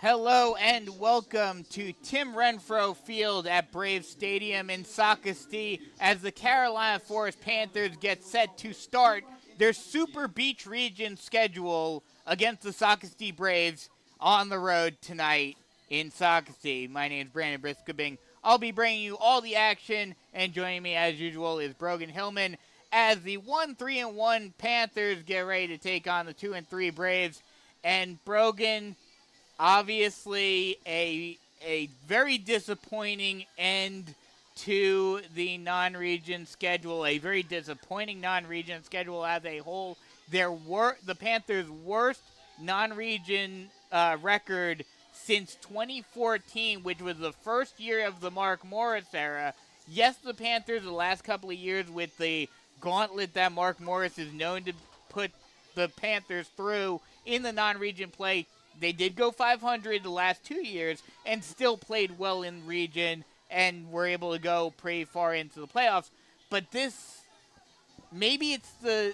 Hello and welcome to Tim Renfro Field at Braves Stadium in Socastee as the Carolina Forest Panthers get set to start their Super Beach Region schedule against the Socastee Braves on the road tonight in Socastee. My name is Brandon Briskabing. I'll be bringing you all the action, and joining me as usual is Brogan Hillman as the 1-3-1 Panthers get ready to take on the 2-3 Braves. And Brogan, obviously a very disappointing end to the non-region schedule, a very disappointing non-region schedule as a whole. The Panthers' worst non-region record since 2014, which was the first year of the Mark Morris era. Yes, the Panthers the last couple of years with the gauntlet that Mark Morris is known to put the Panthers through in the non-region play, they did go 500 the last 2 years and still played well in region and were able to go pretty far into the playoffs. But this, maybe it's the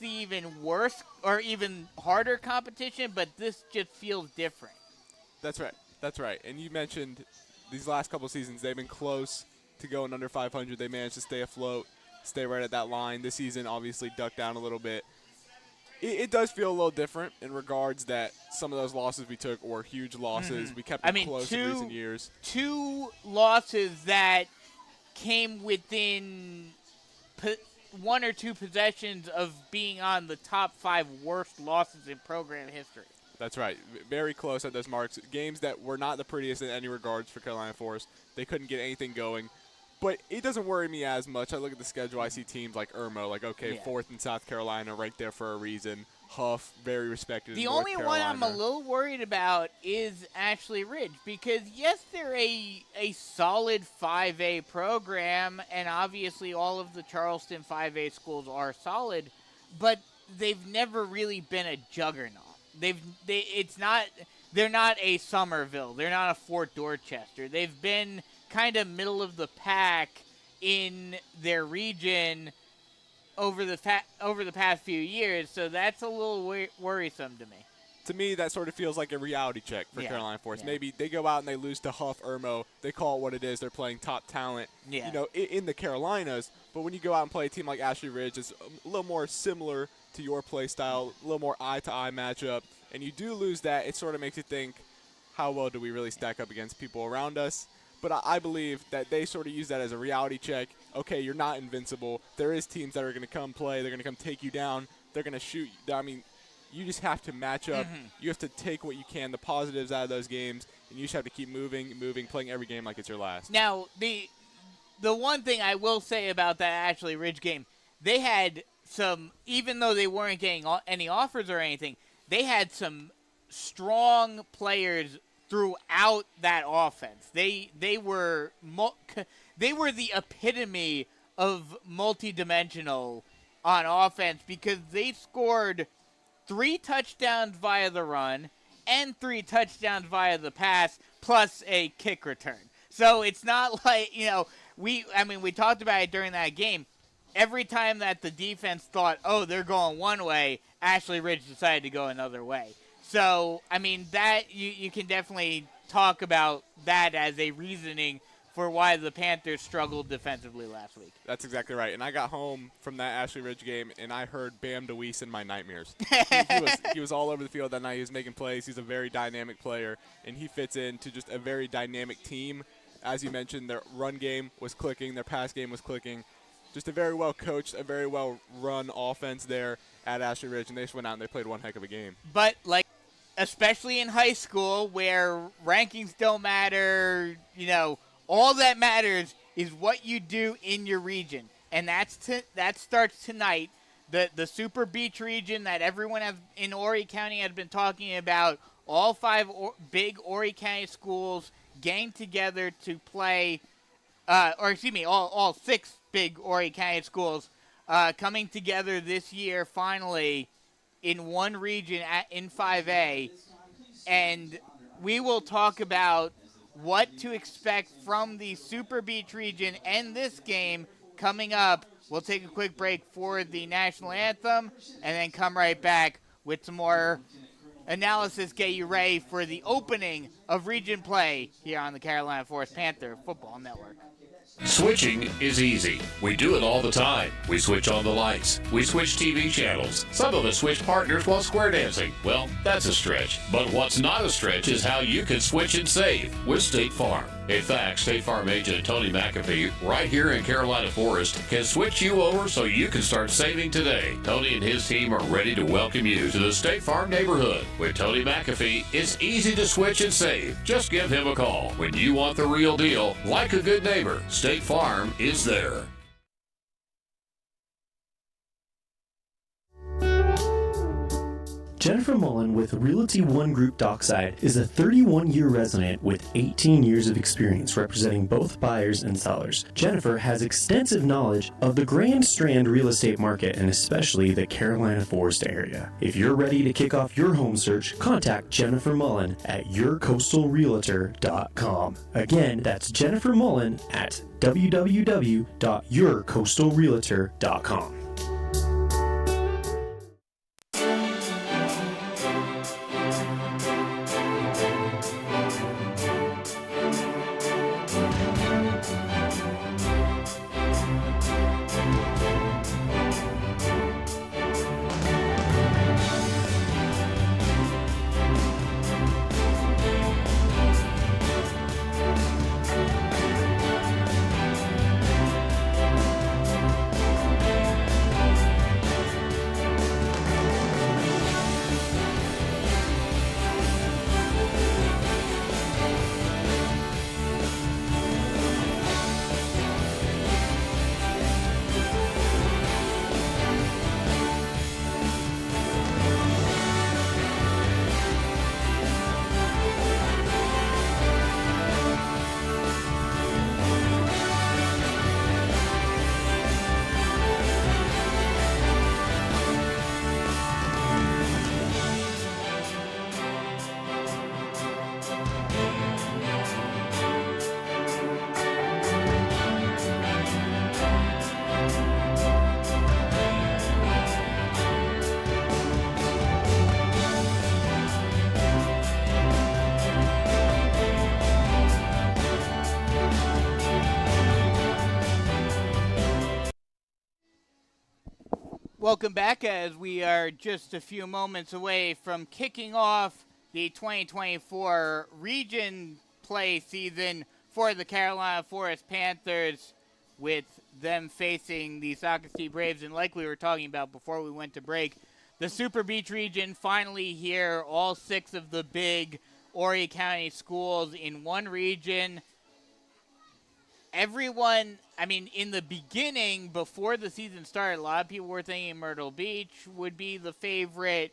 even worse or even harder competition, but this just feels different. That's right. And you mentioned these last couple of seasons, they've been close to going under 500. They managed to stay afloat, stay right at that line. This season obviously ducked down a little bit. It does feel a little different in regards that some of those losses we took were huge losses. Mm-hmm. We kept it close in recent years. Two losses that came within one or two possessions of being on the top 5 worst losses in program history. That's right. Very close at those marks. Games that were not the prettiest in any regards for Carolina Forest. They couldn't get anything going. But it doesn't worry me as much. I look at the schedule. I see teams like Irmo, Fourth in South Carolina, right there for a reason. Huff, very respected in North Carolina. The only one I'm a little worried about is Ashley Ridge because, yes, they're a solid 5A program, and obviously all of the Charleston 5A schools are solid, but they've never really been a juggernaut. They're not a Somerville. They're not a Fort Dorchester. They've been kind of middle of the pack in their region over the past few years, so that's a little worrisome to me. To me, that sort of feels like a reality check for Carolina Forest. Yeah. Maybe they go out and they lose to Huff, Irmo. They call it what it is. They're playing top talent, in the Carolinas. But when you go out and play a team like Ashley Ridge, it's a little more similar to your play style, a little more eye-to-eye matchup, and you do lose that, it sort of makes you think, how well do we really stack up against people around us? But I believe that they sort of use that as a reality check. Okay, you're not invincible. There is teams that are going to come play. They're going to come take you down. They're going to shoot. I mean, you just have to match up. Mm-hmm. You have to take what you can, the positives out of those games, and you just have to keep moving, playing every game like it's your last. Now, the one thing I will say about that Ashley Ridge game, they had some, even though they weren't getting any offers or anything, they had some strong players throughout that offense. They were the epitome of multidimensional on offense because they scored 3 touchdowns via the run and 3 touchdowns via the pass plus a kick return. So it's not like, we talked about it during that game. Every time that the defense thought, oh, they're going one way, Ashley Ridge decided to go another way. So, that you can definitely talk about that as a reasoning for why the Panthers struggled defensively last week. That's exactly right. And I got home from that Ashley Ridge game, and I heard Bam DeWeese in my nightmares. he was all over the field that night. He was making plays. He's a very dynamic player, and he fits into just a very dynamic team. As you mentioned, their run game was clicking. Their pass game was clicking. Just a very well-coached, a very well-run offense there at Ashley Ridge, and they just went out and they played one heck of a game. But, especially in high school where rankings don't matter, all that matters is what you do in your region. And that starts tonight. The Super Beach region that everyone in Horry County has been talking about, all 5 big Horry County schools gang together to play, all 6 big Horry County schools coming together this year finally in one region in 5A, and we will talk about what to expect from the Super Beach region and this game coming up. We'll take a quick break for the national anthem and then come right back with some more analysis get you ready for the opening of region play here on the Carolina Forest Panther Football Network. Switching is easy. We do it all the time. We switch on the lights. We switch TV channels. Some of us switch partners while square dancing. Well, that's a stretch. But what's not a stretch is how you can switch and save with State Farm. In fact, State Farm agent Tony McAfee, right here in Carolina Forest, can switch you over so you can start saving today. Tony and his team are ready to welcome you to the State Farm neighborhood. With Tony McAfee, it's easy to switch and save. Just give him a call. When you want the real deal, like a good neighbor, State Farm is there. Jennifer Mullen with Realty One Group Dockside is a 31-year resident with 18 years of experience representing both buyers and sellers. Jennifer has extensive knowledge of the Grand Strand real estate market and especially the Carolina Forest area. If you're ready to kick off your home search, contact Jennifer Mullen at yourcoastalrealtor.com. Again, that's Jennifer Mullen at www.yourcoastalrealtor.com. Welcome back as we are just a few moments away from kicking off the 2024 region play season for the Carolina Forest Panthers, with them facing the Socastee Braves. And like we were talking about before we went to break, the Super Beach region finally here, all 6 of the big Horry County schools in one region. Everyone, I mean, in the beginning, before the season started, a lot of people were thinking Myrtle Beach would be the favorite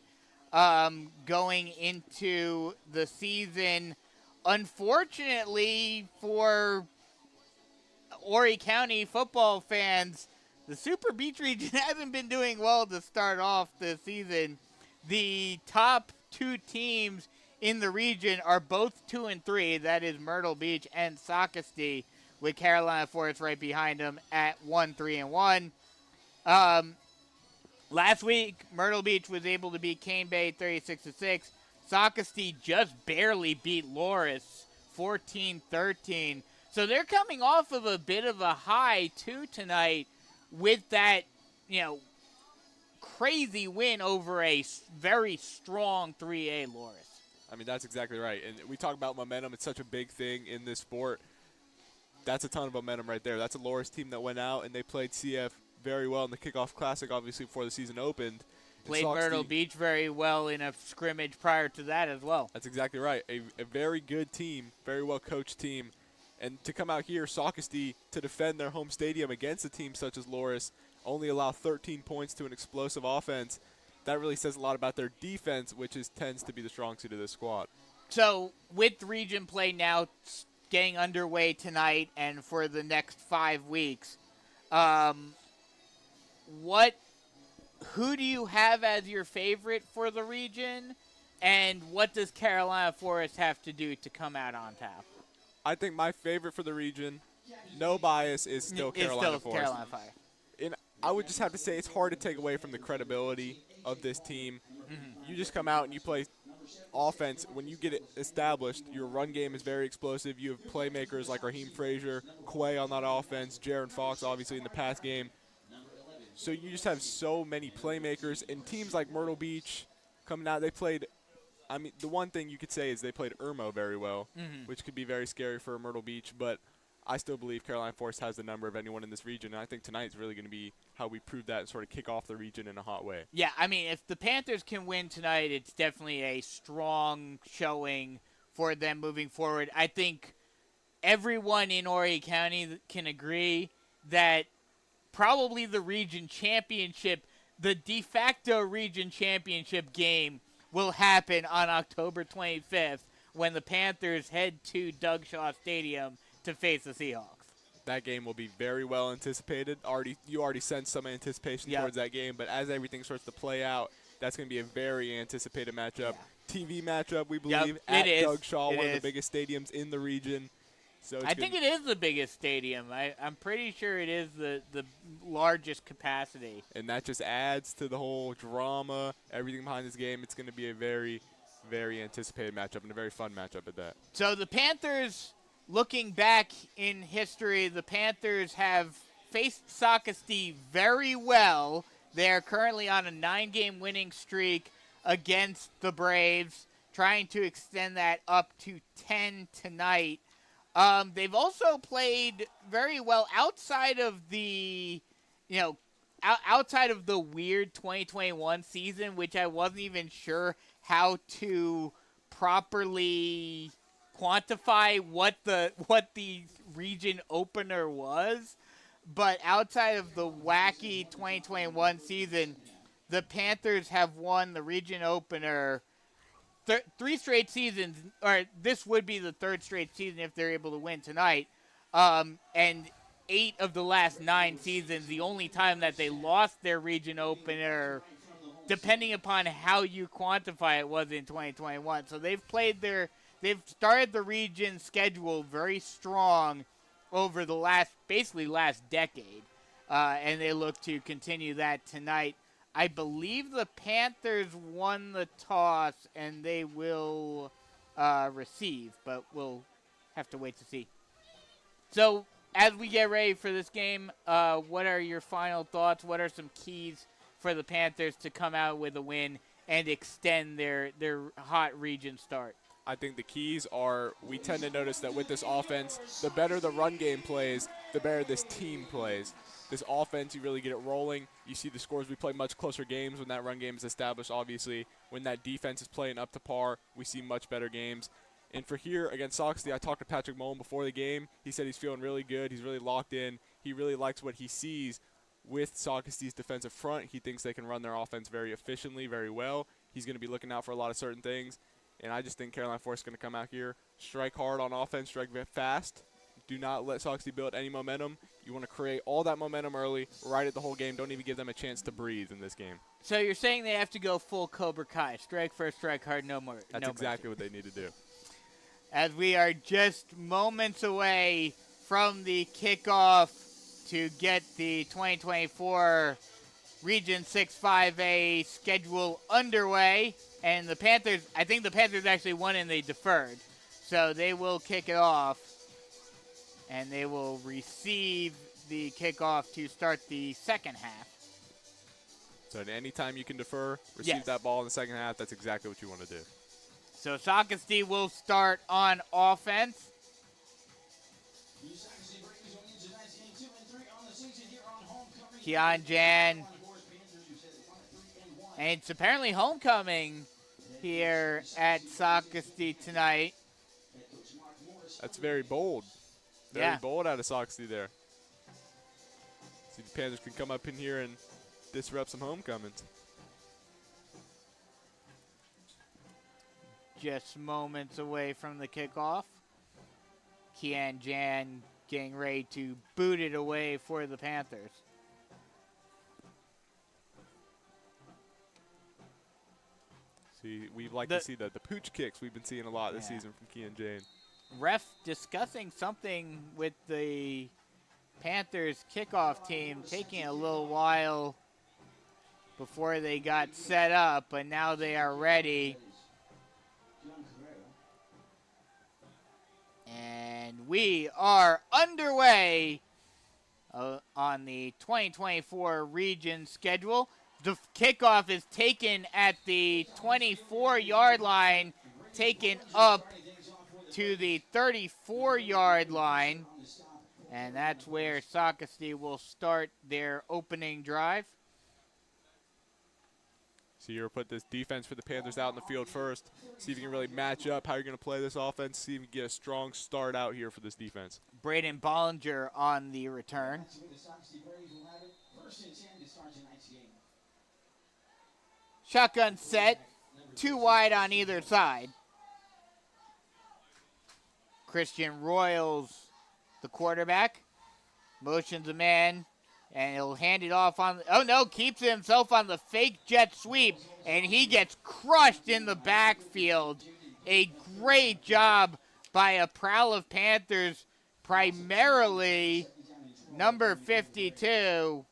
going into the season. Unfortunately for Horry County football fans, the Super Beach region hasn't been doing well to start off the season. The top 2 teams in the region are both 2 and 3. That is Myrtle Beach and Socastee, with Carolina Forest right behind them at 1-3-1. Last week, Myrtle Beach was able to beat Cane Bay 36-6. Socastee just barely beat Loris 14-13. So they're coming off of a bit of a high, too, tonight with that, crazy win over a very strong 3A Loris. I mean, that's exactly right. And we talk about momentum. It's such a big thing in this sport. That's a ton of momentum right there. That's a Loris team that went out and they played CF very well in the Kickoff Classic, obviously, before the season opened. Played Myrtle Beach very well in a scrimmage prior to that as well. That's exactly right. A very good team, very well-coached team. And to come out here, Socastee, to defend their home stadium against a team such as Loris, only allow 13 points to an explosive offense. That really says a lot about their defense, which tends to be the strong suit of this squad. So with region play now getting underway tonight and for the next 5 weeks, who do you have as your favorite for the region, and what does Carolina Forest have to do to come out on top? I think my favorite for the region, no bias, is still Carolina Forest. Carolina Fire. And I would just have to say it's hard to take away from the credibility of this team. Mm-hmm. You just come out and you play offense, when you get it established, your run game is very explosive. You have playmakers like Raheem Frazier, Quay on that offense, Jaron Fox obviously in the pass game. So you just have so many playmakers. And teams like Myrtle Beach coming out, they played – I mean, the one thing you could say is they played Irmo very well, which could be very scary for Myrtle Beach. But I still believe Carolina Forest has the number of anyone in this region. And I think tonight is really going to be how we prove that and sort of kick off the region in a hot way. Yeah, I mean, if the Panthers can win tonight, it's definitely a strong showing for them moving forward. I think everyone in Horry County can agree that probably the region championship, the de facto region championship game, will happen on October 25th when the Panthers head to Doug Shaw Stadium to face the Seahawks. That game will be very well anticipated. You already sense some anticipation towards that game, but as everything starts to play out, that's going to be a very anticipated matchup. Yeah. TV matchup, we believe, at Doug Shaw, one of the biggest stadiums in the region. So I think it is the biggest stadium. I'm pretty sure it is the largest capacity. And that just adds to the whole drama, everything behind this game. It's going to be a very, very anticipated matchup and a very fun matchup at that. So the Panthers, looking back in history, the Panthers have faced Socastee very well. They are currently on a 9-game winning streak against the Braves, trying to extend that up to 10 tonight. They've also played very well outside of the, outside of the weird 2021 season, which I wasn't even sure how to properly quantify what the region opener was. But outside of the wacky 2021 season, the Panthers have won the region opener 3 straight seasons, or this would be the 3rd straight season if they're able to win tonight. And 8 of the last 9 seasons, the only time that they lost their region opener, depending upon how you quantify it, was in 2021. So they've started the region schedule very strong over the basically last decade, and they look to continue that tonight. I believe the Panthers won the toss, and they will receive, but we'll have to wait to see. So as we get ready for this game, what are your final thoughts? What are some keys for the Panthers to come out with a win and extend their hot region start? I think the keys are, we tend to notice that with this offense, the better the run game plays, the better this team plays. This offense, you really get it rolling. You see the scores. We play much closer games when that run game is established, obviously. When that defense is playing up to par, we see much better games. And for here against Socastee, I talked to Patrick Mullen before the game. He said he's feeling really good. He's really locked in. He really likes what he sees with Socastee's defensive front. He thinks they can run their offense very efficiently, very well. He's going to be looking out for a lot of certain things. And I just think Carolina Forest is going to come out here, strike hard on offense, strike fast. Do not let Socastee build any momentum. You want to create all that momentum early, ride it the whole game. Don't even give them a chance to breathe in this game. So you're saying they have to go full Cobra Kai. Strike first, strike hard, no more. That's exactly what they need to do. As we are just moments away from the kickoff to get the 2024 Region 6-5A schedule underway. And the Panthers, I think the Panthers actually won and they deferred. So they will kick it off. And they will receive the kickoff to start the second half. So at any time you can defer, receive that ball in the second half, that's exactly what you want to do. So Socastee will start on offense. Keon Jan. And it's apparently homecoming here at Socastee tonight. That's very bold. Very bold out of Socastee there. See, the Panthers can come up in here and disrupt some homecomings. Just moments away from the kickoff. Keon Jan getting ready to boot it away for the Panthers. See, we'd like to see the pooch kicks we've been seeing a lot this season from Keon Jan. Ref discussing something with the Panthers kickoff team, taking a little while before they got set up, but now they are ready. And we are underway on the 2024 region schedule. The kickoff is taken at the 24-yard line, taken up to the 34-yard line. And that's where Socastee will start their opening drive. So you're going to put this defense for the Panthers out in the field first. See if you can really match up how you're going to play this offense. See if you can get a strong start out here for this defense. Braden Bollinger on the return. Shotgun set, 2 wide on either side. Christian Royals, the quarterback, motions a man, and he'll hand it off on, oh no, keeps himself on the fake jet sweep, and he gets crushed in the backfield. A great job by a prowl of Panthers, primarily number 52,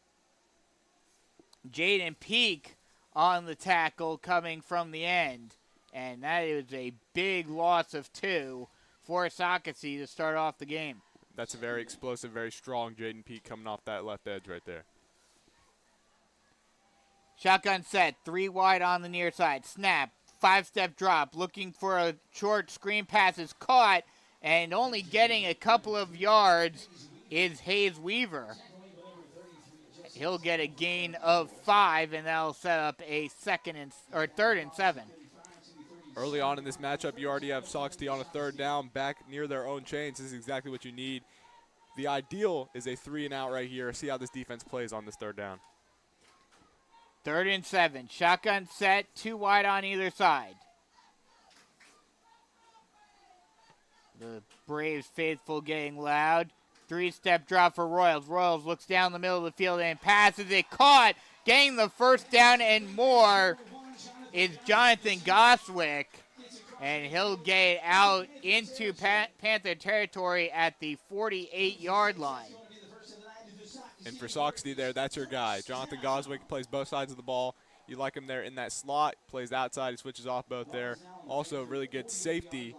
Jaden Peak on the tackle coming from the end. And that is a big loss of 2 for Socastee to start off the game. That's a very explosive, very strong Jaden Peak coming off that left edge right there. Shotgun set, 3 wide on the near side. Snap, 5-step drop, looking for a short screen pass is caught, and only getting a couple of yards is Hayes Weaver. He'll get a gain of 5, and that'll set up a 3rd and 7. Early on in this matchup, you already have Socastee on a 3rd down, back near their own chains. This is exactly what you need. The ideal is a 3-and-out right here. See how this defense plays on this 3rd down. 3rd and 7. Shotgun set, 2 wide on either side. The Braves faithful getting loud. 3-step drop for Royals. Royals looks down the middle of the field and passes it. Caught. Getting the 1st down and more is Jonathan Goswick. And he'll get out into Panther territory at the 48-yard line. And for Socastee there, that's your guy. Jonathan Goswick plays both sides of the ball. You like him there in that slot. Plays outside. He switches off both there. Also, really good safety.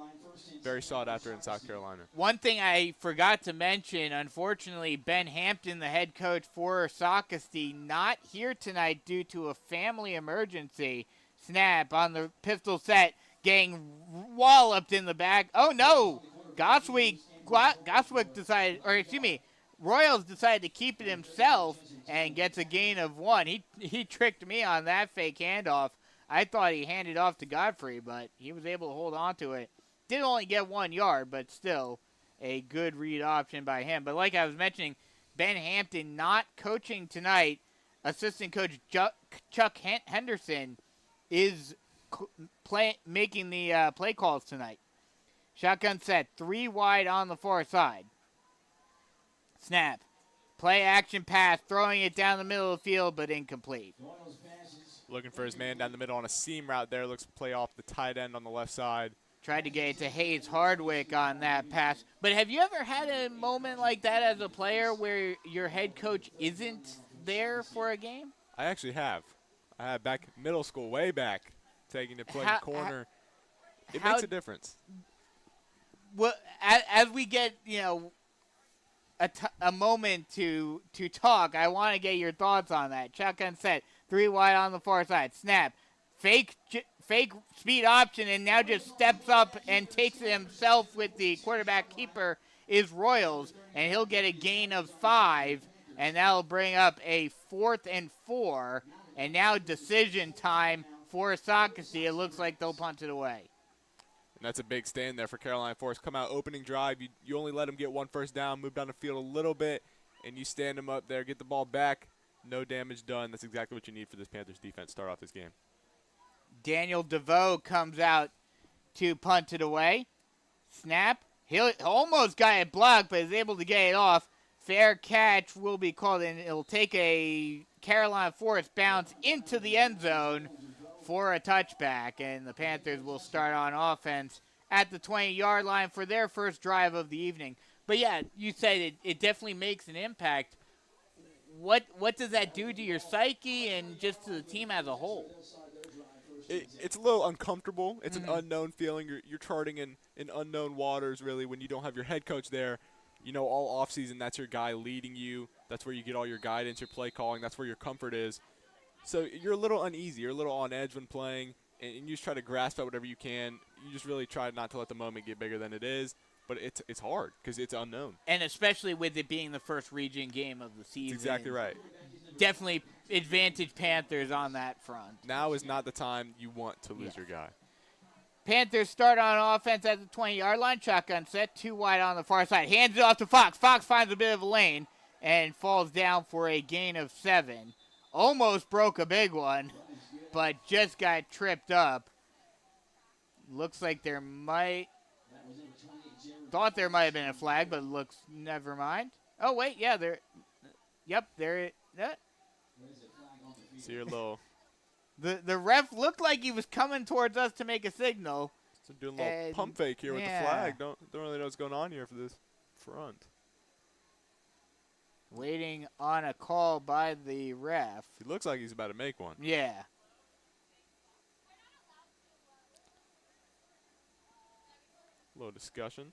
Very sought after in South Carolina. One thing I forgot to mention, unfortunately, Ben Hampton, the head coach for Socastee, not here tonight due to a family emergency. Snap on the pistol set, getting walloped in the back. Oh, no. Goswick decided, or excuse me, Royals decided to keep it himself and gets a gain of 1. He tricked me on that fake handoff. I thought he handed off to Godfrey, but he was able to hold on to it. Did only get 1 yard, but still a good read option by him. But like I was mentioning, Ben Hampton not coaching tonight. Assistant coach Chuck Henderson is making the play calls tonight. Shotgun set, 3 wide on the far side. Snap. Play action pass, throwing it down the middle of the field, but incomplete. Looking for his man down the middle on a seam route there. Looks to play off the tight end on the left side. Tried to get it to Hayes Hardwick on that pass. But have you ever had a moment like that as a player where your head coach isn't there for a game? I actually have. I had back middle school, way back, taking to play corner. It makes a difference. Well, as we get, a moment to talk, I want to get your thoughts on that. Shotgun set, 3 wide on the far side. Snap. Fake speed option, and now just steps up and takes it himself with the quarterback keeper is Royals, and he'll get a gain of 5, and that'll bring up a 4th and 4, and now decision time for Socastee. It looks like they'll punt it away. And that's a big stand there for Carolina Forest. Come out opening drive, you only let them get 1 first down, move down the field a little bit, and you stand them up there, get the ball back, no damage done. That's exactly what you need for this Panthers defense to start off this game. Daniel DeVoe comes out to punt it away. Snap. He almost got it blocked, but is able to get it off. Fair catch will be called, and it'll take a Carolina Forest bounce into the end zone for a touchback, and the Panthers will start on offense at the 20-yard line for their first drive of the evening. But, yeah, you said it definitely makes an impact. What does that do to your psyche and just to the team as a whole? it's a little uncomfortable. It's an unknown feeling. You're charting in unknown waters, really, when you don't have your head coach there. You know, all offseason, that's your guy leading you. That's where you get all your guidance, your play calling. That's where your comfort is. So you're a little uneasy. You're a little on edge when playing, and you just try to grasp at whatever you can. You just really try not to let the moment get bigger than it is. But it's hard because it's unknown. And especially with it being the first region game of the season. That's exactly right. Definitely advantage Panthers on that front. Now is not the time you want to lose your guy. Panthers start on offense at the 20-yard line. Shotgun set, 2 wide on the far side. Hands it off to Fox. Fox finds a bit of a lane and falls down for a gain of 7. Almost broke a big one, but just got tripped up. Looks like there might have been a flag, but looks never mind. Oh, wait, yeah, there. Yep, there. See your little. The ref looked like he was coming towards us to make a signal. So doing a little pump fake here with the flag. Don't really know what's going on here for this front. Waiting on a call by the ref. He looks like he's about to make one. Yeah. A little discussion.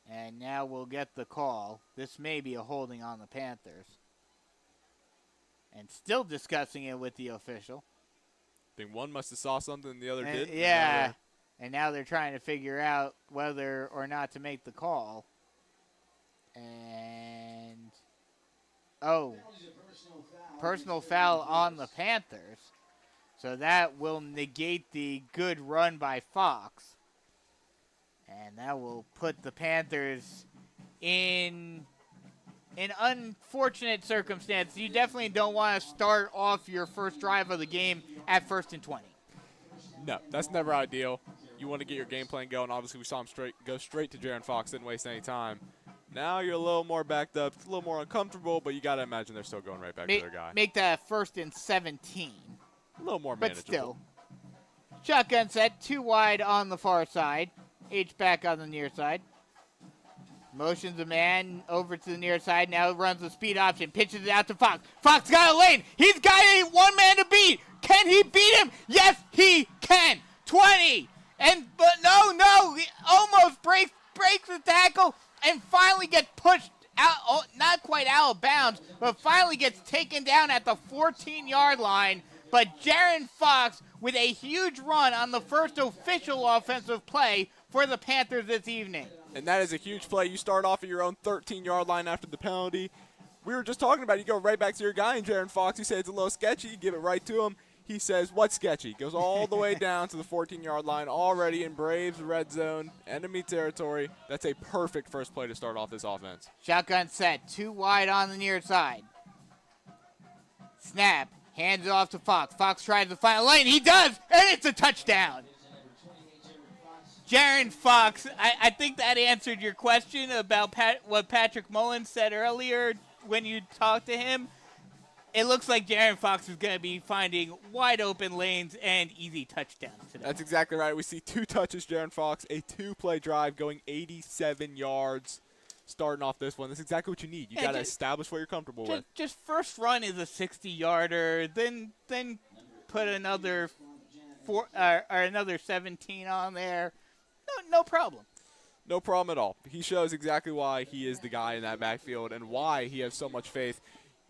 And now we'll get the call. This may be a holding on the Panthers. And still discussing it with the official. I think one must have saw something and the other didn't. Yeah. And now they're trying to figure out whether or not to make the call. And, personal foul on the Panthers. So that will negate the good run by Fox. And that will put the Panthers in an unfortunate circumstance. You definitely don't want to start off your first drive of the game at 1st and 20. No, that's never ideal. You want to get your game plan going. Obviously, we saw him go straight to Jaron Fox. Didn't waste any time. Now you're a little more backed up. It's a little more uncomfortable, but you got to imagine they're still going right back to their guy. Make that 1st and 17. A little more manageable. But still. Shotgun set, 2 wide on the far side. H-back on the near side. Motions a man over to the near side. Now runs the speed option. Pitches it out to Fox. Fox got a lane. He's got a one man to beat. Can he beat him? Yes, he can. 20. But no. He almost breaks the tackle and finally gets pushed out. Not quite out of bounds, but finally gets taken down at the 14-yard line. But Jaron Fox with a huge run on the first official offensive play for the Panthers this evening. And that is a huge play. You start off at your own 13-yard line after the penalty. We were just talking about it. You go right back to your guy in Jaron Fox. You say it's a little sketchy. You give it right to him. He says, what's sketchy? Goes all the way down to the 14-yard line, already in Braves red zone, enemy territory. That's a perfect first play to start off this offense. Shotgun set, 2 wide on the near side. Snap, hands it off to Fox. Fox tries to find a lane. He does, and it's a touchdown. Jaron Fox, I think that answered your question about what Patrick Mullins said earlier when you talked to him. It looks like Jaron Fox is going to be finding wide open lanes and easy touchdowns today. That's exactly right. We see 2 touches, Jaron Fox, a 2-play drive going 87 yards starting off this one. That's exactly what you need. You got to establish what you're comfortable with. Just first run is a 60-yarder, then put another 17 on there. No problem. No problem at all. He shows exactly why he is the guy in that backfield and why he has so much faith.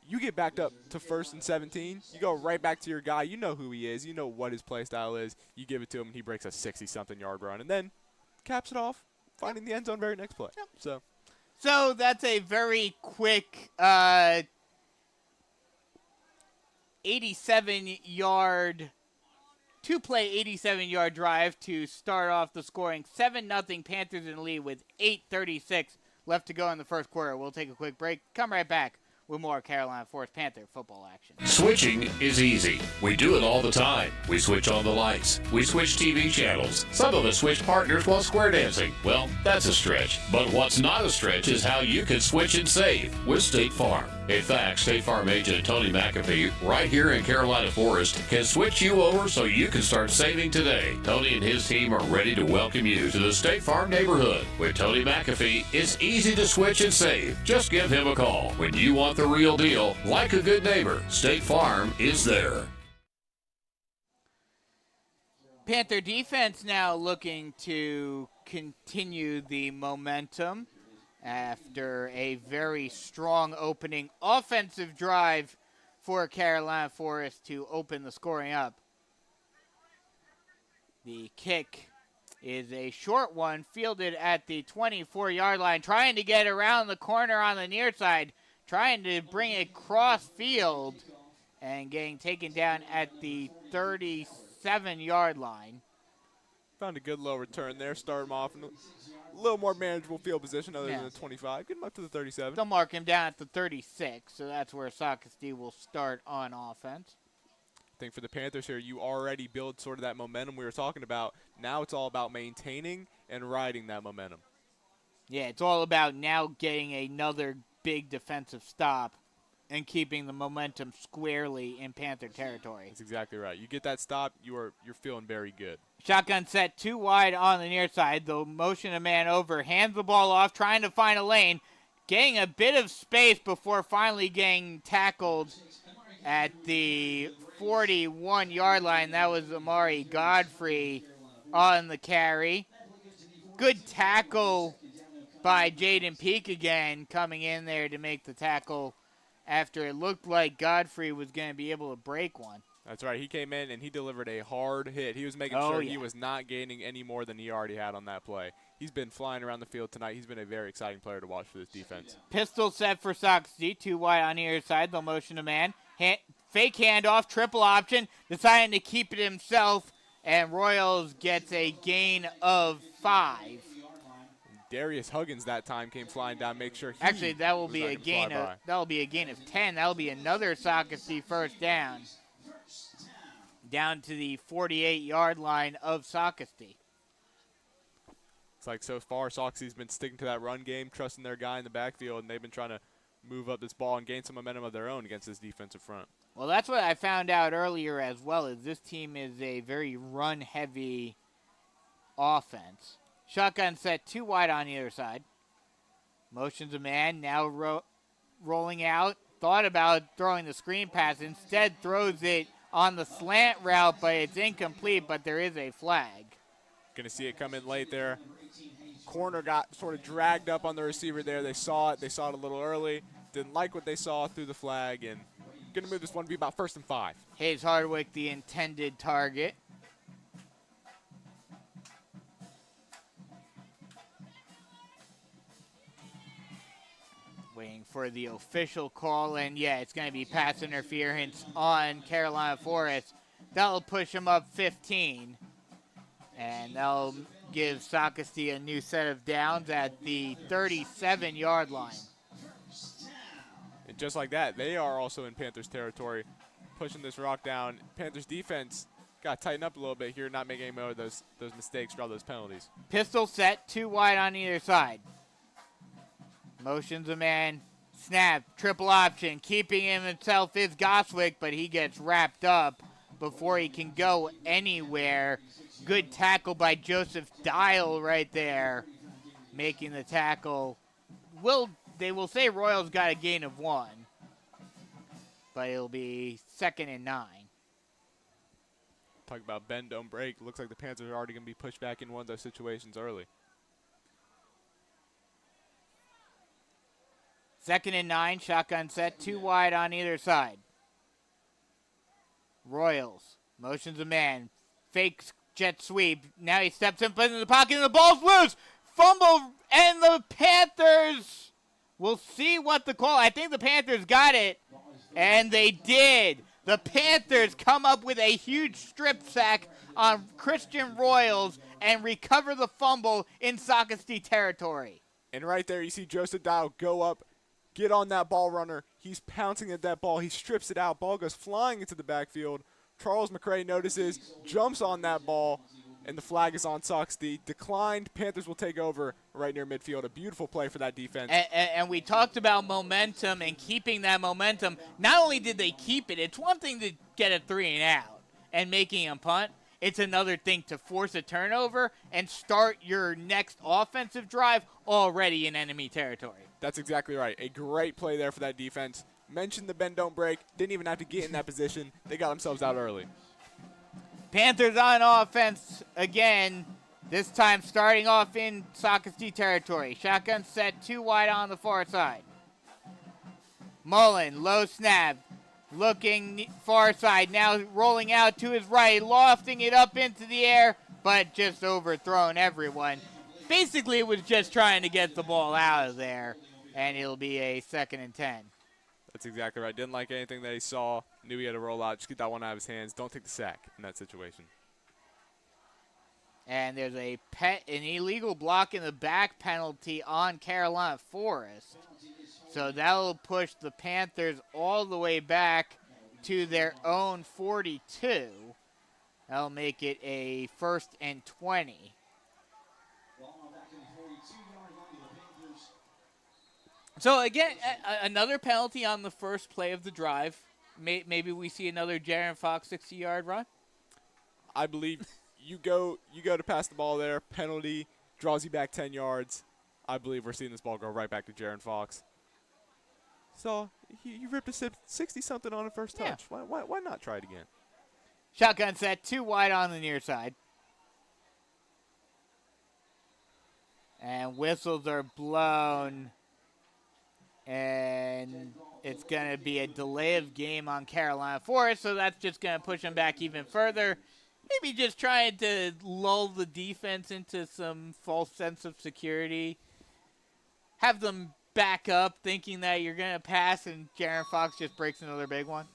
You get backed up to 1st and 17, you go right back to your guy. You know who he is. You know what his play style is. You give it to him, and he breaks a 60-something yard run, and then caps it off, finding the end zone very next play. Yep. So that's a very quick 87-yard 87-yard drive to start off the scoring. 7-0 Panthers in the lead with 8:36 left to go in the first quarter. We'll take a quick break. Come right back with more Carolina Forest Panther football action. Switching is easy. We do it all the time. We switch on the lights. We switch TV channels. Some of us switch partners while square dancing. Well, that's a stretch. But what's not a stretch is how you can switch and save with State Farm. In fact, State Farm agent Tony McAfee, right here in Carolina Forest, can switch you over so you can start saving today. Tony and his team are ready to welcome you to the State Farm neighborhood. With Tony McAfee, it's easy to switch and save. Just give him a call. When you want the real deal, like a good neighbor, State Farm is there. Panther defense now looking to continue the momentum after a very strong opening offensive drive for Carolina Forest to open the scoring up. The kick is a short one, fielded at the 24-yard line, trying to get around the corner on the near side, trying to bring it cross field, and getting taken down at the 37-yard line. Found a good low return there. Start him off in a little more manageable field position other than the 25. Get him up to the 37. They'll mark him down at the 36, so that's where Socastee will start on offense. I think for the Panthers here, you already build sort of that momentum we were talking about. Now it's all about maintaining and riding that momentum. Yeah, it's all about now getting another big defensive stop and keeping the momentum squarely in Panther territory. That's exactly right. You get that stop, you're feeling very good. Shotgun set, 2 wide on the near side. They'll motion a man over, hands the ball off, trying to find a lane, getting a bit of space before finally getting tackled at the 41-yard line. That was Amari Godfrey on the carry. Good tackle by Jaden Peak again, coming in there to make the tackle after it looked like Godfrey was going to be able to break one. That's right. He came in and he delivered a hard hit. He was making sure he was not gaining any more than he already had on that play. He's been flying around the field tonight. He's been a very exciting player to watch for this defense. Pistol set for Socastee, 2 wide on the other side. They'll motion a man. Fake handoff, triple option, deciding to keep it himself, and Royals gets a gain of 5. Darius Huggins that time came flying down, make sure he actually that will be a gain of 10. That'll be another Socastee first down to the 48-yard line of Socastee. It's like so far Saucastee's been sticking to that run game, trusting their guy in the backfield, and they've been trying to move up this ball and gain some momentum of their own against this defensive front. Well, that's what I found out earlier as well, is this team is a very run-heavy offense. Shotgun set, 2 wide on the other side. Motions a man, now rolling out. Thought about throwing the screen pass. Instead throws it on the slant route, but it's incomplete, but there is a flag. Going to see it come in late there. Corner got sort of dragged up on the receiver there. They saw it. They saw it a little early. Didn't like what they saw, threw the flag, and going to move this one to be about 1st and 5. Hayes Hardwick, the intended target. Waiting for the official call, and yeah, it's going to be pass interference on Carolina Forest. That'll push them up 15, and that'll give Socastee a new set of downs at the 37-yard line. And just like that, they are also in Panthers territory, pushing this rock down. Panthers defense got to tighten up a little bit here, not making any more of those mistakes, draw those penalties. Pistol set, 2 wide on either side. Motions a man, snap, triple option. Keeping him himself is Goswick, but he gets wrapped up before he can go anywhere. Good tackle by Joseph Dial right there, making the tackle. They will say Royals got a gain of 1, but it'll be 2nd and 9. Talk about bend, don't break. Looks like the Panthers are already going to be pushed back in one of those situations early. 2nd and 9, shotgun set, 2 wide on either side. Royals, motions a man, fakes jet sweep. Now he steps in, puts in the pocket, and the ball's loose. Fumble, and the Panthers will see what the call. I think the Panthers got it, and they did. The Panthers come up with a huge strip sack on Christian Royals and recover the fumble in Socastee territory. And right there, you see Joseph Dial go up, get on that ball runner. He's pouncing at that ball. He strips it out. Ball goes flying into the backfield. Charles McCray notices, jumps on that ball, and the flag is on Socastee. Declined. Panthers will take over right near midfield. A beautiful play for that defense. And we talked about momentum and keeping that momentum. Not only did they keep it, it's one thing to get a 3 and out and making a punt. It's another thing to force a turnover and start your next offensive drive already in enemy territory. That's exactly right. A great play there for that defense. Mentioned the bend, don't break. Didn't even have to get in that position. They got themselves out early. Panthers on offense again, this time starting off in Socastee territory. Shotgun set, 2 wide on the far side. Mullen, low snap, looking far side, now rolling out to his right, lofting it up into the air, but just overthrown everyone. Basically, it was just trying to get the ball out of there, and it'll be a 2nd and 10. That's exactly right. Didn't like anything that he saw. Knew he had to roll out. Just get that one out of his hands. Don't take the sack in that situation. And there's an illegal block in the back penalty on Carolina Forest. So that'll push the Panthers all the way back to their own 42. That'll make it a 1st and 20. So again, another penalty on the first play of the drive. Maybe we see another Jaron Fox 60-yard run. I believe you go to pass the ball there. Penalty draws you back 10 yards. I believe we're seeing this ball go right back to Jaron Fox. So he ripped a 60-something on the first touch. Yeah. Why not try it again? Shotgun set, 2 wide on the near side. And whistles are blown. And it's going to be a delay of game on Carolina Forest, so that's just going to push them back even further. Maybe just trying to lull the defense into some false sense of security. Have them back up thinking that you're going to pass, and Jaron Fox just breaks another big one.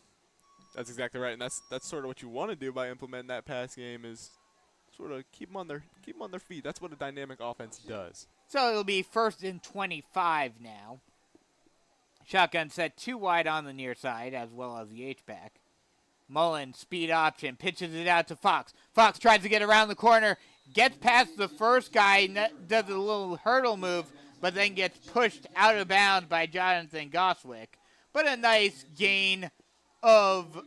That's exactly right, and that's sort of what you want to do by implementing that pass game is sort of keep them on their feet. That's what a dynamic offense does. So it'll be 1st and 25 now. Shotgun set, 2 wide on the near side, as well as the H-back. Mullen, speed option, pitches it out to Fox. Fox tries to get around the corner, gets past the first guy, does a little hurdle move, but then gets pushed out of bounds by Jonathan Goswick. But a nice gain of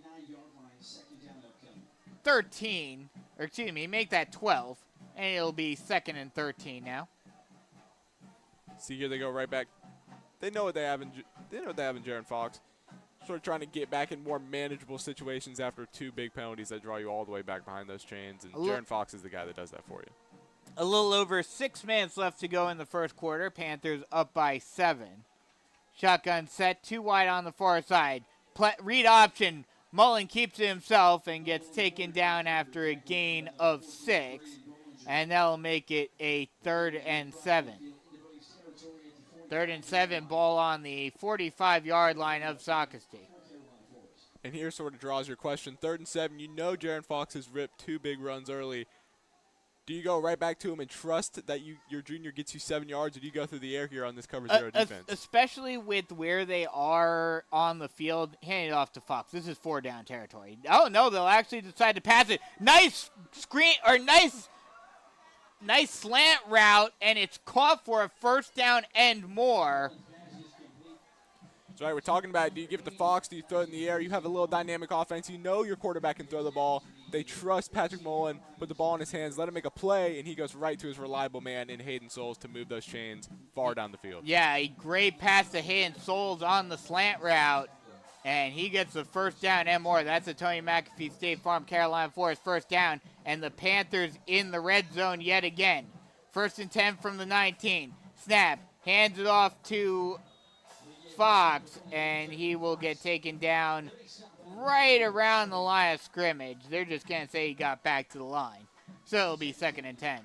13, or excuse me, make that 12, and it'll be 2nd and 13 now. See, here they go right back. They know what they have in Jaron Fox. Sort of trying to get back in more manageable situations after 2 big penalties that draw you all the way back behind those chains. And Jaron Fox is the guy that does that for you. A little over 6 minutes left to go in the first quarter. Panthers up by 7. Shotgun set, 2 wide on the far side. Read option. Mullen keeps it himself and gets taken down after a gain of 6. And that'll make it a 3rd and 7. 3rd and 7, ball on the 45-yard line of Socastee. And here sort of draws your question. 3rd and 7, you know Jaron Fox has ripped 2 big runs early. Do you go right back to him and trust that your junior gets you 7 yards, or do you go through the air here on this cover 0 defense? Especially with where they are on the field, hand it off to Fox. This is 4-down territory. Oh, no, they'll actually decide to pass it. Nice screen, or nice slant route, and it's caught for a 1st down and more. That's right. We're talking about, do you give it to Fox? Do you throw it in the air? You have a little dynamic offense. You know your quarterback can throw the ball. They trust Patrick Mullen, put the ball in his hands, let him make a play, and he goes right to his reliable man in Hayden Souls to move those chains far down the field. Yeah, a great pass to Hayden Souls on the slant route, and he gets the 1st down and more. That's a Tony McAfee State Farm Carolina Forest 1st down, and the Panthers in the red zone yet again. 1st and 10 from the 19. Snap, hands it off to Fox, and he will get taken down right around the line of scrimmage. They're just going to say he got back to the line. So it'll be 2nd and 10.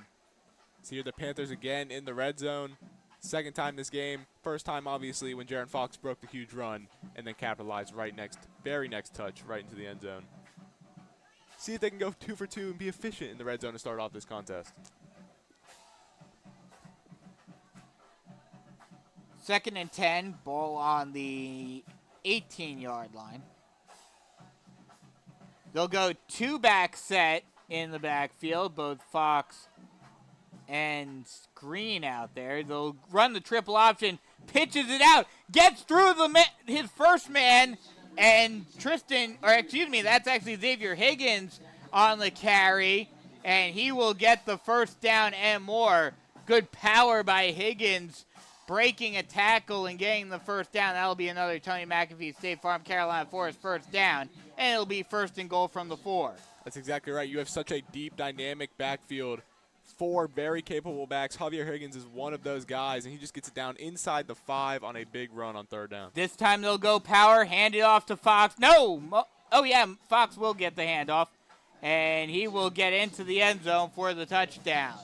So here the Panthers again in the red zone. 2nd time this game. 1st time, obviously, when Jaron Fox broke the huge run and then capitalized very next touch right into the end zone. See if they can go 2 for 2 and be efficient in the red zone to start off this contest. 2nd and 10, ball on the 18-yard line. They'll go 2-back set in the backfield, both Fox and Green out there. They'll run the triple option, pitches it out, gets through his first man, and that's actually Xavier Higgins on the carry, and he will get the 1st down and more. Good power by Higgins, breaking a tackle and getting the 1st down. That'll be another Tony McAfee State Farm Carolina Forest 1st down, and it'll be 1st and goal from the 4. That's exactly right. You have such a deep, dynamic backfield. 4 very capable backs. Javier Higgins is one of those guys, and he just gets it down inside the 5 on a big run on 3rd down. This time they'll go power, hand it off to Fox. No! Oh, yeah, Fox will get the handoff, and he will get into the end zone for the touchdown.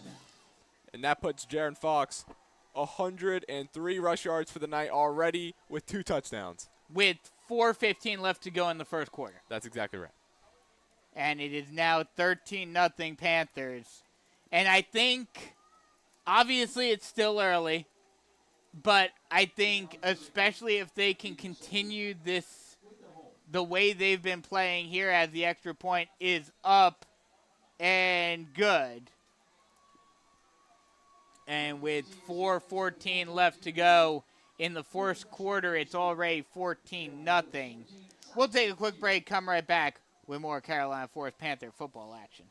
And that puts Jaron Fox 103 rush yards for the night already with 2 touchdowns. With 4:15 left to go in the first quarter. That's exactly right. And it is now 13-0 Panthers. And I think, obviously it's still early, but I think especially if they can continue this, the way they've been playing here as the extra point is up and good. And with 4:14 left to go in the first quarter, it's already 14-0. We'll take a quick break, come right back with more Carolina Forest Panther football action.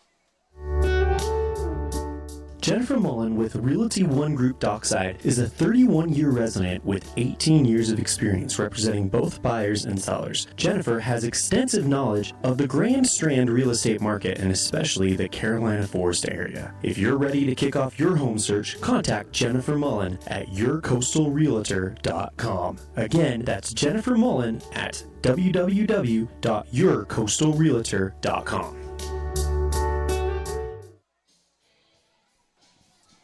Jennifer Mullen with Realty One Group Dockside is a 31-year resident with 18 years of experience representing both buyers and sellers. Jennifer has extensive knowledge of the Grand Strand real estate market and especially the Carolina Forest area. If you're ready to kick off your home search, contact Jennifer Mullen at yourcoastalrealtor.com. Again, that's Jennifer Mullen at www.yourcoastalrealtor.com.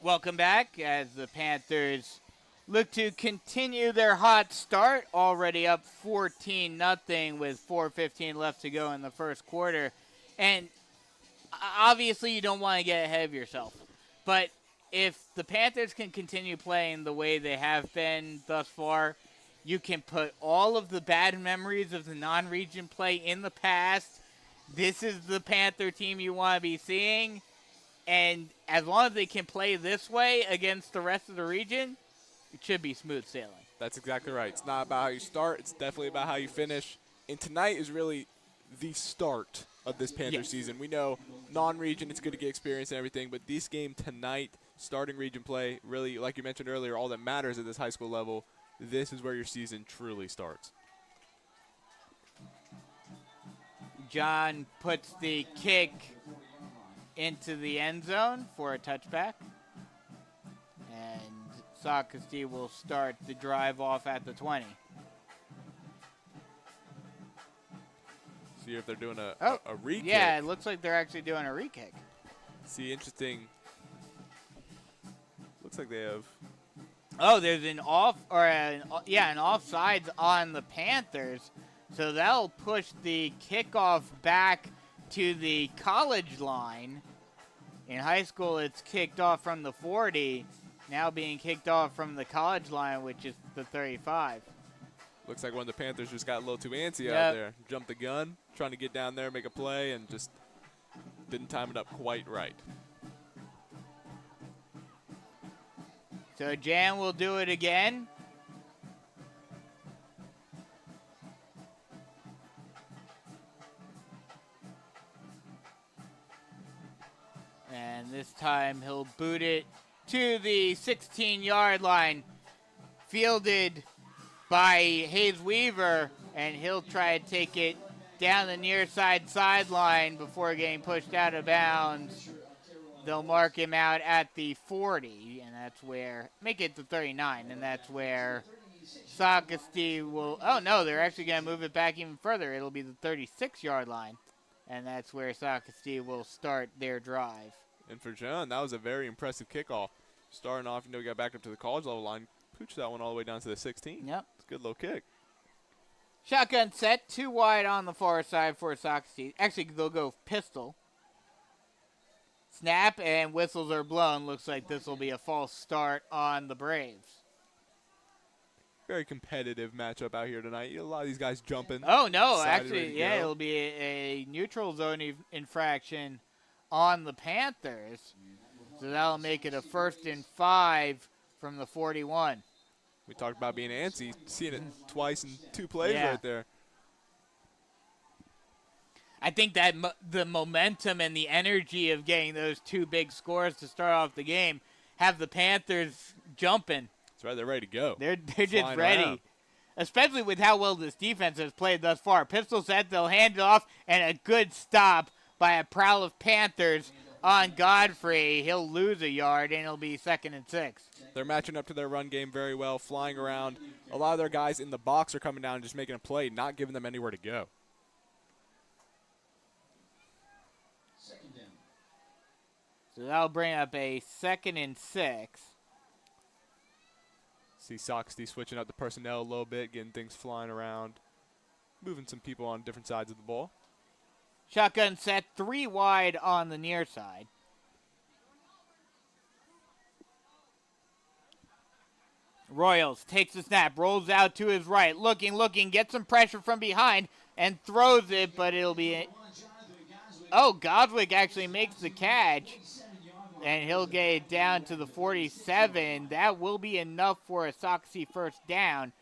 Welcome back as the Panthers look to continue their hot start, already up 14-0 with 4:15 left to go in the first quarter. And obviously you don't want to get ahead of yourself. But if the Panthers can continue playing the way they have been thus far, you can put all of the bad memories of the non-region play in the past. This is the Panther team you want to be seeing. And as long as they can play this way against the rest of the region, it should be smooth sailing. That's exactly right. It's not about how you start. It's definitely about how you finish. And tonight is really the start of this Panther season. We know non-region, it's good to get experience and everything, but this game tonight, starting region play, really, like you mentioned earlier, all that matters at this high school level, this is where your season truly starts. John puts the kick into the end zone for a touchback. And Socastee will start the drive off at the 20. See if they're doing a re-kick. Yeah, it looks like they're actually doing a re-kick. See, interesting. Looks like they have. Oh, there's an offsides on the Panthers. So that'll push the kickoff back to the college line. In high school, it's kicked off from the 40, now being kicked off from the college line, which is the 35. Looks like one of the Panthers just got a little too antsy out there. Jumped the gun, trying to get down there, make a play, and just didn't time it up quite right. So Jan will do it again. And this time he'll boot it to the 16-yard line. Fielded by Hayes Weaver, and he'll try to take it down the near side sideline before getting pushed out of bounds. They'll mark him out at the 40, and that's where, make it the 39, and that's where Socastee will, oh no, they're actually going to move it back even further. It'll be the 36-yard line, and that's where Socastee will start their drive. And for John, that was a very impressive kickoff. Starting off, got back up to the college level line, pooched that one all the way down to the 16. Yep. It's a good little kick. Shotgun set, 2 wide on the far side for Socastee. Actually, they'll go pistol. Snap and whistles are blown. Looks like this will be a false start on the Braves. Very competitive matchup out here tonight. A lot of these guys jumping. Oh, no. Actually, yeah, it'll be a neutral zone infraction on the Panthers. So that'll make it a 1st and 5 from the 41. We talked about being antsy. Seeing it twice in 2 plays right there. I think that the momentum and the energy of getting those 2 big scores to start off the game have the Panthers jumping. That's right. They're ready to go. They're just ready. Around. Especially with how well this defense has played thus far. Pistol set, they'll hand it off, and a good stop by a prowl of Panthers on Godfrey. He'll lose a yard, and it'll be 2nd and 6. They're matching up to their run game very well, flying around. A lot of their guys in the box are coming down and just making a play, not giving them anywhere to go. So that'll bring up a 2nd and 6. See Socastee switching up the personnel a little bit, getting things flying around, moving some people on different sides of the ball. Shotgun set, 3 wide on the near side. Royals takes the snap, rolls out to his right, looking, gets some pressure from behind, and throws it, but it'll be... Goswick actually makes the catch, and he'll get it down to the 47. That will be enough for a Socastee first down,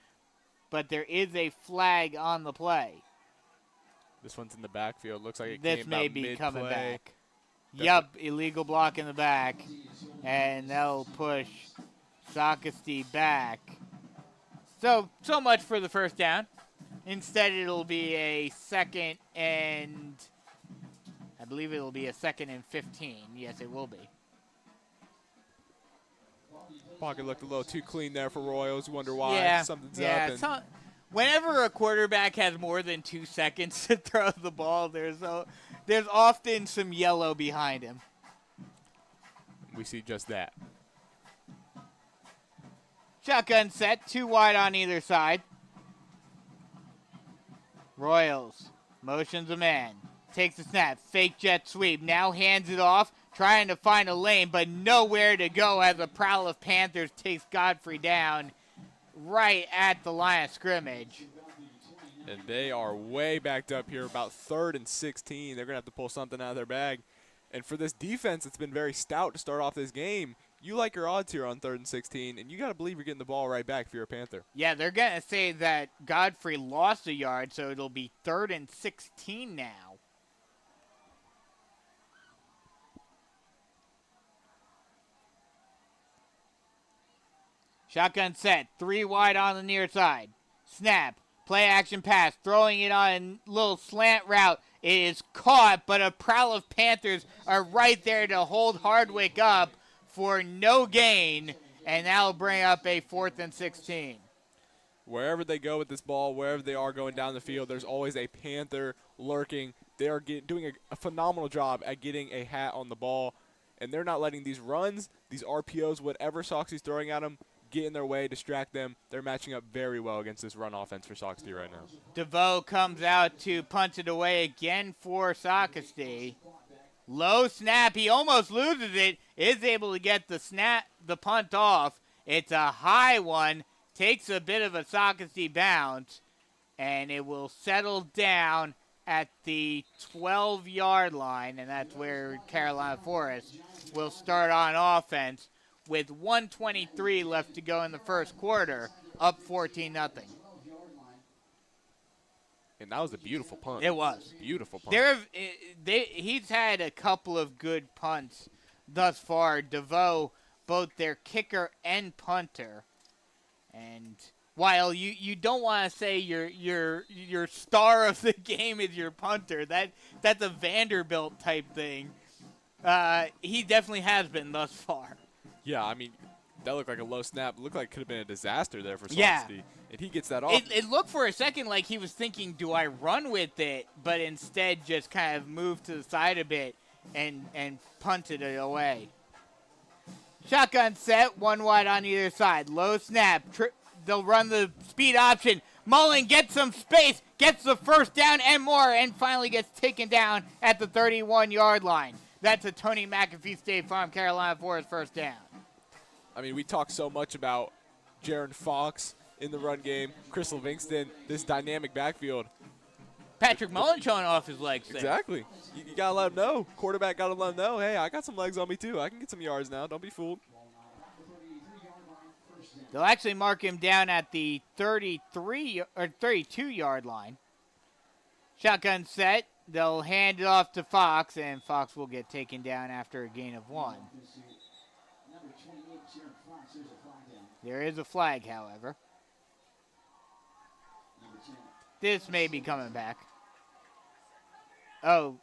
but there is a flag on the play. This one's in the backfield. Looks like it this came may about be mid-play. coming back. Yup, illegal block in the back, and that'll push Socastee back. So much for the first down. Instead, it'll be a 2nd and... I believe it'll be a 2nd and 15. Yes, it will be. Pocket looked a little too clean there for Royals. You wonder why. Yeah, Something's yeah. up. Whenever a quarterback has more than 2 seconds to throw the ball, there's often some yellow behind him. We see just that. Shotgun set, 2 wide on either side. Royals motions a man. Takes the snap, fake jet sweep, now hands it off, trying to find a lane, but nowhere to go as a prowl of Panthers takes Godfrey down right at the line of scrimmage. And they are way backed up here, about 3rd and 16. They're going to have to pull something out of their bag. And for this defense, it's been very stout to start off this game. You like your odds here on 3rd and 16, and you got to believe you're getting the ball right back if you're a Panther. Yeah, they're going to say that Godfrey lost a yard, so it'll be 3rd and 16 now. Shotgun set, 3 wide on the near side. Snap, play action pass, throwing it on a little slant route. It is caught, but a prowl of Panthers are right there to hold Hardwick up for no gain, and that'll bring up a 4th and 16. Wherever they go with this ball, wherever they are going down the field, there's always a Panther lurking. They are doing a phenomenal job at getting a hat on the ball, and they're not letting these runs, these RPOs, whatever Soxie's throwing at them, get in their way, distract them. They're matching up very well against this run offense for Socastee right now. DeVoe comes out to punch it away again for Socastee. Low snap. He almost loses it. Is able to get the punt off. It's a high one. Takes a bit of a Socastee bounce. And it will settle down at the 12-yard line. And that's where Carolina Forest will start on offense, with 1:23 left to go in the first quarter, up 14-0. And that was a beautiful punt. It was. Beautiful punt. He's had a couple of good punts thus far. DeVoe, both their kicker and punter. And while you don't want to say your star of the game is your punter, that's a Vanderbilt type thing. He definitely has been thus far. Yeah, I mean, that looked like a low snap. It looked like it could have been a disaster there for Socastee. Yeah. And he gets that off. It looked for a second like he was thinking, do I run with it? But instead just kind of moved to the side a bit and punted it away. Shotgun set, 1 wide on either side. Low snap. They'll run the speed option. Mullen gets some space, gets the first down and more, and finally gets taken down at the 31-yard line. That's a Tony McAfee State Farm Carolina Forest first down. I mean, we talk so much about Jaron Fox in the run game, Chris Livingston, this dynamic backfield. Patrick Mullen showing off his legs there. Exactly. You got to let him know. Quarterback got to let him know, hey, I got some legs on me too. I can get some yards now. Don't be fooled. They'll actually mark him down at the 33 or 32-yard line. Shotgun set. They'll hand it off to Fox, and Fox will get taken down after a gain of 1. There is a flag, however. This may be coming back. Oh,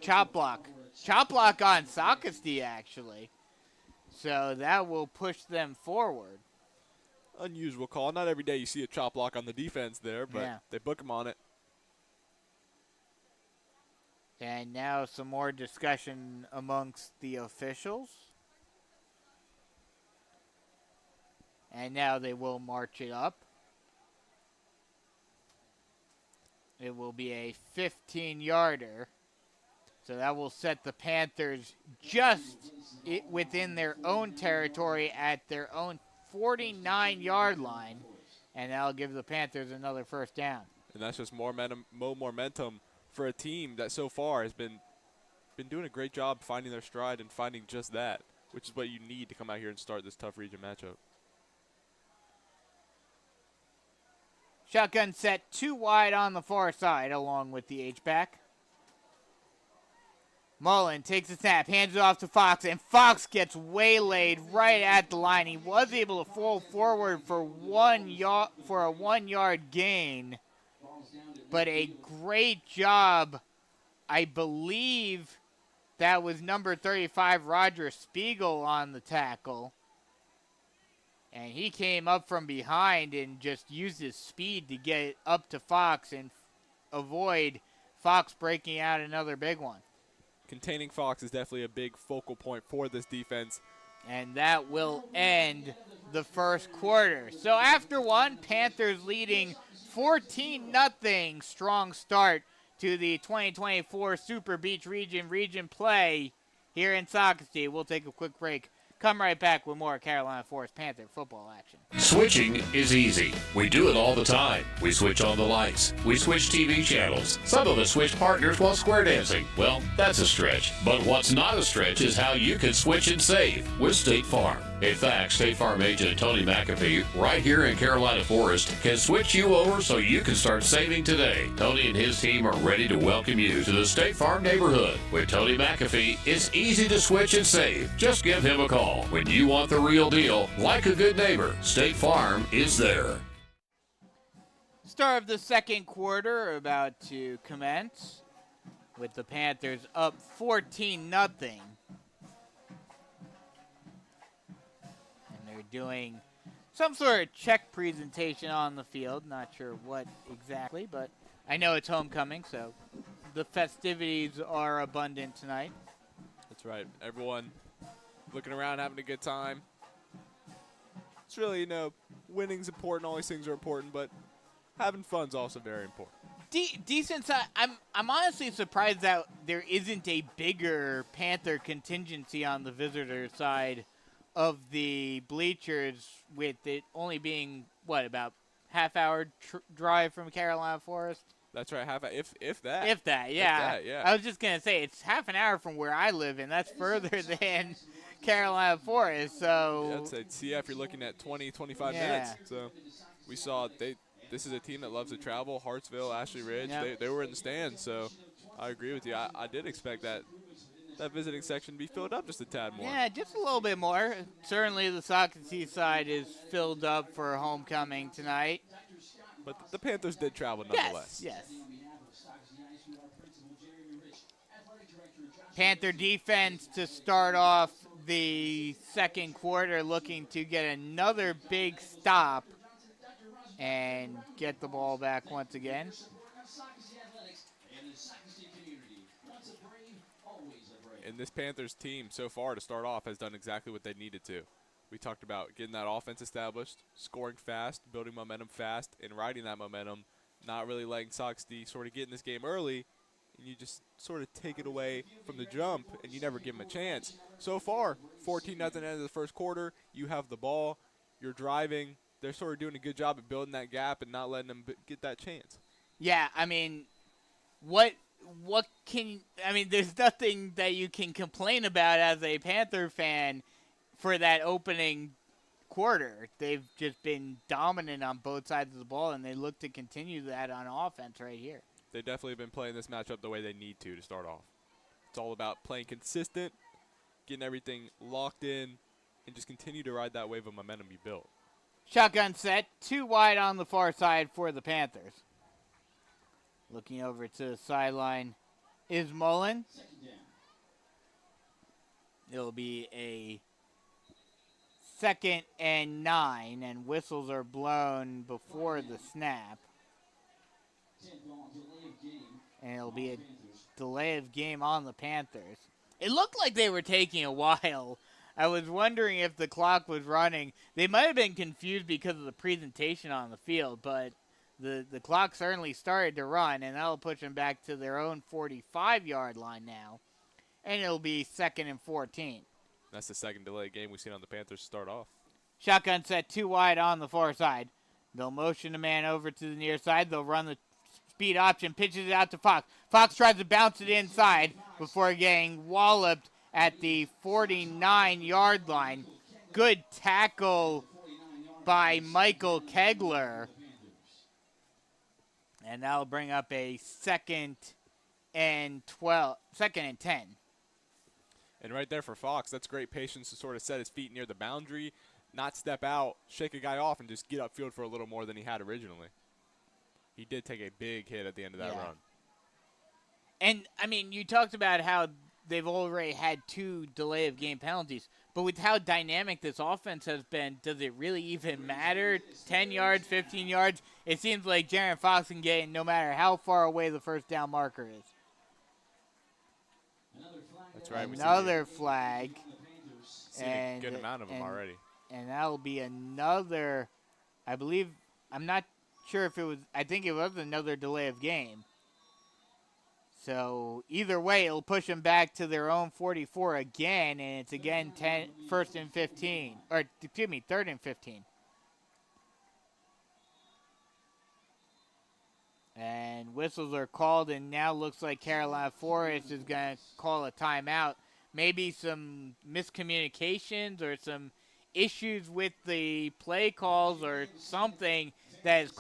chop block. Chop block on Socastee, actually. So that will push them forward. Unusual call. Not every day you see a chop block on the defense there, but they book him on it. And now some more discussion amongst the officials. And now they will march it up. It will be a 15-yarder. So that will set the Panthers just within their own territory at their own 49-yard line. And that'll give the Panthers another first down. And that's just more momentum for a team that so far has been doing a great job finding their stride and finding just that, which is what you need to come out here and start this tough region matchup. Shotgun set 2 wide on the far side along with the H-back. Mullen takes a snap, hands it off to Fox, and Fox gets waylaid right at the line. He was able to fall forward for a 1-yard gain, but a great job. I believe that was number 35, Roger Spiegel, on the tackle. And he came up from behind and just used his speed to get up to Fox and avoid Fox breaking out another big one. Containing Fox is definitely a big focal point for this defense. And that will end the first quarter. So after one, Panthers leading 14-0. Strong start to the 2024 Super Beach Region play here in Socastee. We'll take a quick break. Come right back with more Carolina Forest Panther football action. Switching is easy. We do it all the time. We switch on the lights. We switch TV channels. Some of us switch partners while square dancing. Well, that's a stretch. But what's not a stretch is how you can switch and save with State Farm. In fact, State Farm agent Tony McAfee, right here in Carolina Forest, can switch you over so you can start saving today. Tony and his team are ready to welcome you to the State Farm neighborhood. With Tony McAfee, it's easy to switch and save. Just give him a call. When you want the real deal, like a good neighbor, State Farm is there. Start of the second quarter about to commence with the Panthers up 14-0. Doing some sort of check presentation on the field. Not sure what exactly, but I know it's homecoming, so the festivities are abundant tonight. That's right. Everyone looking around, having a good time. It's really, winning's important. All these things are important, but having fun's also very important. Decent side. I'm honestly surprised that there isn't a bigger Panther contingency on the visitor side of the bleachers, with it only being, about half-hour drive from Carolina Forest? That's right, if that. If that, yeah. Yeah. I was just going to say, it's half an hour from where I live, and that's further than Carolina Forest, so. Yeah, I'd say CF, you're looking at 20, 25 minutes. So we saw this is a team that loves to travel. Hartsville, Ashley Ridge, they were in the stands, so I agree with you. I did expect that visiting section to be filled up just a tad more. Yeah, just a little bit more. Certainly the Socastee side is filled up for homecoming tonight. But the Panthers did travel nonetheless. Yes. Panther defense to start off the second quarter, looking to get another big stop and get the ball back once again. And this Panthers team so far to start off has done exactly what they needed to. We talked about getting that offense established, scoring fast, building momentum fast, and riding that momentum, not really letting Socastee sort of get in this game early, and you just sort of take it away from the jump, and you never give them a chance. So far, 14-0 at the end of the first quarter. You have the ball. You're driving. They're sort of doing a good job at building that gap and not letting them get that chance. Yeah, I mean, there's nothing that you can complain about as a Panther fan for that opening quarter. They've just been dominant on both sides of the ball, and they look to continue that on offense right here. They definitely have been playing this matchup the way they need to start off. It's all about playing consistent, getting everything locked in, and just continue to ride that wave of momentum you built. Shotgun set, 2 wide on the far side for the Panthers. Looking over to the sideline is Mullen. It'll be a 2nd and 9, and whistles are blown before the snap. And it'll be a delay of game on the Panthers. It looked like they were taking a while. I was wondering if the clock was running. They might have been confused because of the presentation on the field, but the clock certainly started to run, and that'll push them back to their own 45-yard line now. And it'll be 2nd and 14. That's the second delay game we've seen on the Panthers start off. Shotgun set 2 wide on the far side. They'll motion the man over to the near side. They'll run the speed option, pitches it out to Fox. Fox tries to bounce it inside before getting walloped at the 49-yard line. Good tackle by Michael Kegler. And that'll bring up a 2nd and 10. And right there for Fox, that's great patience to sort of set his feet near the boundary, not step out, shake a guy off, and just get upfield for a little more than he had originally. He did take a big hit at the end of that run. And, I mean, you talked about how they've already had 2 delay of game penalties. But with how dynamic this offense has been, does it really even matter? 10 yards, 15 yards? It seems like Jaron Fox can get in no matter how far away the first down marker is. That's right. Another flag. Seen a good amount of them already. And that'll be another, I believe, I'm not sure if it was, I think it was another delay of game. So either way, it'll push them back to their own 44 again, and it's again 1st and 15, or excuse me, 3rd and 15. And whistles are called, and now looks like Carolina Forest is going to call a timeout. Maybe some miscommunications or some issues with the play calls or something that has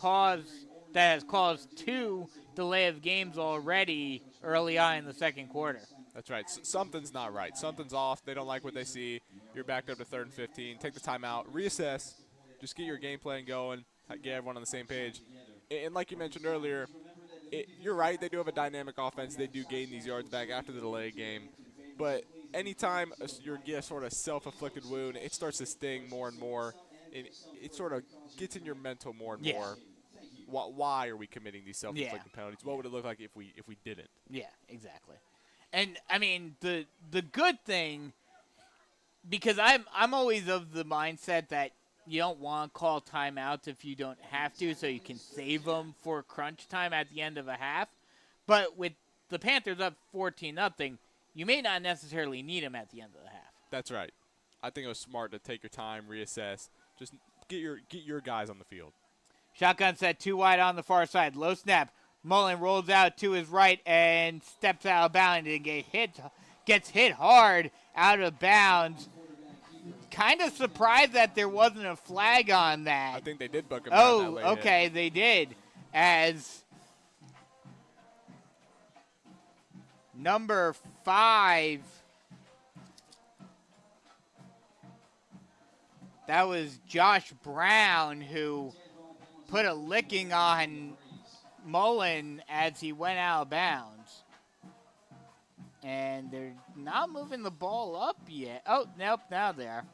caused 2 delay of games already early on in the second quarter. That's right. Something's not right. Something's off. They don't like what they see. You're backed up to 3rd and 15. Take the timeout. Reassess. Just get your game plan going. Get everyone on the same page. And like you mentioned earlier, you're right. They do have a dynamic offense. They do gain these yards back after the delay game. But anytime you get a sort of self-inflicted wound, it starts to sting more and more. And it sort of gets in your mental more and more. Why are we committing these self-inflicted penalties? What would it look like if we didn't? Yeah, exactly. And I mean the good thing, because I'm always of the mindset that you don't want to call timeouts if you don't have to, so you can save them for crunch time at the end of a half. But with the Panthers up 14-0, you may not necessarily need them at the end of the half. That's right. I think it was smart to take your time, reassess, just get your guys on the field. Shotgun set 2 wide on the far side. Low snap. Mullen rolls out to his right and steps out of bounds and gets hit hard out of bounds. Kind of surprised that there wasn't a flag on that. I think they did book him. Oh, okay, hit. They did. As number 5, that was Josh Brown, who put a licking on Mullen as he went out of bounds. And they're not moving the ball up yet. Oh, nope, now they are.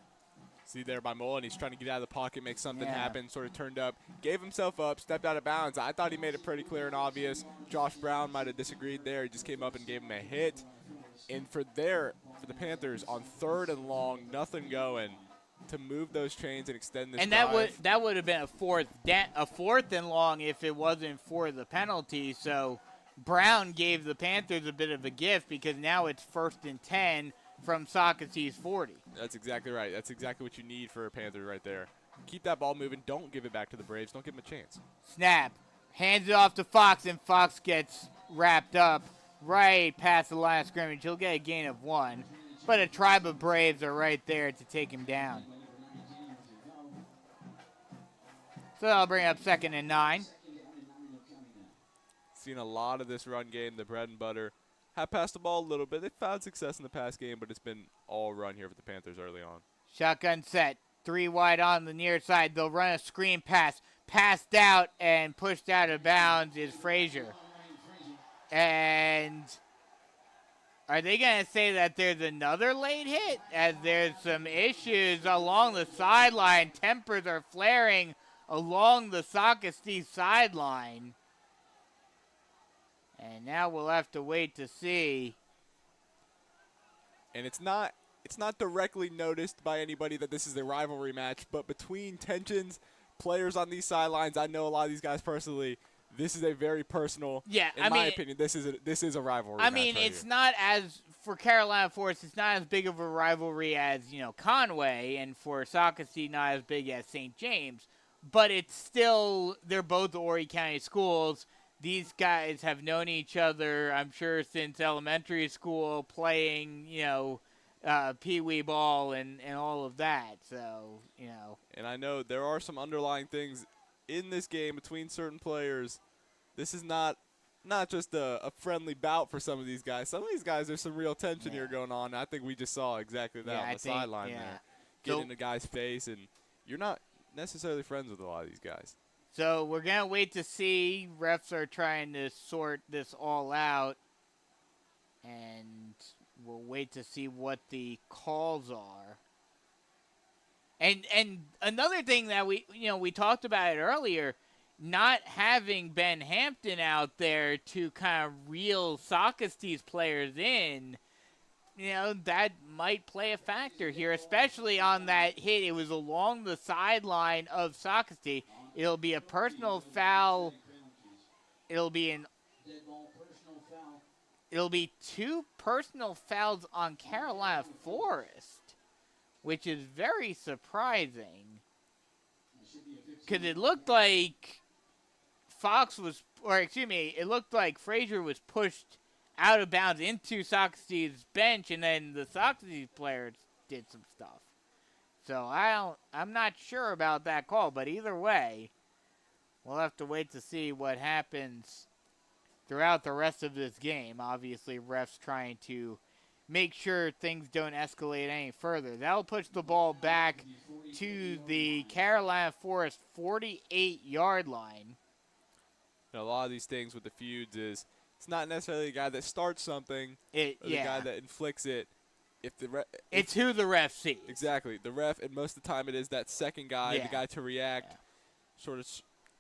See there by Mullen, he's trying to get out of the pocket, make something happen, sort of turned up, gave himself up, stepped out of bounds. I thought he made it pretty clear and obvious. Josh Brown might have disagreed there. He just came up and gave him a hit. And for the Panthers, on 3rd and long, nothing going, to move those chains and extend this drive. that would have been a 4th and long if it wasn't for the penalty. So Brown gave the Panthers a bit of a gift because now it's 1st and 10 from Socastee's 40. That's exactly right. That's exactly what you need for a Panther right there. Keep that ball moving. Don't give it back to the Braves. Don't give them a chance. Snap. Hands it off to Fox, and Fox gets wrapped up right past the line of scrimmage. He'll get a gain of 1, but a tribe of Braves are right there to take him down. So that'll bring up 2nd and 9. Seen a lot of this run game, the bread and butter. Have passed the ball a little bit. They've found success in the pass game, but it's been all run here for the Panthers early on. Shotgun set. 3 wide on the near side. They'll run a screen pass. Passed out and pushed out of bounds is Frazier. And Are they going to say that there's another late hit? As there's some issues along the sideline. Tempers are flaring along the Socastee sideline. And now we'll have to wait to see. And it's not directly noticed by anybody that this is a rivalry match, but between tensions, players on these sidelines, I know a lot of these guys personally. This is a very personal. Yeah, in my opinion, this is a rivalry. I match mean, right it's here. not as for Carolina Forest. It's not as big of a rivalry as Conway, and for Socastee, not as big as St. James. But it's still, they're both Horry County schools. These guys have known each other, I'm sure, since elementary school, playing, pee-wee ball and all of that. So, And I know there are some underlying things in this game between certain players. This is not just a friendly bout for some of these guys. Some of these guys, there's some real tension here going on. I think we just saw exactly that on the sideline there. Get in the guy's face, and you're not necessarily friends with a lot of these guys. So we're going to wait to see. Refs are trying to sort this all out, and we'll wait to see what the calls are. And another thing that we talked about it earlier, not having Ben Hampton out there to kind of reel Socastee's players in, that might play a factor here, especially on that hit. It was along the sideline of Socastee. It'll be a personal foul. It'll be 2 personal fouls on Carolina Forest, which is very surprising. Because it looked like it looked like Frazier was pushed out of bounds into Socastee's bench, and then the Socastee players did some stuff. So I'm not sure about that call, but either way, we'll have to wait to see what happens throughout the rest of this game. Obviously, refs trying to make sure things don't escalate any further. That'll push the ball back to the Carolina Forest 48-yard line. A lot of these things with the feuds is it's not necessarily the guy that starts something, or the guy that inflicts it. It's who the ref sees. Exactly. The ref, and most of the time it is that second guy, the guy to react, sort of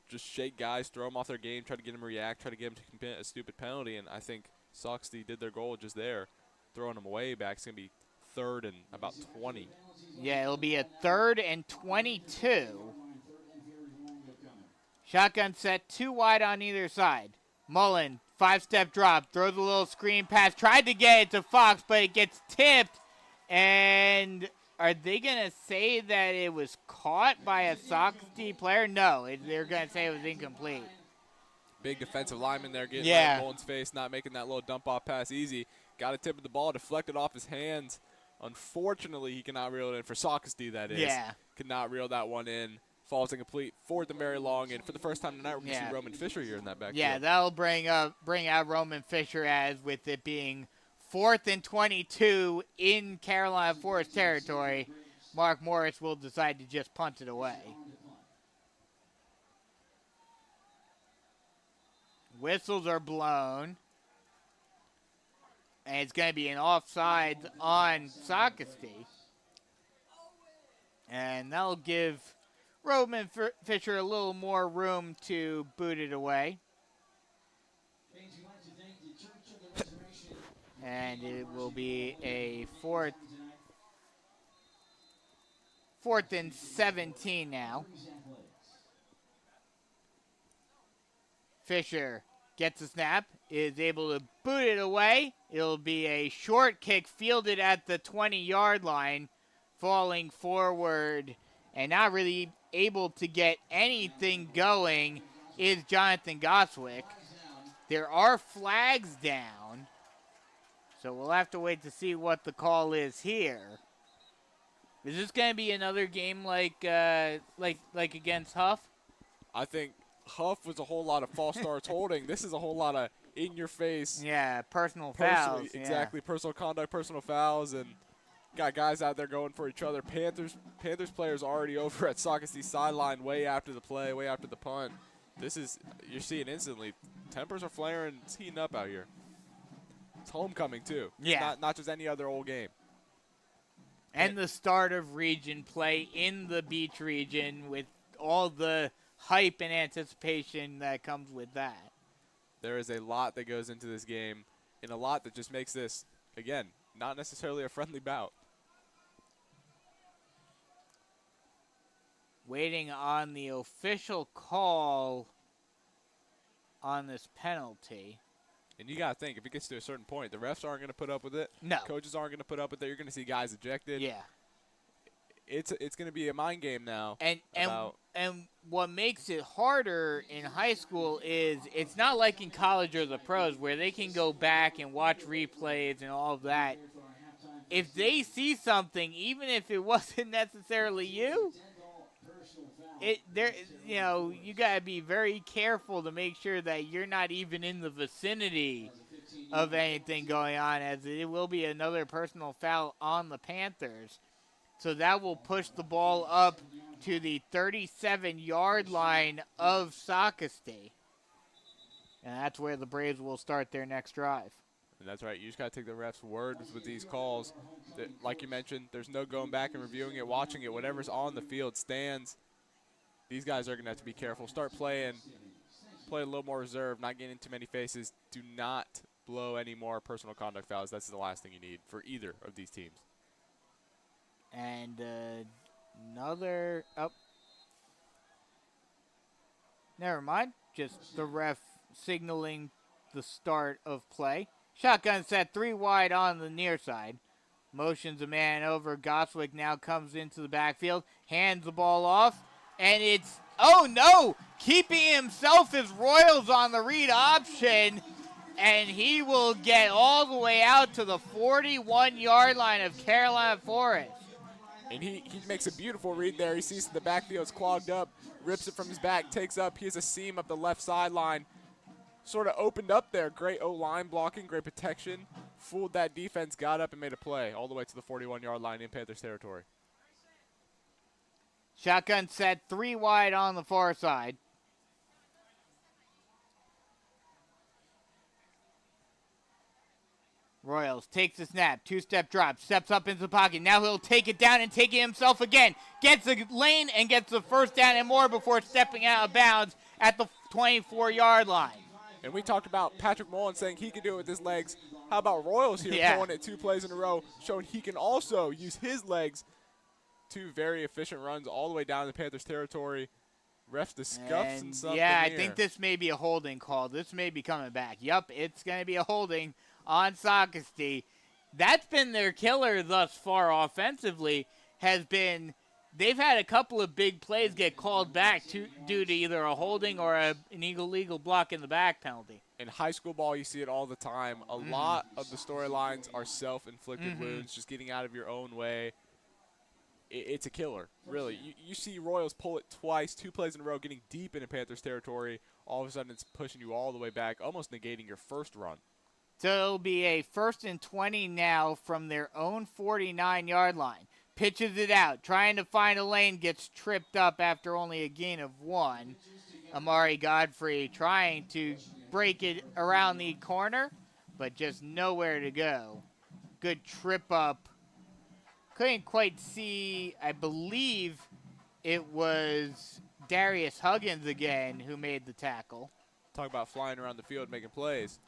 just shake guys, throw them off their game, try to get them to react, try to get them to commit a stupid penalty. And I think Socastee did their goal just there, throwing them away back. It's going to be 3rd and about 20. Yeah, it'll be a 3rd and 22. Shotgun set, 2 wide on either side. Mullen, 5-step drop, throws a little screen pass, tried to get it to Fox, but it gets tipped. And are they going to say that it was caught by a Socastee player? No, they're going to say it was incomplete. Big defensive lineman there getting right in Mullen's face, not making that little dump-off pass easy. Got a tip of the ball, deflected off his hands. Unfortunately, he cannot reel it in for Socastee, that is. Yeah. Could not reel that one in. Falls incomplete. 4th and very long, and for the first time tonight, we're going to see Roman Fisher here in that backfield. Yeah, that'll bring out Roman Fisher, as with it being 4th and 22 in Carolina Forest territory. Mark Morris will decide to just punt it away. Whistles are blown. And it's going to be an offside on Socastee. And that'll give Roman Fisher a little more room to boot it away. And it will be a 4th and 17 now. Fisher gets the snap, is able to boot it away. It'll be a short kick fielded at the 20-yard line, falling forward and not really able to get anything going is Jonathan Goswick. There are flags down, so we'll have to wait to see what the call is here. Is this going to be another game like against Huff? I think Huff was a whole lot of false starts holding. This is a whole lot of in-your-face. Yeah, personal fouls. Exactly, personal conduct, personal fouls, and got guys out there going for each other. Panthers players already over at Socastee sideline way after the play, way after the punt. You're seeing instantly, tempers are flaring. It's heating up out here. It's homecoming, too. Yeah. Not just any other old game. And the start of region play in the beach region with all the hype and anticipation that comes with that. There is a lot that goes into this game, and a lot that just makes this, again, not necessarily a friendly bout. Waiting on the official call on this penalty. And you got to think, if it gets to a certain point, the refs aren't going to put up with it. No. Coaches aren't going to put up with it. You're going to see guys ejected. Yeah. It's going to be a mind game now. And what makes it harder in high school is it's not like in college or the pros where they can go back and watch replays and all of that. If they see something, even if it wasn't necessarily you, you got to be very careful to make sure that you're not even in the vicinity of anything going on, as it will be another personal foul on the Panthers. So that will push the ball up to the 37-yard line of Socastee. And that's where the Braves will start their next drive. And that's right. You just got to take the refs' words with these calls. Like you mentioned, there's no going back and reviewing it, watching it. Whatever's on the field stands. These guys are going to have to be careful. Start playing. Play a little more reserved, not getting too many faces. Do not blow any more personal conduct fouls. That's the last thing you need for either of these teams. And another up. Never mind. Just the ref signaling the start of play. Shotgun set 3 wide on the near side. Motions a man over. Goswick now comes into the backfield. Hands the ball off. And it's, oh no, keeping himself is Royals on the read option. And he will get all the way out to the 41-yard line of Carolina Forest. And he makes a beautiful read there. He sees the backfield's clogged up, rips it from his back, takes up. He has a seam up the left sideline. Sort of opened up there. Great O-line blocking, great protection. Fooled that defense, got up and made a play all the way to the 41-yard line in Panthers territory. Shotgun set 3 wide on the far side. Royals takes the snap, 2-step drop, steps up into the pocket. Now he'll take it down and take it himself again. Gets the lane and gets the first down and more before stepping out of bounds at the 24-yard line. And we talked about Patrick Mullen saying he can do it with his legs. How about Royals here throwing it 2 plays in a row, showing he can also use his legs. 2 very efficient runs all the way down the Panthers territory. Refs discussing something I here. think this may be a holding call. This may be coming back. Yup, it's going to be a holding on Socastee. That's been their killer thus far offensively, has been they've had a couple of big plays get called back due to either a holding or an illegal block in the back penalty. In high school ball, you see it all the time. A lot of the storylines are self-inflicted wounds, just getting out of your own way. It's a killer, really. You see Royals pull it twice, 2 plays in a row, getting deep into Panthers territory. All of a sudden, it's pushing you all the way back, almost negating your first run. So it'll be a 1st and 20 now from their own 49-yard line. Pitches it out, trying to find a lane, gets tripped up after only a gain of 1. Amari Godfrey trying to break it around the corner, but just nowhere to go. Good trip up. Couldn't quite see, I believe it was Darius Huggins again who made the tackle. Talk about flying around the field making plays.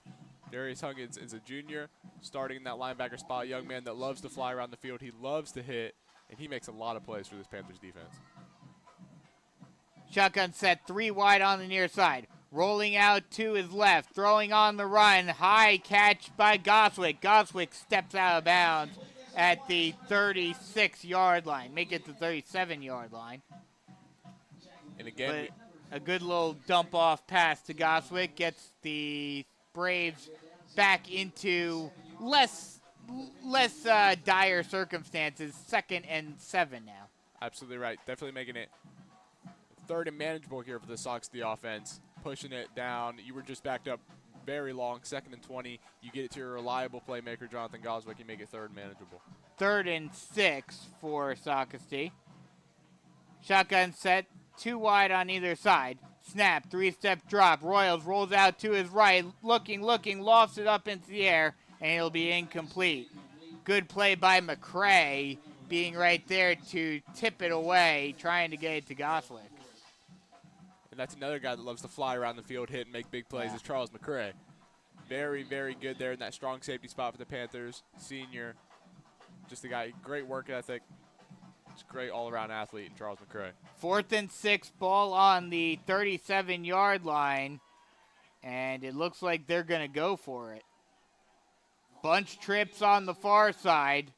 Darius Huggins is a junior, starting in that linebacker spot, young man that loves to fly around the field. He loves to hit, and he makes a lot of plays for this Panthers defense. Shotgun set 3 wide on the near side. Rolling out to his left, throwing on the run. High catch by Goswick. Goswick steps out of bounds at the 36-yard line. Make it the 37-yard line. And again, a good little dump-off pass to Goswick gets the Braves back into less dire circumstances. 2nd and 7 now. Absolutely right. Definitely making it 3rd and manageable here for the Socastee offense. Pushing it down. You were just backed up very long. 2nd and 20. You get it to your reliable playmaker, Jonathan Goswick. You make it 3rd and manageable. 3rd and 6 for Socastee. Shotgun set 2 wide on either side. Snap, 3-step drop. Royals rolls out to his right. Looking, lofts it up into the air and it'll be incomplete. Good play by McCray, being right there to tip it away, trying to get it to Goswick. And that's another guy that loves to fly around the field, hit, and make big plays is Charles McCray. Very, very good there in that strong safety spot for the Panthers. Senior, just a guy, great work ethic. Just great all-around athlete in Charles McCray. 4th and 6, ball on the 37-yard line, and it looks like they're going to go for it. Bunch trips on the far side.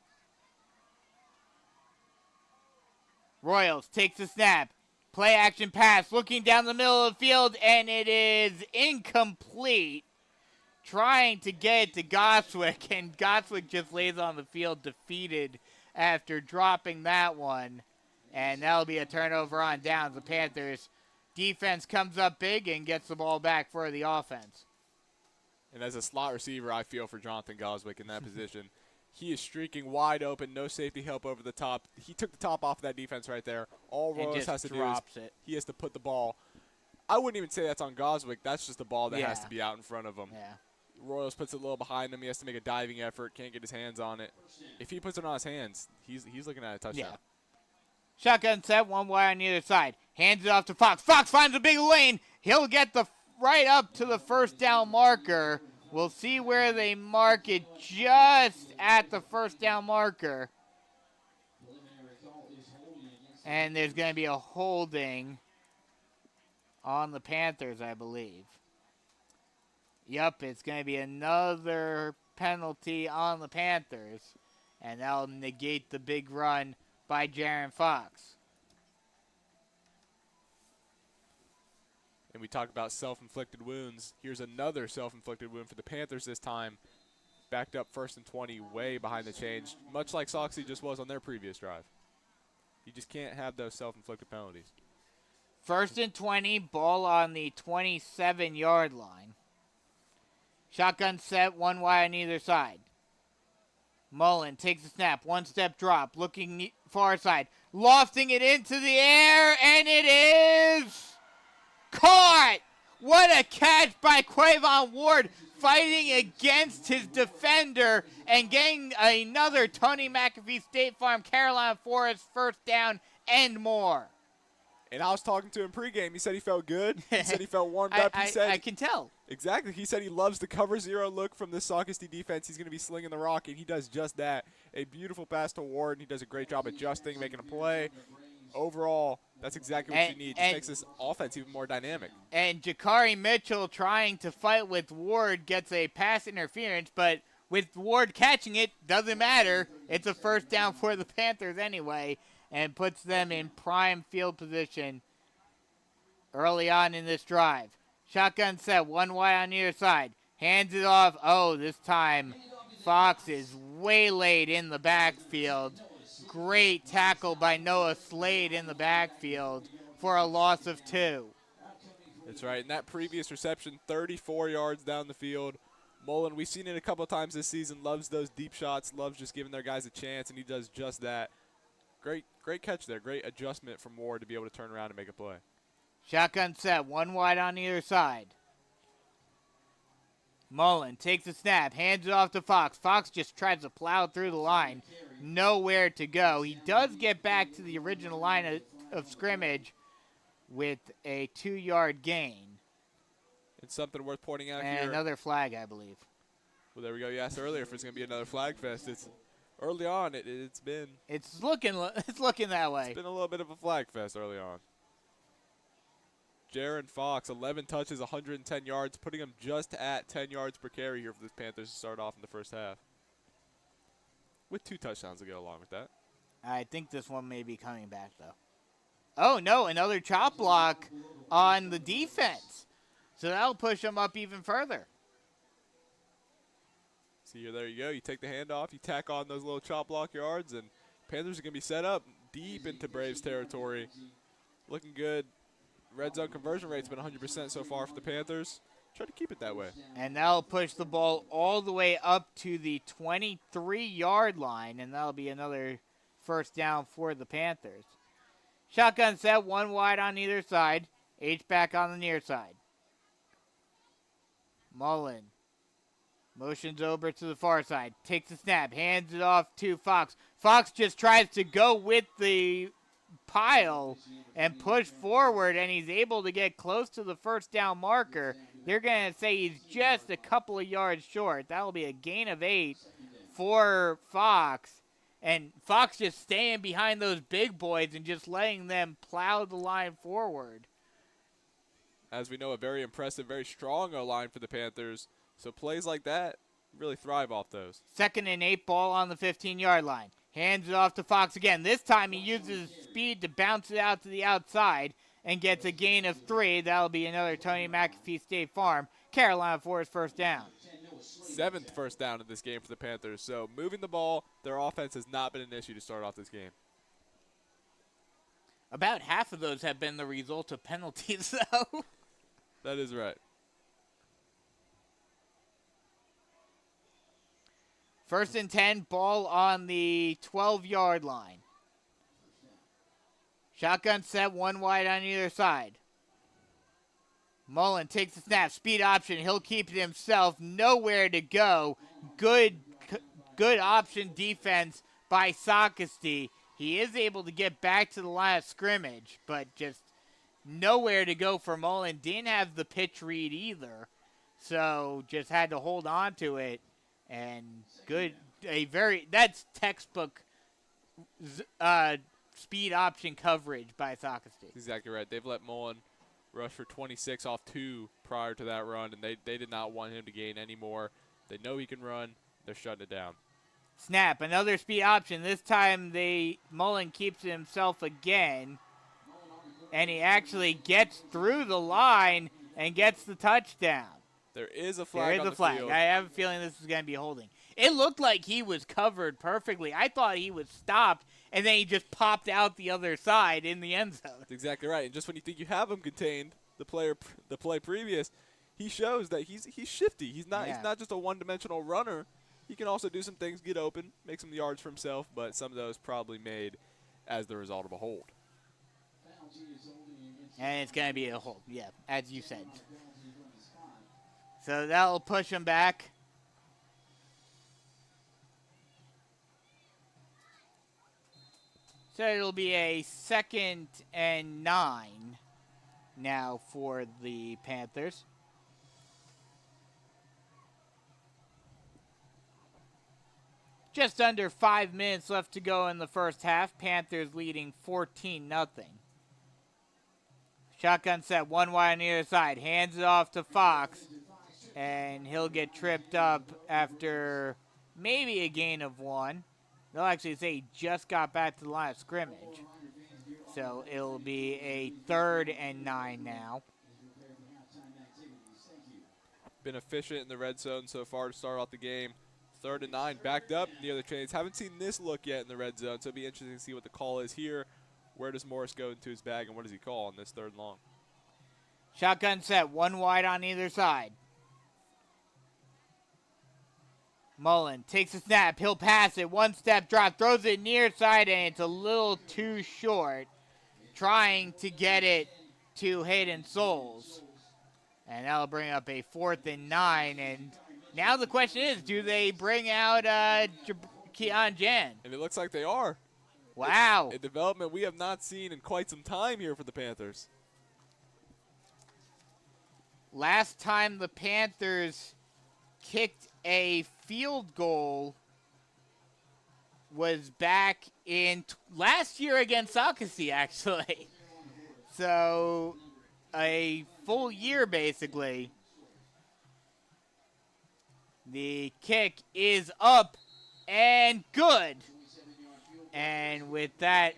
Royals takes the snap. Play action pass, looking down the middle of the field, and it is incomplete. Trying to get it to Goswick, and Goswick just lays on the field defeated after dropping that one. And that'll be a turnover on downs. The Panthers defense comes up big and gets the ball back for the offense. And as a slot receiver, I feel for Jonathan Goswick in that position. He is streaking wide open, no safety help over the top. He took the top off of that defense right there. All Royals has to do is he has to put the ball. I wouldn't even say that's on Goswick. That's just the ball that has to be out in front of him. Yeah. Royals puts it a little behind him. He has to make a diving effort. Can't get his hands on it. If he puts it on his hands, he's looking at a touchdown. Yeah. Shotgun set, one wide on either side. Hands it off to Fox. Fox finds a big lane. He'll get the right up to the first down marker. We'll see where they mark it, just at the first down marker. And there's going to be a holding on the Panthers, I believe. Yep, it's going to be another penalty on the Panthers. And that'll negate the big run by Jaron Fox. And we talk about self-inflicted wounds. Here's another self-inflicted wound for the Panthers this time. Backed up 1st and 20, way behind the change, much like Socastee just was on their previous drive. You just can't have those self-inflicted penalties. 1st and 20, ball on the 27-yard line. Shotgun set, one wide on either side. Mullen takes a snap, one-step drop, looking far side, lofting it into the air, and it is caught! What a catch by Quavon Ward, fighting against his defender and getting another Tony McAfee State Farm Carolina Forest first down and more. And I was talking to him pregame. He said he felt good. He said he felt warmed up. He said I can tell. Exactly. He said he loves the cover zero look from the Socastee defense. He's going to be slinging the rock, and he does just that. A beautiful pass to Ward, and he does a great job adjusting, making a play. Overall, that's exactly what you need. It makes this offense even more dynamic. And Jakari Mitchell, trying to fight with Ward, gets a pass interference, but with Ward catching it, doesn't matter. It's a first down for the Panthers anyway, and puts them in prime field position early on in this drive. Shotgun set, one wide on either side. Hands it off. Oh, this time Fox is waylaid in the backfield. Great tackle by Noah Slade in the backfield for a loss of 2. That's right. And that previous reception, 34 yards down the field. Mullen, we've seen it a couple of times this season, loves those deep shots, loves just giving their guys a chance, and he does just that. Great catch there. Great adjustment from Ward to be able to turn around and make a play. Shotgun set, one wide on either side. Mullen takes a snap, hands it off to Fox. Fox just tries to plow through the line. Nowhere to go. He does get back to the original line of scrimmage with a 2-yard gain. And something worth pointing out and here. And another flag, I believe. Well, there we go. You asked earlier if it's going to be another flag fest. It's early on. It's been. It's looking that way. It's been a little bit of a flag fest early on. Jaron Fox, 11 touches, 110 yards, putting him just at 10 yards per carry here for the Panthers to start off in the first half. With 2 touchdowns to go along with that. I think this one may be coming back, though. Oh, no, another chop block on the defense. So that'll push them up even further. See here, there you go. You take the handoff, you tack on those little chop block yards, and Panthers are going to be set up deep into Braves territory. Looking good. Red zone conversion rate's been 100% so far for the Panthers. Try to keep it that way. And that'll push the ball all the way up to the 23-yard line, and that'll be another first down for the Panthers. Shotgun set, one wide on either side. H back on the near side. Mullen Motions over to the far side. Takes the snap. Hands it off to Fox. Fox just tries to go with the pile and push forward, and he's able to get close to the first down marker. They're going to say he's just a couple of yards short. That'll be a gain of 8 for Fox. And Fox just staying behind those big boys and just letting them plow the line forward. As we know, a very impressive, very strong O-line for the Panthers. So plays like that really thrive off those. 2nd and 8 ball on the 15-yard line. Hands it off to Fox again. This time he uses speed to bounce it out to the outside and gets a gain of 3. That'll be another Tony McAfee State Farm. Carolina Forest first down. 7th first down in this game for the Panthers. So moving the ball, their offense has not been an issue to start off this game. About half of those have been the result of penalties, though. That is right. 1st and 10, ball on the 12-yard line. Shotgun set, one wide on either side. Mullen takes the snap, speed option. He'll keep it himself, nowhere to go. Good option defense by Socastee. He is able to get back to the line of scrimmage, but just nowhere to go for Mullen. Didn't have the pitch read either, so just had to hold on to it. And that's textbook speed option coverage by Socastee. Exactly right. They've let Mullen rush for 26 off 2 prior to that run, and they did not want him to gain any more. They know he can run. They're shutting it down. Snap, another speed option. This time Mullen keeps it himself again, and he actually gets through the line and gets the touchdown. There is a flag on the field. I have a feeling this is going to be holding. It looked like he was covered perfectly. I thought he was stopped, and then he just popped out the other side in the end zone. That's exactly right. And just when you think you have him contained, the play previous, he shows that he's shifty. He's not just a one-dimensional runner. He can also do some things, get open, make some yards for himself, but some of those probably made as the result of a hold. And it's going to be a hold, yeah, as you said. So that'll push him back. So it'll be a 2nd and 9 now for the Panthers. Just under 5 minutes left to go in the first half. Panthers leading 14-0. Shotgun set, one wide on either side. Hands it off to Fox. And he'll get tripped up after maybe a gain of 1. They'll actually say he just got back to the line of scrimmage. So it'll be a 3rd and 9 now. Been efficient in the red zone so far to start off the game. 3rd and 9, backed up near the chains. Haven't seen this look yet in the red zone, so it'll be interesting to see what the call is here. Where does Morris go into his bag, and what does he call on this 3rd and long? Shotgun set, one wide on either side. Mullen takes a snap. He'll pass it. One step drop. Throws it near side, and it's a little too short. Trying to get it to Hayden Souls. And that'll bring up a 4th and 9. And now the question is, do they bring out Keon Jan? And it looks like they are. Wow. A development we have not seen in quite some time here for the Panthers. Last time the Panthers kicked a field goal was back in last year against Socastee, actually. So a full year, basically. The kick is up and good. And with that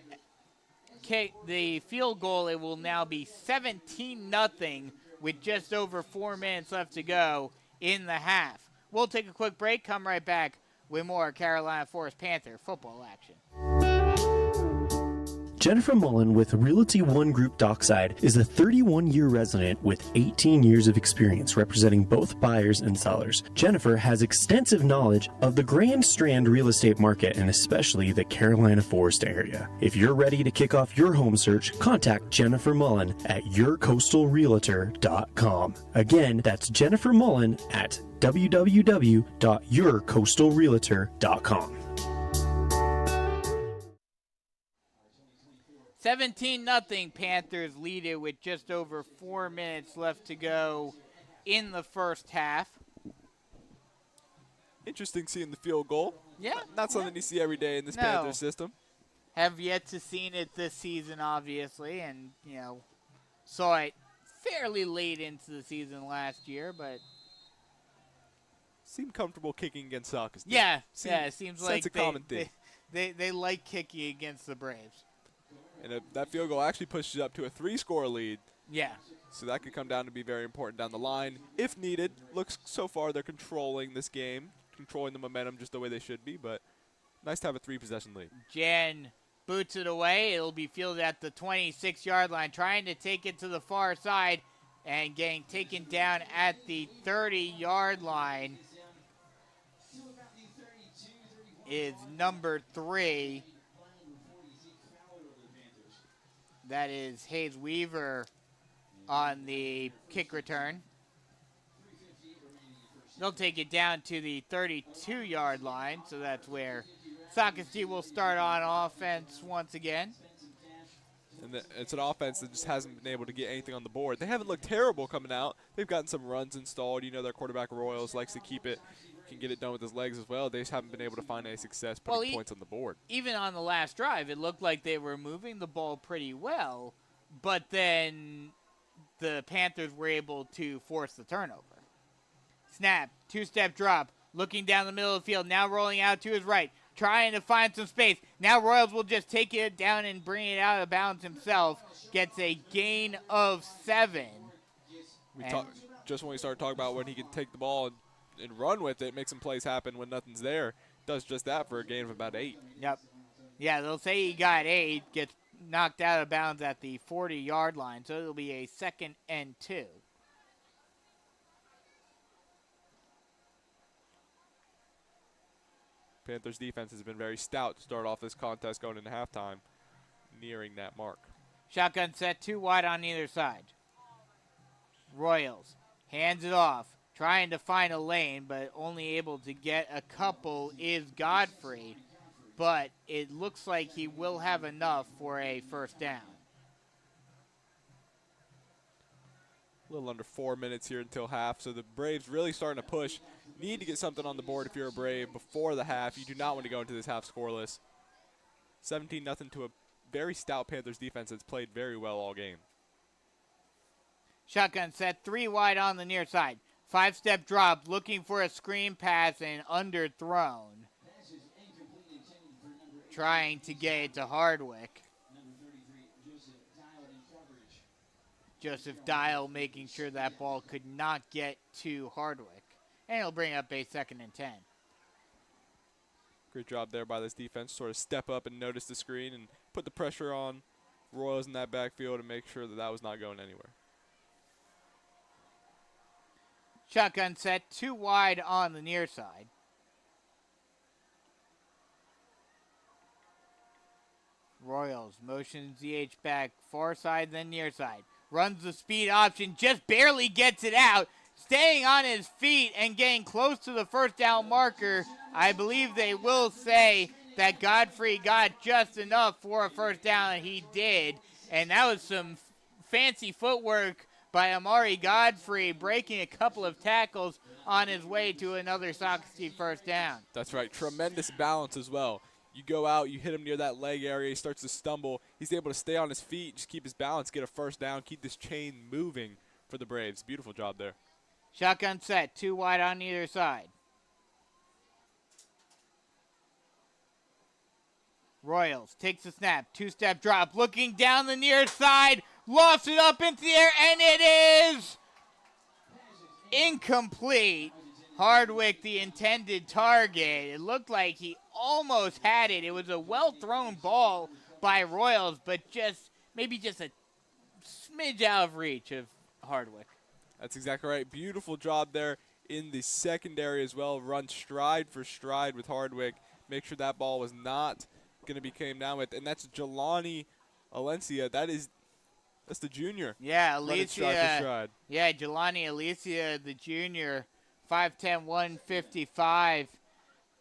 kick, the field goal, it will now be 17-0 with just over 4 minutes left to go in the half. We'll take a quick break, come right back with more Carolina Forest Panther football action. Jennifer Mullen with Realty One Group Dockside is a 31-year resident with 18 years of experience representing both buyers and sellers. Jennifer has extensive knowledge of the Grand Strand real estate market and especially the Carolina Forest area. If you're ready to kick off your home search, contact Jennifer Mullen at yourcoastalrealtor.com. Again, that's Jennifer Mullen at www.yourcoastalrealtor.com. 17-0 Panthers lead it with just over 4 minutes left to go in the first half. Interesting seeing the field goal. Yeah. Not something you see every day in this Panthers system. Have yet to seen it this season, obviously, and, saw it fairly late into the season last year, but seemed comfortable kicking against Socastee. Yeah, it seems like a common theme. They like kicking against the Braves. And that field goal actually pushes up to a 3-score lead. Yeah. So that could come down to be very important down the line. If needed, looks so far they're controlling this game, controlling the momentum just the way they should be, but nice to have a 3-possession lead. Jan boots it away. It'll be fielded at the 26-yard line, trying to take it to the far side and getting taken down at the 30-yard line is number 3. That is Hayes Weaver on the kick return. They'll take it down to the 32-yard line, so that's where Socastee will start on offense once again. And it's an offense that just hasn't been able to get anything on the board. They haven't looked terrible coming out. They've gotten some runs installed. Their quarterback Royals likes to keep it, can get it done with his legs as well. They just haven't been able to find any success putting points on the board. Even on the last drive, it looked like they were moving the ball pretty well, but then the Panthers were able to force the turnover. Snap, 2-step drop, looking down the middle of the field, now rolling out to his right, trying to find some space. Now Royals will just take it down and bring it out of bounds himself. Gets a gain of 7. Just when we started talking about when he can take the ball and run with it, make some plays happen when nothing's there, does just that for a gain of about 8. Yep. Yeah, they'll say he got 8, gets knocked out of bounds at the 40-yard line, so it'll be a 2nd and 2. Panthers defense has been very stout to start off this contest going into halftime, nearing that mark. Shotgun set, 2 wide on either side. Royals hands it off, trying to find a lane, but only able to get a couple is Godfrey. But it looks like he will have enough for a first down. A little under 4 minutes here until half, so the Braves really starting to push. Need to get something on the board if you're a Brave before the half. You do not want to go into this half scoreless. 17-0 to a very stout Panthers defense that's played very well all game. Shotgun set, 3 wide on the near side. 5-step drop, looking for a screen pass and underthrown. Trying to get it to Hardwick. Joseph Dial making sure that ball could not get to Hardwick. And he'll bring up a 2nd and 10. Great job there by this defense. Sort of step up and notice the screen and put the pressure on Royals in that backfield and make sure that that was not going anywhere. Shotgun set, 2 wide on the near side. Royals motions ZH back far side, then near side. Runs the speed option, just barely gets it out. Staying on his feet and getting close to the first down marker. I believe they will say that Godfrey got just enough for a first down, and he did. And that was some fancy footwork by Amari Godfrey, breaking a couple of tackles on his way to another Socastee first down. That's right. Tremendous balance as well. You go out, you hit him near that leg area, he starts to stumble. He's able to stay on his feet, just keep his balance, get a first down, keep this chain moving for the Braves. Beautiful job there. Shotgun set, 2 wide on either side. Royals takes the snap, 2-step drop, looking down the near side, lofts it up into the air, and it is incomplete. Hardwick, the intended target. It looked like he almost had it. It was a well-thrown ball by Royals, but maybe just a smidge out of reach of Hardwick. That's exactly right. Beautiful job there in the secondary as well. Run stride for stride with Hardwick. Make sure that ball was not going to be came down with. And that's Jelani Alencia. That's the junior. Yeah, running stride for Alicia. stride. Yeah, Jelani Alicia, the junior, 5'10", 155.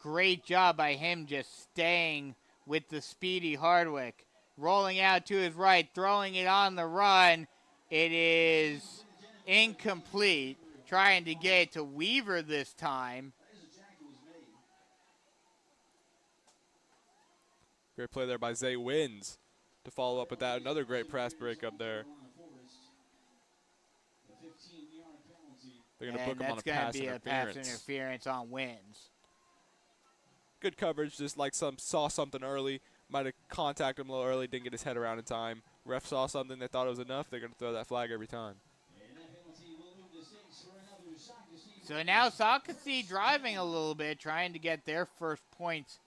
Great job by him just staying with the speedy Hardwick. Rolling out to his right, throwing it on the run. It is incomplete. Trying to get it to Weaver this time. Great play there by Zay Wins to follow up with that. Another great pass breakup there. They're going to book him on a pass interference. That's going to be a pass interference on Wins. Good coverage, just like saw something early. Might have contacted him a little early, didn't get his head around in time. Ref saw something, they thought it was enough. They're going to throw that flag every time. So now Socastee driving a little bit, trying to get their first points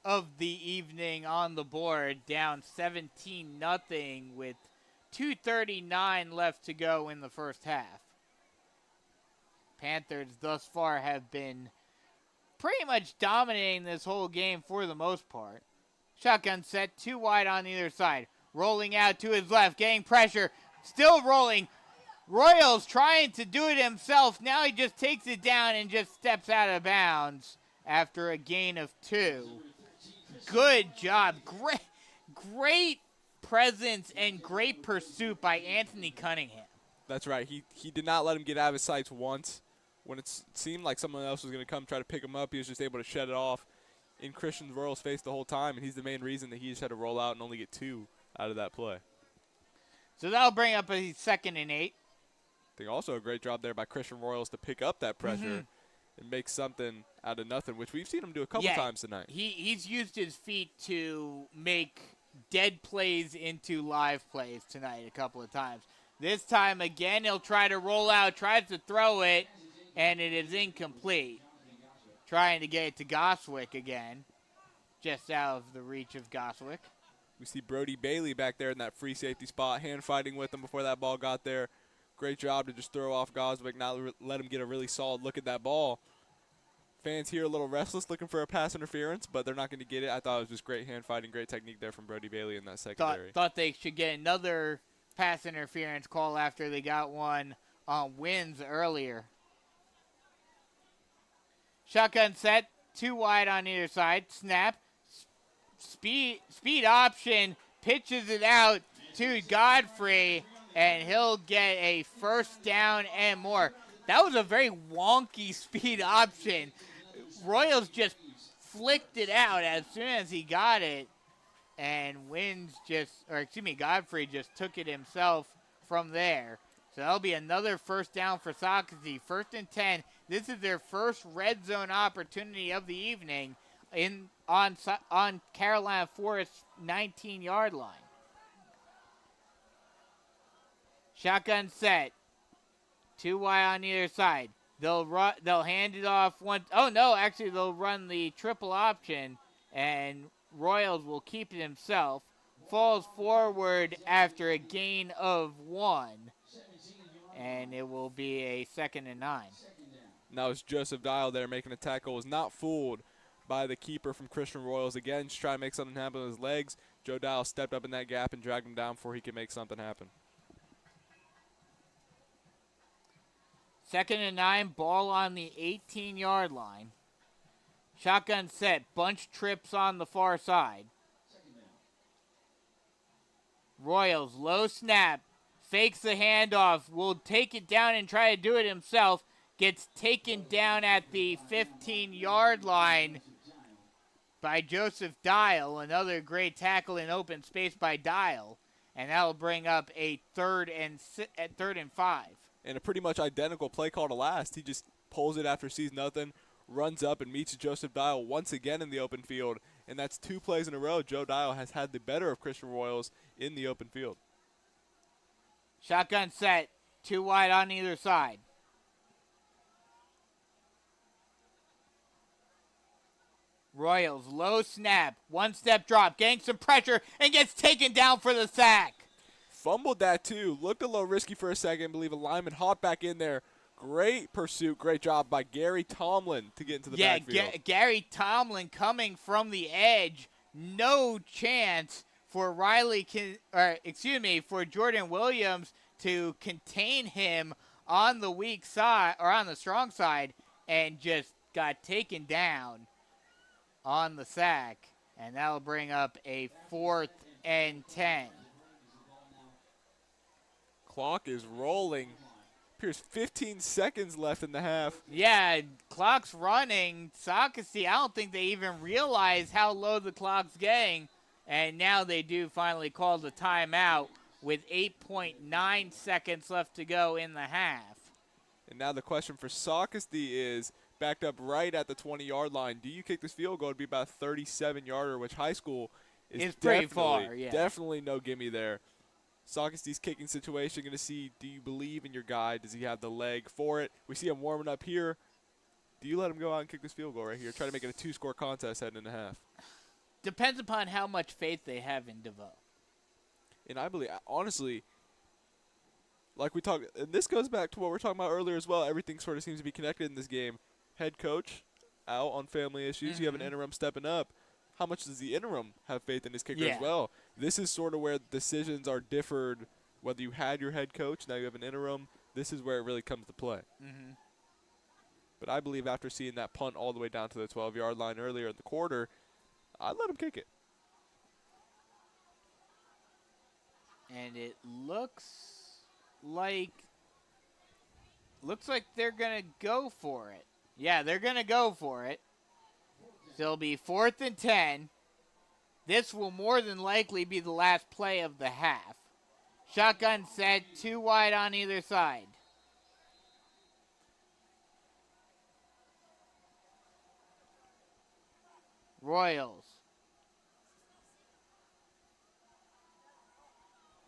of the evening on the board, down 17-0 with 2:39 left to go in the first half. Panthers thus far have been pretty much dominating this whole game for the most part. Shotgun set, 2 wide on either side. Rolling out to his left, getting pressure, still rolling. Royals trying to do it himself. Now he just takes it down and just steps out of bounds after a gain of 2. Good job. Great presence and great pursuit by Anthony Cunningham. That's right. He did not let him get out of his sights once. When it seemed like someone else was going to come try to pick him up, he was just able to shed it off in Christian Royals' face the whole time, and he's the main reason that he just had to roll out and only get 2 out of that play. So that'll bring up a 2nd and 8. I think also a great job there by Christian Royals to pick up that pressure and make something out of nothing, which we've seen him do a couple times tonight. He's used his feet to make dead plays into live plays tonight a couple of times. This time again, he'll try to roll out, tries to throw it, and it is incomplete. Trying to get it to Goswick again, just out of the reach of Goswick. We see Brody Bailey back there in that free safety spot, hand fighting with him before that ball got there. Great job to just throw off Goswick, not let him get a really solid look at that ball. Fans here a little restless, looking for a pass interference, but they're not going to get it. I thought it was just great hand fighting, great technique there from Brody Bailey in that secondary. Thought they should get another pass interference call after they got one on Wins earlier. Shotgun set, 2 wide on either side. Snap, speed option, pitches it out to Godfrey, and he'll get a first down and more. That was a very wonky speed option. Royals just flicked it out as soon as he got it, and Godfrey just took it himself from there. So that'll be another first down for Socastee. 1st and 10. This is their first red zone opportunity of the evening on Carolina Forest's 19-yard line. Shotgun set. 2 wide on either side. They'll hand it off one. Oh no, actually they'll run the triple option, and Royals will keep it himself. Falls forward after a gain of 1, and it will be a 2nd and 9. Now it's Joseph Dial there making a tackle. Was not fooled by the keeper from Christian Royals. Again, just trying to make something happen with his legs. Joe Dial stepped up in that gap and dragged him down before he could make something happen. 2nd and 9, ball on the 18-yard line. Shotgun set, bunch trips on the far side. Royals, low snap, fakes the handoff, will take it down and try to do it himself. Gets taken down at the 15-yard line by Joseph Dial. Another great tackle in open space by Dial. And that will bring up a 3rd and 5. And a pretty much identical play call to last. He just pulls it after sees nothing, runs up and meets Joseph Dial once again in the open field. And that's 2 plays in a row. Joe Dial has had the better of Christian Royals in the open field. Shotgun set, 2 wide on either side. Royals, low snap, one-step drop, getting some pressure, and gets taken down for the sack. Fumbled that too. Looked a little risky for a second. I believe a lineman hopped back in there. Great pursuit. Great job by Gary Tomlin to get into the backfield. Gary Tomlin coming from the edge. No chance for for Jordan Williams to contain him on the weak side or on the strong side, and just got taken down on the sack, and that'll bring up a 4th and 10. Clock is rolling. Appears 15 seconds left in the half. Yeah, clock's running. Socastee, I don't think they even realize how low the clock's getting, and now they do finally call the timeout with 8.9 seconds left to go in the half. And now the question for Socastee is, backed up right at the 20-yard line, do you kick this field goal? It'd be about a 37-yarder, which high school is pretty far. Yeah. Definitely no gimme there. Saucastee's kicking situation, going to see, do you believe in your guy? Does he have the leg for it? We see him warming up here. Do you let him go out and kick this field goal right here? Try to make it a 2-score contest heading into half. Depends upon how much faith they have in DeVoe. And I believe, honestly, like we talked, and this goes back to what we were talking about earlier as well. Everything sort of seems to be connected in this game. Head coach out on family issues. You have an interim stepping up. How much does the interim have faith in his kicker as well? This is sort of where decisions are differed. Whether you had your head coach, now you have an interim. This is where it really comes to play. But I believe after seeing that punt all the way down to the 12-yard line earlier in the quarter, I'd let him kick it. And it looks like they're going to go for it. Yeah, they're going to go for it. So it'll be 4th and 10. This will more than likely be the last play of the half. Shotgun set, 2 wide on either side. Royals.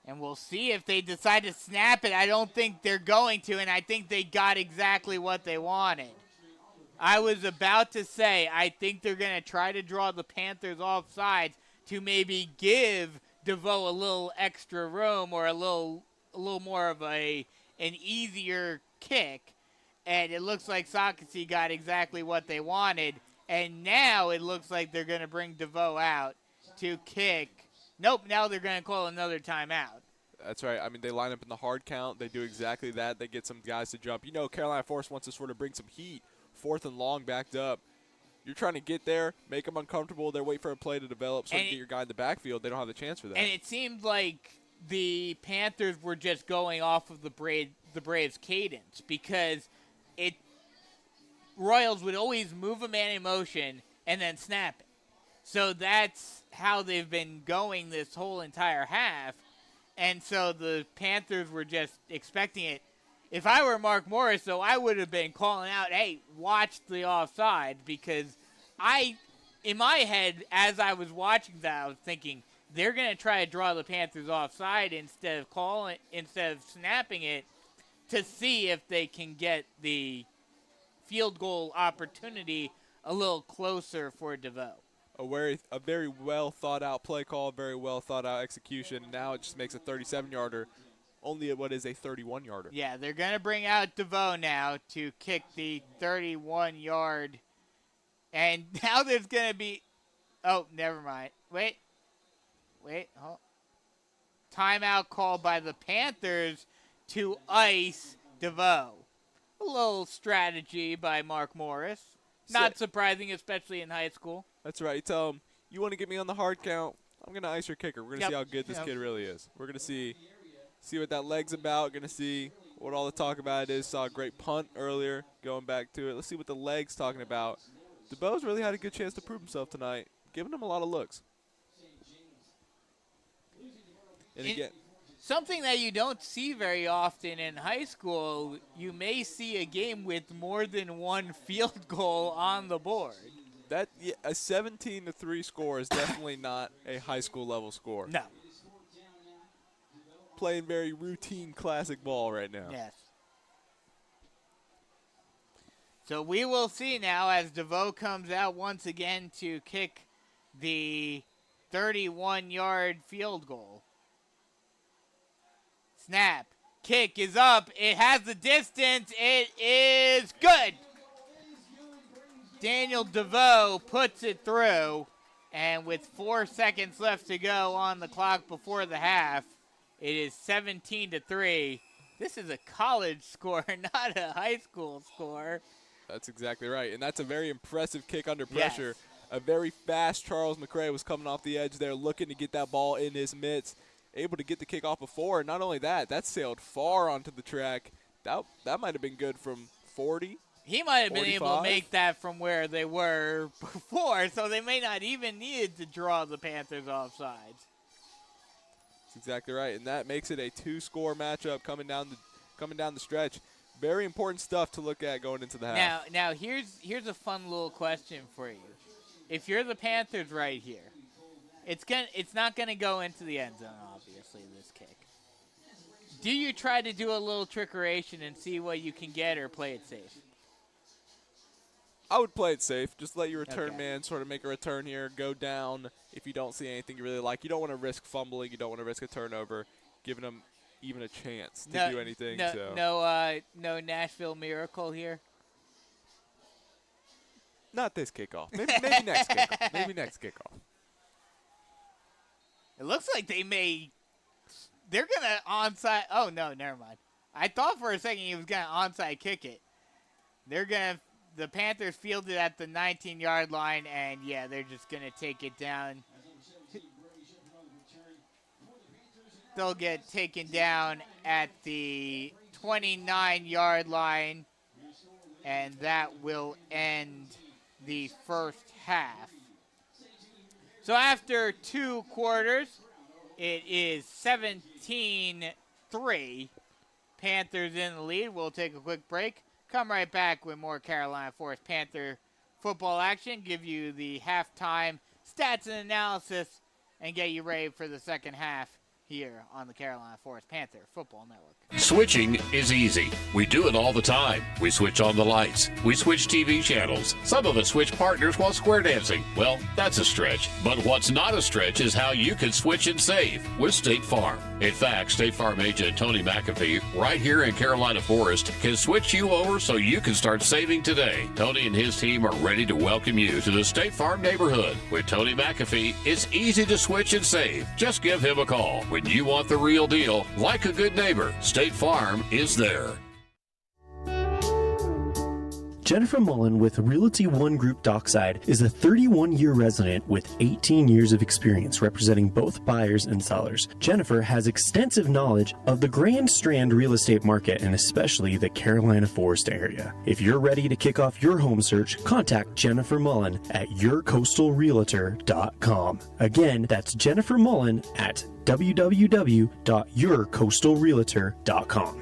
And we'll see if they decide to snap it. I don't think they're going to, and I think they got exactly what they wanted. I was about to say, I think they're going to try to draw the Panthers off sides to maybe give DeVoe a little extra room or a little more of an easier kick. And it looks like Socastee got exactly what they wanted. And now it looks like they're going to bring DeVoe out to kick. Nope, now they're going to call another timeout. That's right. I mean, they line up in the hard count. They do exactly that. They get some guys to jump. You know, Carolina Force wants to sort of bring some heat. 4th and long, backed up. You're trying to get there, make them uncomfortable. They're waiting for a play to develop so you get your guy in the backfield. They don't have the chance for that. And it seemed like the Panthers were just going off of the Braves' cadence because Royals would always move a man in motion and then snap it. So that's how they've been going this whole entire half. And so the Panthers were just expecting it. If I were Mark Morris, though, I would have been calling out, hey, watch the offside, because in my head, as I was watching that, I was thinking they're going to try to draw the Panthers offside instead of snapping it to see if they can get the field goal opportunity a little closer for DeVoe. A very well thought out play call, very well thought out execution. Now it just makes a 37-yarder. Only at what is a 31-yarder. Yeah, they're going to bring out DeVoe now to kick the 31-yard. And now there's going to be – oh, never mind. Wait. Hold. Timeout called by the Panthers to ice DeVoe. A little strategy by Mark Morris. Not surprising, especially in high school. That's right. You tell him, you want to get me on the hard count? I'm going to ice your kicker. We're going to see how good this kid really is. We're going to see what that leg's about. Going to see what all the talk about it is. Saw a great punt earlier, going back to it. Let's see what the leg's talking about. DeVoe's really had a good chance to prove himself tonight, giving him a lot of looks. And again, something that you don't see very often in high school, you may see a game with more than one field goal on the board. A 17-3 score is definitely not a high school level score. No. Playing very routine classic ball right now. Yes. So we will see now as DeVoe comes out once again to kick the 31-yard field goal. Snap. Kick is up. It has the distance. It is good. Daniel DeVoe puts it through. And with 4 seconds left to go on the clock before the half, it is 17-3. This is a college score, not a high school score. That's exactly right. And that's a very impressive kick under pressure. Yes. A very fast Charles McRae was coming off the edge there, looking to get that ball in his mitts, able to get the kick off before. And not only that, that sailed far onto the track. That might have been good from 40. He might have 45. been able to make that from where they were before, so they may not even need to draw the Panthers offsides. That's exactly right, and that makes it a 2-score matchup coming down the stretch. Very important stuff to look at going into the half. Now here's a fun little question for you. If you're the Panthers right here, it's not gonna go into the end zone, obviously, this kick. Do you try to do a little trickeration and see what you can get, or play it safe? I would play it safe. Just let your return man sort of make a return here, go down if you don't see anything you really like. You don't want to risk fumbling. You don't want to risk a turnover, giving them even a chance to do anything. No Nashville Miracle here? Not this kickoff. Maybe next kickoff. Maybe next kickoff. It looks like they're going to onside. Oh, no, never mind. I thought for a second he was going to onside kick it. The Panthers fielded at the 19-yard line, and, yeah, they're just going to take it down. They'll get taken down at the 29-yard line, and that will end the first half. So after 2 quarters, it is 17-3. Panthers in the lead. We'll take a quick break. Come right back with more Carolina Forest Panther football action, give you the halftime stats and analysis, and get you ready for the second half here on the Carolina Forest Panther Football Network. Switching is easy. We do it all the time. We switch on the lights. We switch TV channels. Some of us switch partners while square dancing. Well, that's a stretch. But what's not a stretch is how you can switch and save with State Farm. In fact, State Farm agent Tony McAfee, right here in Carolina Forest, can switch you over so you can start saving today. Tony and his team are ready to welcome you to the State Farm neighborhood. With Tony McAfee, it's easy to switch and save. Just give him a call. When you want the real deal, like a good neighbor, State Farm is there. Jennifer Mullen with Realty One Group Dockside is a 31-year resident with 18 years of experience representing both buyers and sellers. Jennifer has extensive knowledge of the Grand Strand real estate market and especially the Carolina Forest area. If you're ready to kick off your home search, contact Jennifer Mullen at yourcoastalrealtor.com. Again, that's Jennifer Mullen at www.yourcoastalrealtor.com.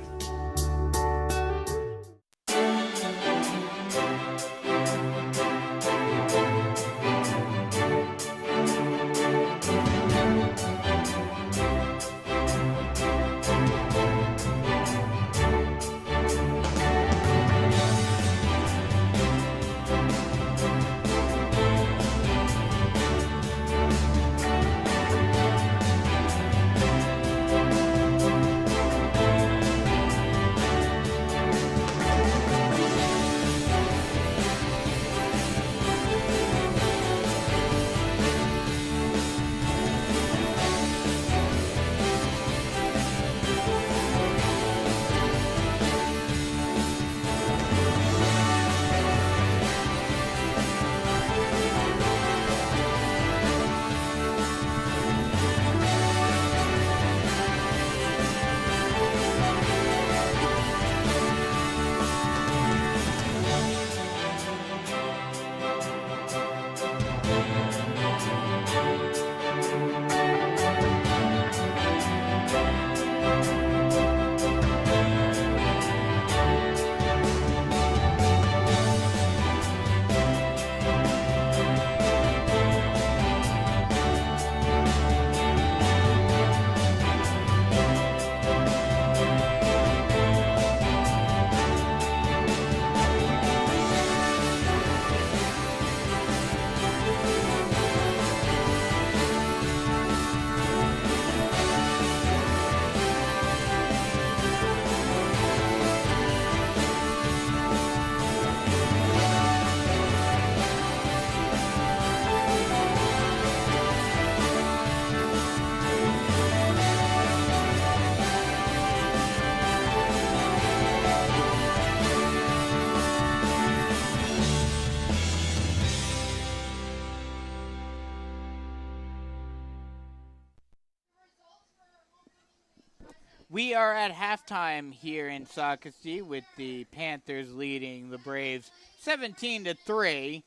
We are at halftime here in Socastee with the Panthers leading the Braves 17-3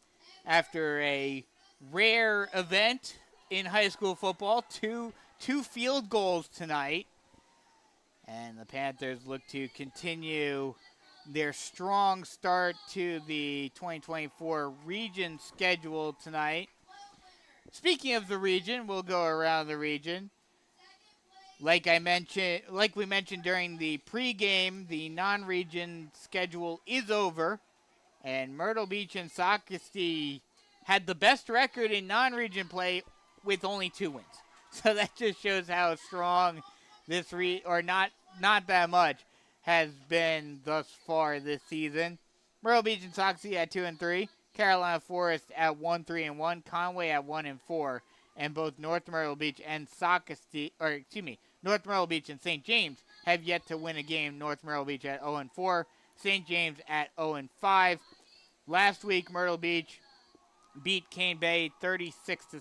after a rare event in high school football. Two field goals tonight. And the Panthers look to continue their strong start to the 2024 region schedule tonight. Speaking of the region, we'll go around the region. Like we mentioned during the pregame, the non-region schedule is over, and Myrtle Beach and Socastee had the best record in non-region play with only 2 wins. So that just shows how strong this not that much has been thus far this season. Myrtle Beach and Socastee at 2-3, Carolina Forest at 1-3-1, Conway at 1-4, and both North Myrtle Beach and North Myrtle Beach and St. James have yet to win a game. North Myrtle Beach at 0-4, St. James at 0-5. Last week, Myrtle Beach beat Cane Bay 36-6.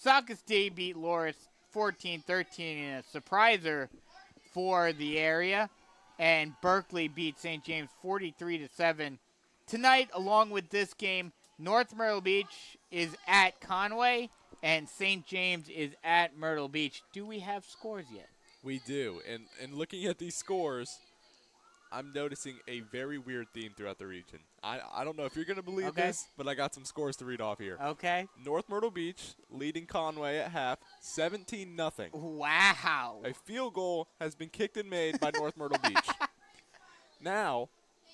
Socastee beat Loris 14-13 in a surpriser for the area, and Berkeley beat St. James 43-7. Tonight, along with this game, North Myrtle Beach is at Conway, and St. James is at Myrtle Beach. Do we have scores yet? We do. And looking at these scores, I'm noticing a very weird theme throughout the region. I don't know if you're going to believe this, but I got some scores to read off here. Okay. North Myrtle Beach leading Conway at half, 17-0. Wow. A field goal has been kicked and made by North Myrtle Beach. Now,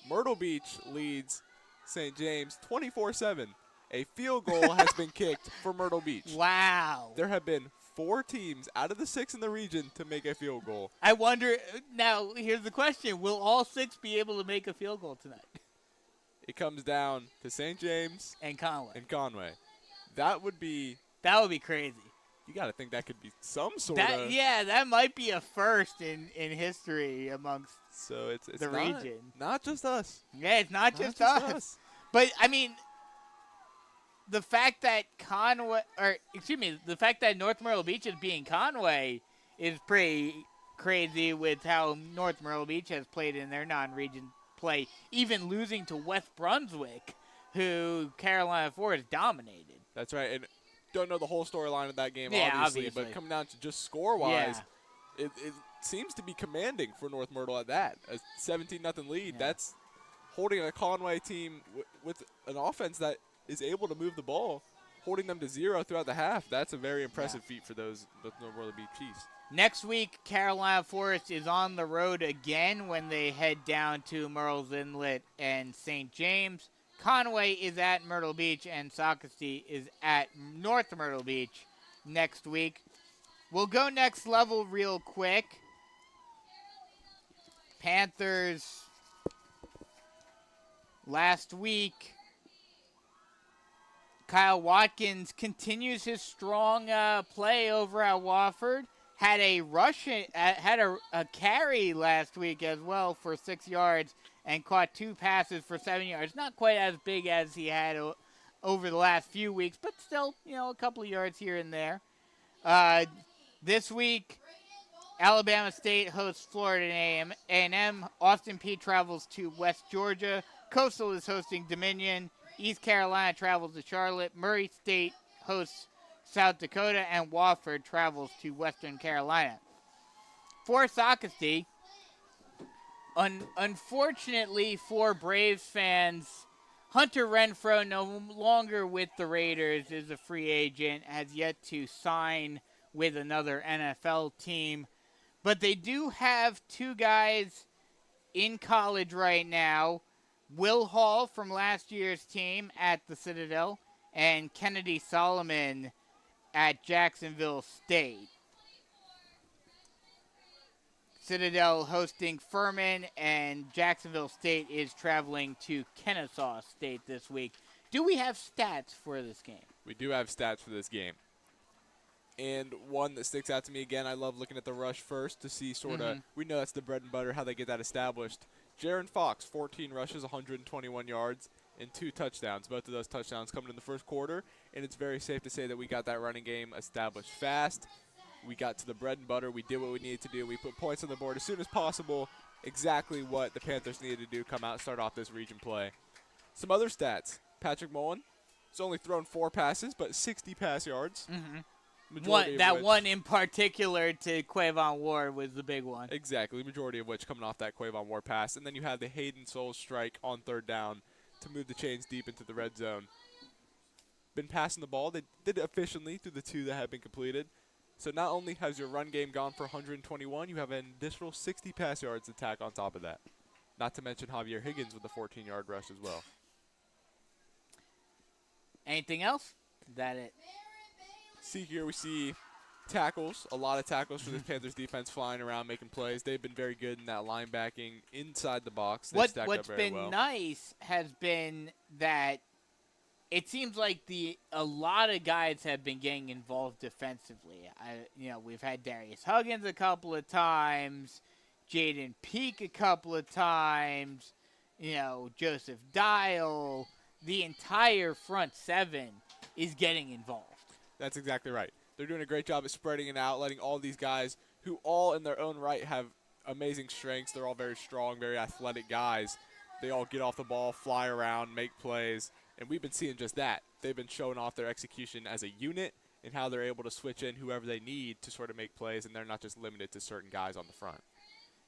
Myrtle Beach leads St. James 24-7. A field goal has been kicked for Myrtle Beach. Wow. There have been 4 teams out of the 6 in the region to make a field goal. I wonder, now, here's the question. Will all 6 be able to make a field goal tonight? It comes down to St. James and Conway. That would be crazy. You got to think that could be some sort of. Yeah, that might be a first in history amongst it's the region. Not just us. Yeah, it's not just us. But, I mean, the fact that the fact that North Myrtle Beach is being Conway is pretty crazy with how North Myrtle Beach has played in their non-region play, even losing to West Brunswick, who Carolina Forest dominated. That's right, and don't know the whole storyline of that game, yeah, obviously, but coming down to just score-wise, it seems to be commanding for North Myrtle at that. A 17-0 lead, that's holding a Conway team with an offense that is able to move the ball, holding them to 0 throughout the half. That's a very impressive feat for those North Myrtle Beach Chiefs. Next week, Carolina Forest is on the road again when they head down to Murrells Inlet and St. James. Conway is at Myrtle Beach, and Socastee is at North Myrtle Beach next week. We'll go next level real quick. Panthers last week. Kyle Watkins continues his strong play over at Wofford. Had a a carry last week as well for 6 yards and caught 2 passes for 7 yards. Not quite as big as he had over the last few weeks, but still, a couple of yards here and there. This week, Alabama State hosts Florida A&M. Austin Peay travels to West Georgia. Coastal is hosting Dominion. East Carolina travels to Charlotte. Murray State hosts South Dakota, and Wofford travels to Western Carolina. For Socastee, unfortunately for Braves fans, Hunter Renfro, no longer with the Raiders, is a free agent, has yet to sign with another NFL team. But they do have 2 guys in college right now, Will Hall from last year's team at the Citadel, and Kennedy Solomon at Jacksonville State. Citadel hosting Furman, and Jacksonville State is traveling to Kennesaw State this week. Do we have stats for this game? We do have stats for this game. And one that sticks out to me, again, I love looking at the rush first to see sort of, we know that's the bread and butter, how they get that established. Jaron Fox, 14 rushes, 121 yards, and 2 touchdowns. Both of those touchdowns coming in the first quarter, and it's very safe to say that we got that running game established fast. We got to the bread and butter. We did what we needed to do. We put points on the board as soon as possible. Exactly what the Panthers needed to do. Come out and start off this region play. Some other stats. Patrick Mullen has only thrown 4 passes, but 60 pass yards. One in particular to Quavon Ward was the big one. Exactly. Majority of which coming off that Quavon Ward pass. And then you had the Hayden Souls strike on 3rd down to move the chains deep into the red zone. Been passing the ball. They did it efficiently through the 2 that have been completed. So not only has your run game gone for 121, you have an additional 60 pass yards to tack on top of that. Not to mention Javier Higgins with a 14-yard rush as well. Anything else? Is that it? See here we see tackles, a lot of tackles for this Panthers defense flying around making plays. They've been very good in that linebacking inside the box. What's been nice has been that it seems like a lot of guys have been getting involved defensively. We've had Darius Huggins a couple of times, Jaden Peak a couple of times, Joseph Dial. The entire front 7 is getting involved. That's exactly right. They're doing a great job at spreading it out, letting all these guys who all in their own right have amazing strengths. They're all very strong, very athletic guys. They all get off the ball, fly around, make plays. And we've been seeing just that. They've been showing off their execution as a unit and how they're able to switch in whoever they need to sort of make plays, and they're not just limited to certain guys on the front.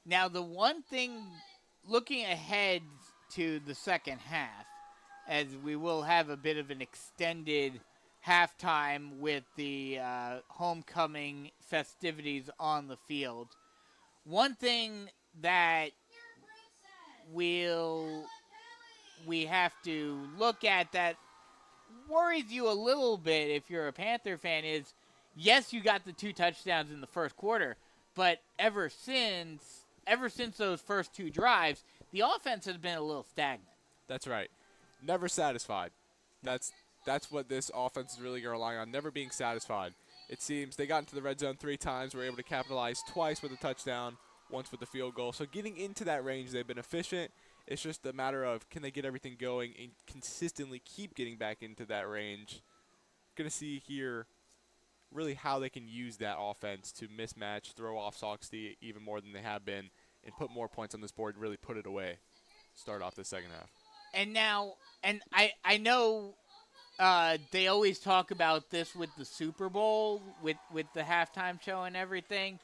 Now, the one thing, looking ahead to the second half, as we will have a bit of an extended halftime with the homecoming festivities on the field, one thing that we have to look at that worries you a little bit if you're a Panther fan is, yes, you got the 2 touchdowns in the first quarter, but ever since those first 2 drives, the offense has been a little stagnant. That's right. Never satisfied. That's what this offense is really relying on, never being satisfied. It seems they got into the red zone 3 times, were able to capitalize twice with a touchdown, once with the field goal. So getting into that range, they've been efficient. It's just a matter of can they get everything going and consistently keep getting back into that range. Going to see here really how they can use that offense to mismatch, throw off Socastee even more than they have been, and put more points on this board and really put it away. Start off the second half. And I know they always talk about this with the Super Bowl, with the halftime show and everything,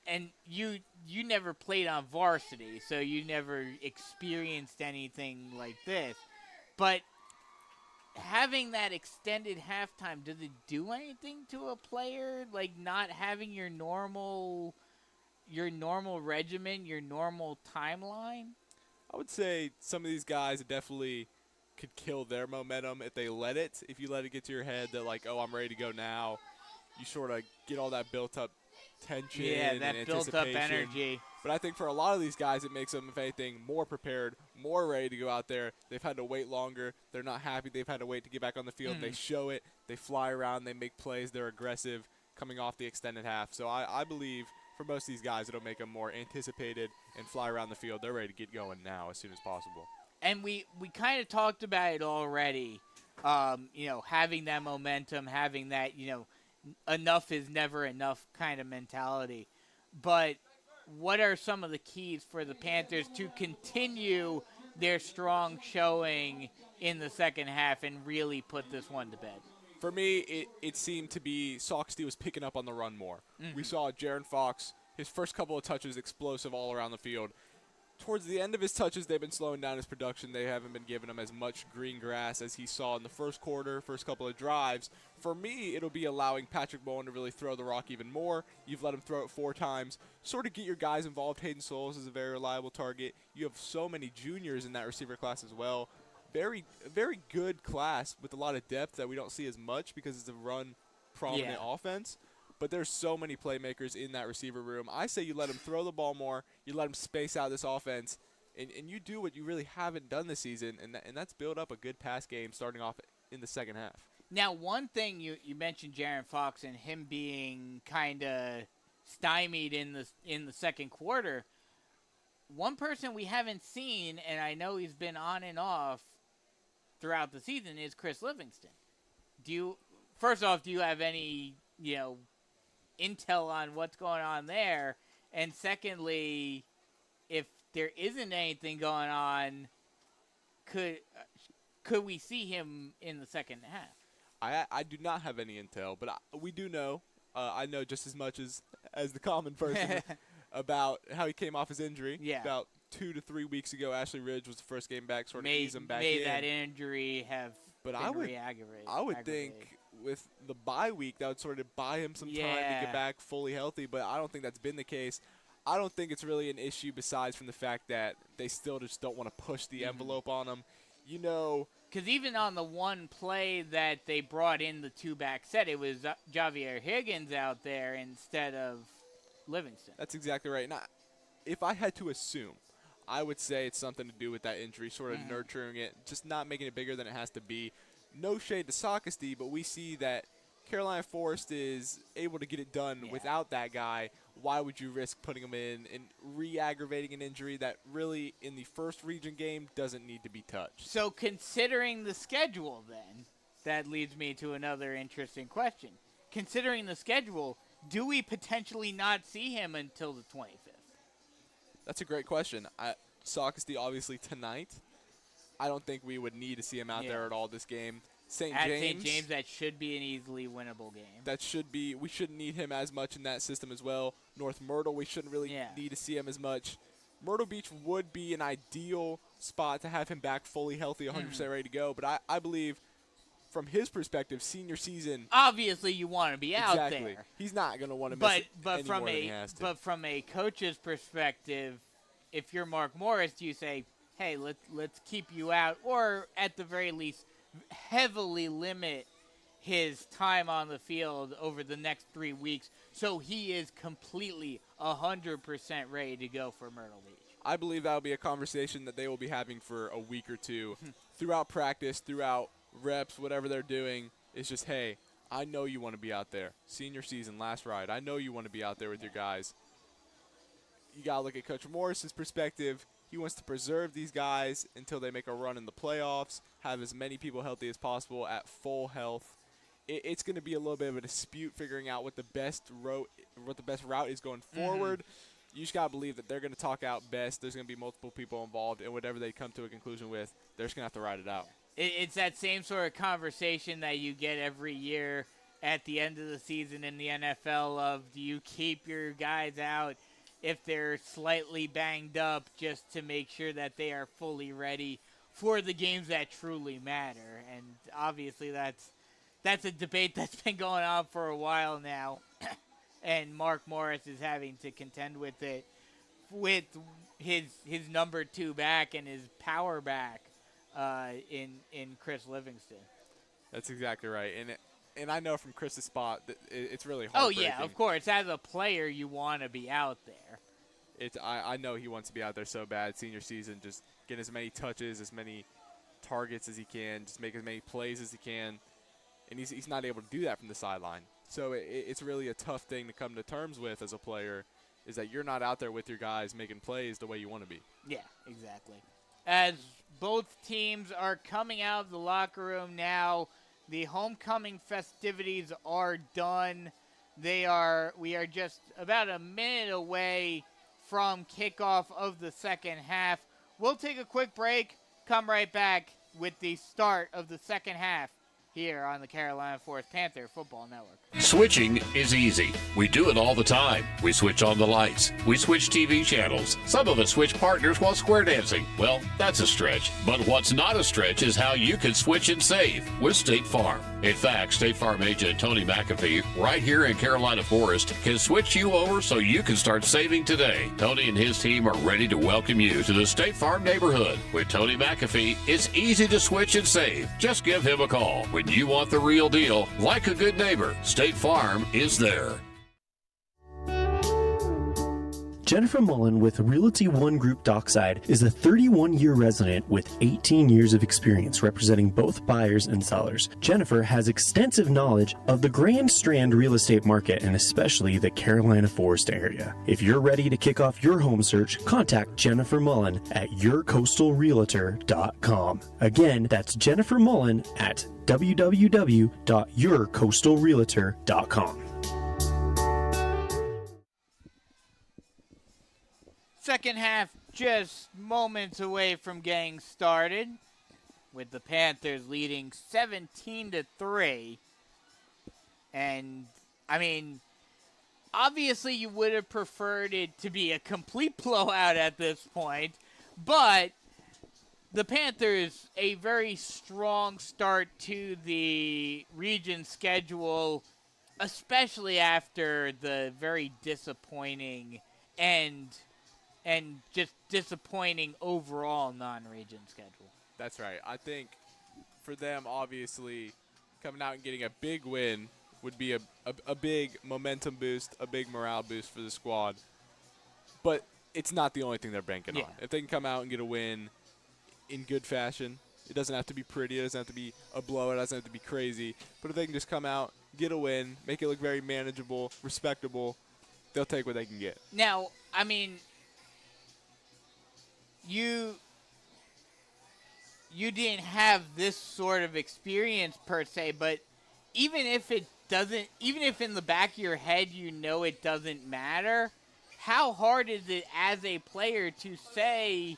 and you never played on varsity, so you never experienced anything like this. But having that extended halftime, does it do anything to a player? Like not having your normal regimen, your normal timeline? I would say some of these guys definitely could kill their momentum if they let it. If you let it get to your head that like, oh, I'm ready to go now, you sort of get all that built-up tension and that built-up energy. But I think for a lot of these guys, it makes them, if anything, more prepared, more ready to go out there. They've had to wait longer. They're not happy. They've had to wait to get back on the field. They show it. They fly around. They make plays. They're aggressive coming off the extended half. So I believe for most of these guys, it'll make them more anticipated and fly around the field. They're ready to get going now as soon as possible. And we kind of talked about it already, having that momentum, having that, enough is never enough kind of mentality. But what are some of the keys for the Panthers to continue their strong showing in the second half and really put this one to bed? For me, it seemed to be Socastee was picking up on the run more. We saw Jaron Fox, his first couple of touches, explosive all around the field. Towards the end of his touches, they've been slowing down his production. They haven't been giving him as much green grass as he saw in the first quarter, first couple of drives. For me, it'll be allowing Patrick Bowen to really throw the rock even more. You've let him throw it 4 times. Sort of get your guys involved. Hayden Souls is a very reliable target. You have so many juniors in that receiver class as well. Very, very good class with a lot of depth that we don't see as much because it's a run-prominent offense. But there's so many playmakers in that receiver room. I say you let him throw the ball more. You let him space out this offense. And you do what you really haven't done this season, and that's build up a good pass game starting off in the second half. Now, one thing you mentioned Jaron Fox and him being kind of stymied in the second quarter. One person we haven't seen, and I know he's been on and off throughout the season, is Chris Livingston. First off, do you have any, intel on what's going on there? And secondly, if there isn't anything going on, could we see him in the second half? I do not have any intel, but we do know. I know just as much as the common person about how he came off his injury. Yeah. About 2 to 3 weeks ago, Ashley Ridge was the first game back, sort of ease him back may in. that injury have been re-aggravated? I would think with the bye week, that would sort of buy him some time to get back fully healthy, but I don't think that's been the case. I don't think it's really an issue besides from the fact that they still just don't want to push the envelope on him. You know, because even on the one play that they brought in the two-back set, it was Javier Higgins out there instead of Livingston. That's exactly right. Now, if I had to assume, I would say it's something to do with that injury, sort of nurturing it, just not making it bigger than it has to be. No shade to Socastee, but we see that Carolina Forest is able to get it done without that guy. Why would you risk putting him in and re-aggravating an injury that really, in the first region game, doesn't need to be touched? So considering the schedule then, that leads me to another interesting question. Considering the schedule, do we potentially not see him until the 25th? That's a great question. Socastee, obviously, tonight. I don't think we would need to see him out there at all this game. St. James, that should be an easily winnable game. That should be. We shouldn't need him as much in that system as well. North Myrtle, we shouldn't really need to see him as much. Myrtle Beach would be an ideal spot to have him back fully healthy, 100% ready to go. But I believe, from his perspective, senior season. Obviously, you want to be out there. He's not going to want to miss it any more than he has to. But from a coach's perspective, if you're Mark Morris, do you say, hey, let's keep you out, or at the very least, heavily limit his time on the field over the next 3 weeks so he is completely 100% ready to go for Myrtle Beach? I believe that will be a conversation that they will be having for a week or two throughout practice, throughout reps, whatever they're doing. It's just, hey, I know you want to be out there. Senior season, last ride. I know you want to be out there with your guys. You got to look at Coach Morris's perspective. He wants to preserve these guys until they make a run in the playoffs, have as many people healthy as possible at full health. It's going to be a little bit of a dispute figuring out what the best route is going forward. You just got to believe that they're going to talk out best. There's going to be multiple people involved, and whatever they come to a conclusion with, they're just going to have to ride it out. It's that same sort of conversation that you get every year at the end of the season in the NFL of, do you keep your guys out if they're slightly banged up just to make sure that they are fully ready for the games that truly matter? And obviously that's a debate that's been going on for a while now. And Mark Morris is having to contend with it with his number 2 back and his power back in Chris Livingston. That's exactly right. And I know from Chris's spot that it's really heartbreaking. Oh, yeah, of course. As a player, you want to be out there. I know he wants to be out there so bad. Senior season, just get as many touches, as many targets as he can, just make as many plays as he can. And he's not able to do that from the sideline. So it's really a tough thing to come to terms with as a player, is that you're not out there with your guys making plays the way you want to be. Yeah, exactly. As both teams are coming out of the locker room now, the homecoming festivities are done. We are just about a minute away from kickoff of the second half. We'll take a quick break, come right back with the start of the second half here on the Carolina Forest Panther Football Network. Switching is easy. We do it all the time. We switch on the lights. We switch TV channels. Some of us switch partners while square dancing. Well, that's a stretch. But what's not a stretch is how you can switch and save with State Farm. In fact, State Farm agent Tony McAfee, right here in Carolina Forest, can switch you over so you can start saving today. Tony and his team are ready to welcome you to the State Farm neighborhood. With Tony McAfee, it's easy to switch and save. Just give him a call. When you want the real deal, like a good neighbor, State Farm is there. Jennifer Mullen with Realty One Group Dockside is a 31-year resident with 18 years of experience representing both buyers and sellers. Jennifer has extensive knowledge of the Grand Strand real estate market and especially the Carolina Forest area. If you're ready to kick off your home search, contact Jennifer Mullen at yourcoastalrealtor.com. Again, that's Jennifer Mullen at www.yourcoastalrealtor.com. Second half just moments away from getting started, with the Panthers leading 17-3. And, I mean, obviously you would have preferred it to be a complete blowout at this point, but the Panthers, a very strong start to the region schedule, especially after the very disappointing and just disappointing overall non-region schedule. That's right. I think for them, obviously, coming out and getting a big win would be a big momentum boost, a big morale boost for the squad. But it's not the only thing they're banking on. If they can come out and get a win in good fashion, it doesn't have to be pretty, it doesn't have to be a blowout, it doesn't have to be crazy. But if they can just come out, get a win, make it look very manageable, respectable, they'll take what they can get. Now, I mean, you didn't have this sort of experience per se, but even if in the back of your head you know it doesn't matter, how hard is it as a player to say,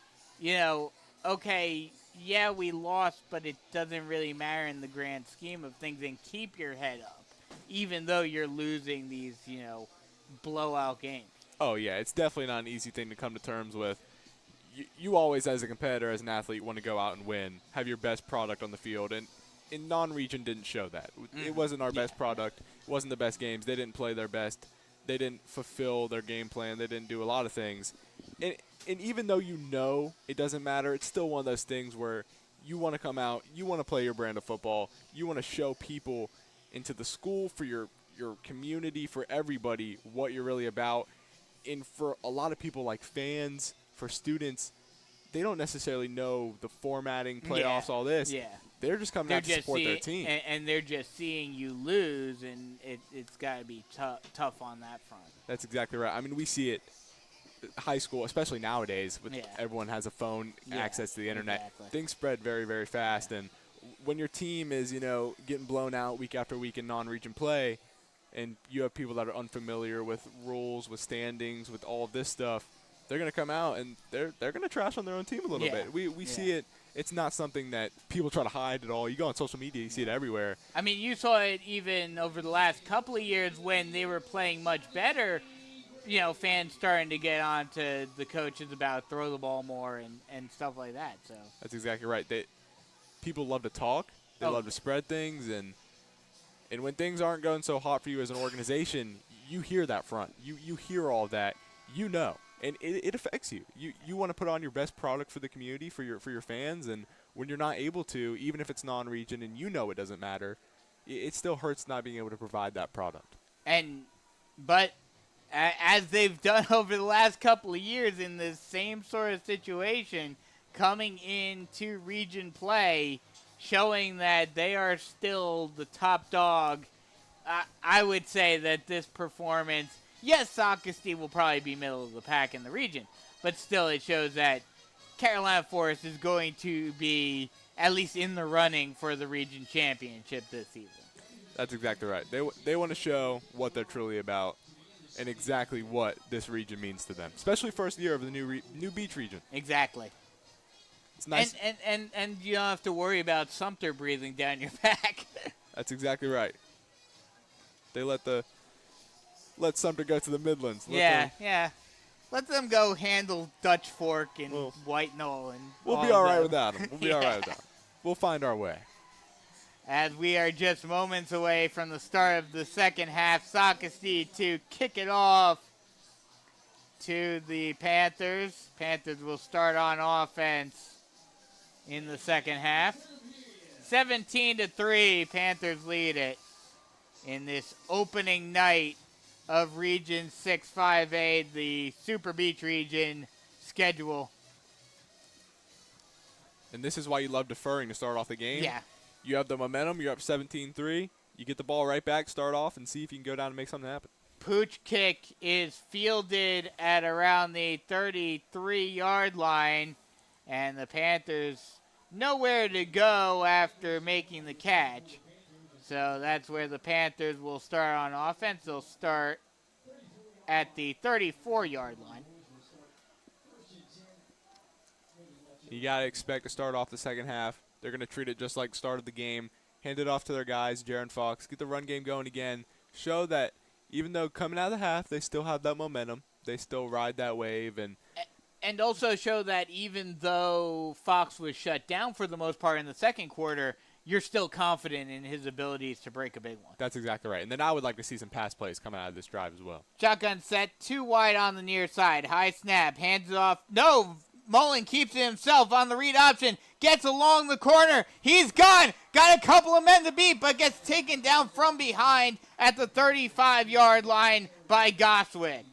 okay, yeah, we lost, but it doesn't really matter in the grand scheme of things, and keep your head up, even though you're losing these, blowout games. Oh, yeah, it's definitely not an easy thing to come to terms with. You always, as a competitor, as an athlete, want to go out and win, have your best product on the field, and in non-region didn't show that. It wasn't our best product. It wasn't the best games. They didn't play their best. They didn't fulfill their game plan. They didn't do a lot of things. And even though you know it doesn't matter, it's still one of those things where you want to come out, you want to play your brand of football, you want to show people into the school, for your community, for everybody, what you're really about. And for a lot of people, like fans, for students, they don't necessarily know the formatting, playoffs, all this. Yeah. They're just coming out to support their team. And they're just seeing you lose, and it's got to be tough on that front. That's exactly right. I mean, we see it high school, especially nowadays, with everyone has a phone, access to the internet. Exactly. Things spread very, very fast. And when your team is, getting blown out week after week in non-region play, and you have people that are unfamiliar with rules, with standings, with all of this stuff, they're going to come out and they're going to trash on their own team a little bit. We see it. It's not something that people try to hide at all. You go on social media, you see it everywhere. I mean, you saw it even over the last couple of years when they were playing much better. Fans starting to get on to the coaches about throw the ball more and stuff like that. So that's exactly right. People love to talk. They love to spread things, and when things aren't going so hot for you as an organization, you hear that front. You hear all that. And it affects you. You want to put on your best product for the community, for your fans, and when you're not able to, even if it's non-region and it doesn't matter, it still hurts not being able to provide that product. But as they've done over the last couple of years in this same sort of situation, coming into region play, showing that they are still the top dog, I would say that this performance, yes, Socastee will probably be middle of the pack in the region, but still it shows that Carolina Forest is going to be at least in the running for the region championship this season. That's exactly right. They want to show what they're truly about and exactly what this region means to them, especially first year of the new beach region. Exactly. It's nice. And you don't have to worry about Sumter breathing down your back. That's exactly right. They let Sumter go to the Midlands. Let them go handle Dutch Fork and White Knoll. And we'll be all right without them. We'll be all right without them. We'll find our way. As we are just moments away from the start of the second half, Socastee to kick it off to the Panthers. Panthers will start on offense in the second half. 17-3, Panthers lead it in this opening night of Region 6-5A, the Super Beach region schedule. And this is why you love deferring to start off the game. Yeah. You have the momentum. You're up 17-3. You get the ball right back, start off, and see if you can go down and make something happen. Pooch kick is fielded at around the 33-yard line, and the Panthers nowhere to go after making the catch. So that's where the Panthers will start on offense. They'll start at the 34-yard line. You got to expect to start off the second half. They're going to treat it just like the start of the game. Hand it off to their guys, Jaron Fox. Get the run game going again. Show that even though coming out of the half, they still have that momentum. They still ride that wave. And also show that even though Fox was shut down for the most part in the second quarter, you're still confident in his abilities to break a big one. That's exactly right. And then I would like to see some pass plays coming out of this drive as well. Shotgun set, 2 wide on the near side. High snap, hands it off. No, Mullen keeps it himself on the read option. Gets along the corner. He's gone. Got a couple of men to beat, but gets taken down from behind at the 35-yard line by Goswick.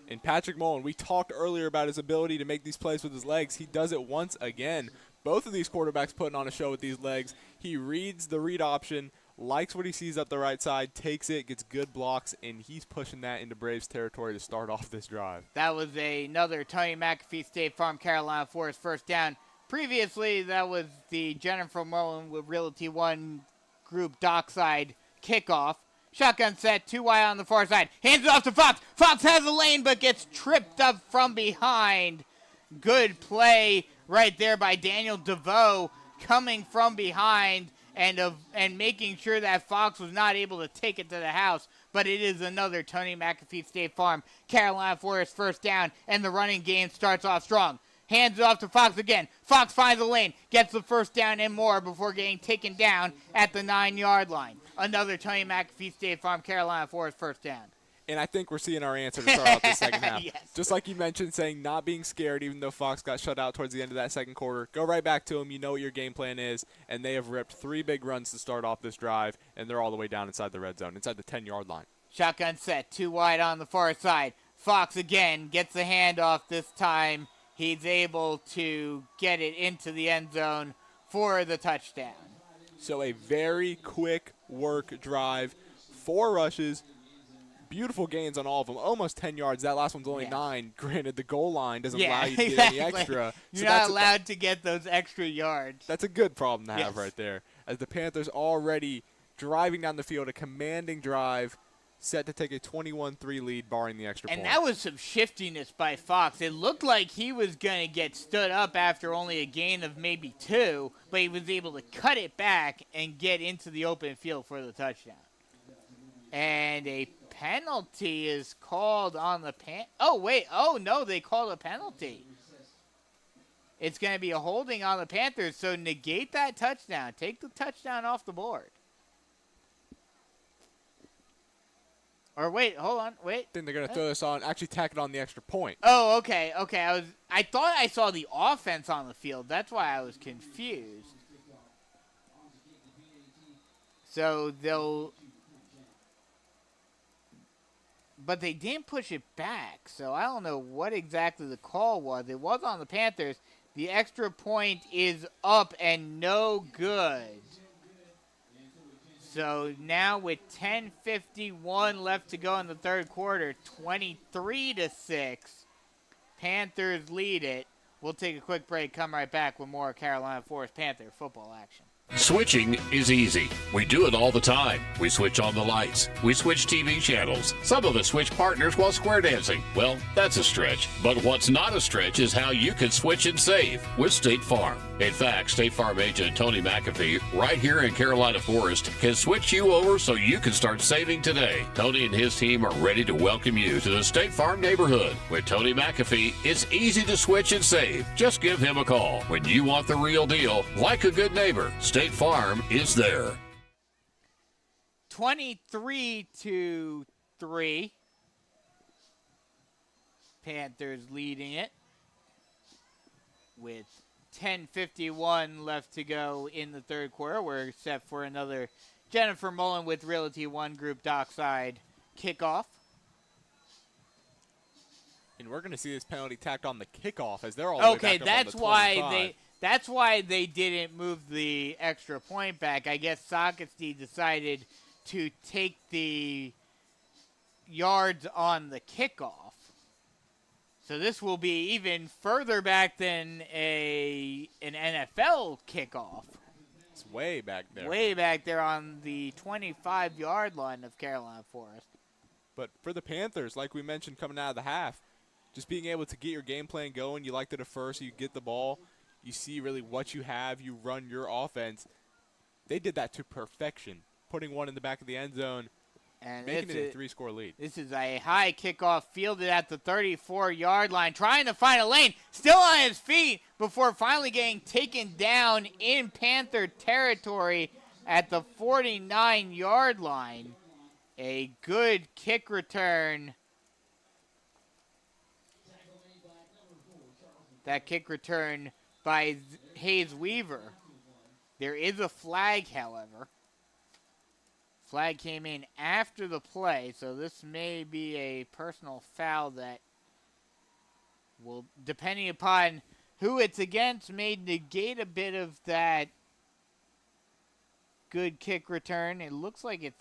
And Patrick Mullen, we talked earlier about his ability to make these plays with his legs. He does it once again. Both of these quarterbacks putting on a show with these legs. He reads the read option, likes what he sees up the right side, takes it, gets good blocks, and he's pushing that into Braves territory to start off this drive. That was another Tony McAfee State Farm Carolina Forest first down. Previously, that was the Jennifer Mullen with Realty One Group Dockside kickoff. Shotgun set, 2 wide on the far side. Hands it off to Fox. Fox has a lane but gets tripped up from behind. Good play right there by Daniel DeVoe coming from behind and making sure that Fox was not able to take it to the house. But it is another Tony McAfee State Farm Carolina Forest first down, and the running game starts off strong. Hands it off to Fox again. Fox finds a lane, gets the first down and more before getting taken down at the 9-yard line. Another Tony McAfee State Farm Carolina Forest first down. And I think we're seeing our answer to start out the second half. Yes. Just like you mentioned, saying not being scared even though Fox got shut out towards the end of that second quarter. Go right back to him. You know what your game plan is. And they have ripped 3 big runs to start off this drive, and they're all the way down inside the red zone, inside the 10-yard line. Shotgun set, 2 wide on the far side. Fox again gets the handoff this time. He's able to get it into the end zone for the touchdown. So a very quick work drive. 4 rushes. Beautiful gains on all of them. Almost 10 yards. That last one's only 9. Granted, the goal line doesn't allow you to get any extra. You're not allowed to get those extra yards. That's a good problem to have right there. As the Panthers already driving down the field, a commanding drive, set to take a 21-3 lead, barring the extra point. And that was some shiftiness by Fox. It looked like he was going to get stood up after only a gain of maybe 2, but he was able to cut it back and get into the open field for the touchdown. And a penalty is called on the Oh, wait. Oh, no, they called a penalty. It's going to be a holding on the Panthers, so negate that touchdown. Take the touchdown off the board. Or wait, hold on, wait. I think they're going to throw this on, actually tack it on the extra point. Oh, okay. I thought I saw the offense on the field. That's why I was confused. So but they didn't push it back, so I don't know what exactly the call was. It was on the Panthers. The extra point is up and no good. So now with 10:51 left to go in the third quarter, 23-6, Panthers lead it. We'll take a quick break, come right back with more Carolina Forest Panther football action. Switching is easy. We do it all the time. We switch on the lights. We switch TV channels. Some of us switch partners while square dancing. Well, that's a stretch. But what's not a stretch is how you can switch and save with State Farm. In fact, State Farm agent Tony McAfee, right here in Carolina Forest, can switch you over so you can start saving today. Tony and his team are ready to welcome you to the State Farm neighborhood. With Tony McAfee, it's easy to switch and save. Just give him a call. When you want the real deal, like a good neighbor, State Farm is there. 23-3. Panthers leading it with 10:51 left to go in the third quarter. We're set for another Jennifer Mullen with Realty One Group Dockside kickoff. And we're going to see this penalty tacked on the kickoff as they're all the way back up that's on the why 25. that's why they didn't move the extra point back. I guess Socastee decided to take the yards on the kickoff. So this will be even further back than an NFL kickoff. It's way back there. Way back there on the 25-yard line of Carolina Forest. But for the Panthers, like we mentioned coming out of the half, just being able to get your game plan going, you like to defer so you get the ball. You see really what you have. You run your offense. They did that to perfection, putting one in the back of the end zone, and making it a 3-score lead. This is a high kickoff fielded at the 34-yard line, trying to find a lane, still on his feet before finally getting taken down in Panther territory at the 49-yard line. A good kick return. That kick return by Hayes Weaver. There is a flag, however. Flag came in after the play, so this may be a personal foul that will, depending upon who it's against, may negate a bit of that good kick return. It looks like it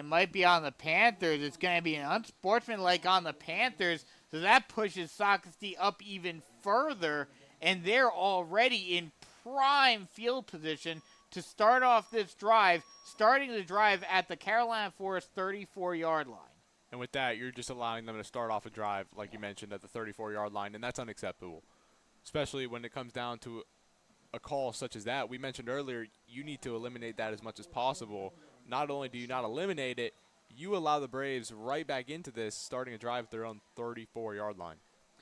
might be on the Panthers. It's going to be an unsportsmanlike on the Panthers, so that pushes Socastee up even further, and they're already in prime field position to start off this drive, starting the drive at the Carolina Forest 34-yard line. And with that, you're just allowing them to start off a drive, like you mentioned, at the 34-yard line, and that's unacceptable, especially when it comes down to a call such as that. We mentioned earlier, you need to eliminate that as much as possible. Not only do you not eliminate it, you allow the Braves right back into this, starting a drive at their own 34-yard line.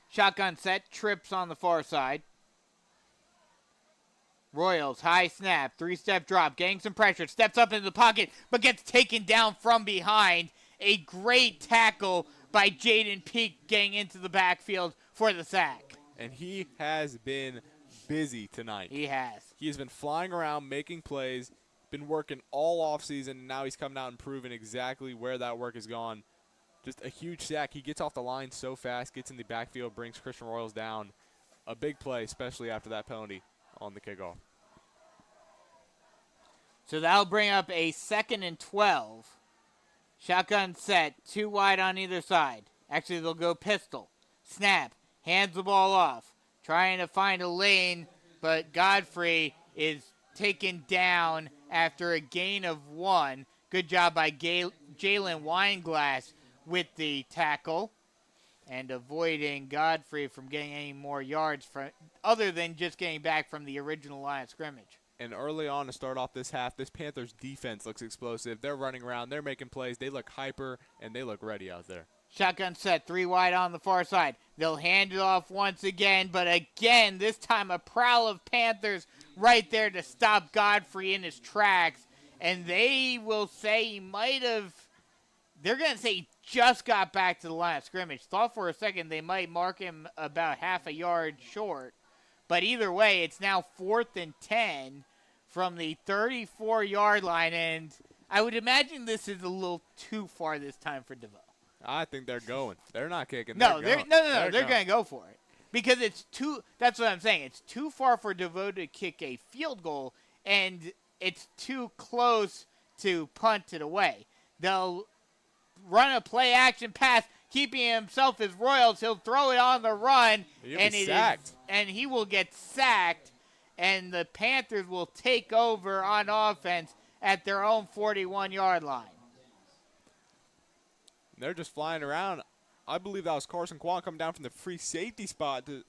Shotgun set, trips on the far side. Royals, high snap, 3-step drop, getting some pressure, steps up into the pocket, but gets taken down from behind. A great tackle by Jaden Peak getting into the backfield for the sack. And he has been busy tonight. He has. He has been flying around, making plays, been working all offseason, and now he's coming out and proving exactly where that work has gone. Just a huge sack. He gets off the line so fast, gets in the backfield, brings Christian Royals down. A big play, especially after that penalty on the kickoff. So that'll bring up a 2nd and 12. Shotgun set, 2 wide on either side. Actually, they'll go pistol. Snap, hands the ball off. Trying to find a lane, but Godfrey is taken down after a gain of 1. Good job by Jalen Weinglass with the tackle and avoiding Godfrey from getting any more yards other than just getting back from the original line of scrimmage. And early on to start off this half, this Panthers defense looks explosive. They're running around. They're making plays. They look hyper, and they look ready out there. Shotgun set, 3 wide on the far side. They'll hand it off once again, but again, this time a prowl of Panthers right there to stop Godfrey in his tracks. And they will say he might have, they're going to say he just got back to the line of scrimmage. Thought for a second they might mark him about half a yard short. But either way, it's now 4th and 10 from the 34-yard line, and I would imagine this is a little too far this time for DeVoe. I think they're going. They're not kicking. No, they're going to go for it. Because it's too, that's what I'm saying. It's too far for DeVoe to kick a field goal, and it's too close to punt it away. They'll run a play-action pass, keeping himself as Royals. He'll throw it on the run, and he will get sacked, and the Panthers will take over on offense at their own 41-yard line. They're just flying around. I believe that was Carson Kwan coming down from the free safety spot to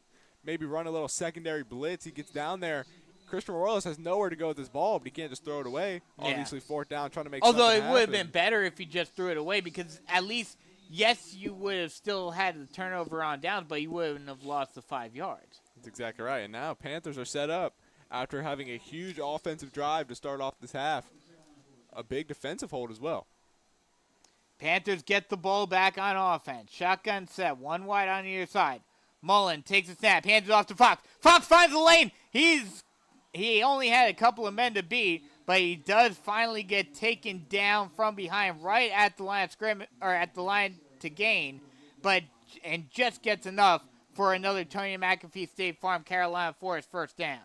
maybe run a little secondary blitz. He gets down there. Christian Royals has nowhere to go with this ball, but he can't just throw it away. Yeah. Obviously, 4th down, trying to make something happen. Although it would have been better if he just threw it away because at least, yes, you would have still had the turnover on downs, but you wouldn't have lost the 5 yards. That's exactly right. And now Panthers are set up after having a huge offensive drive to start off this half. A big defensive hold as well. Panthers get the ball back on offense. Shotgun set, 1 wide on either side. Mullen takes a snap, hands it off to Fox. Fox finds the lane. He only had a couple of men to beat, but he does finally get taken down from behind right at the line of scrimmage, or at the line to gain, and just gets enough for another Tony McAfee State Farm Carolina Forest 1st down.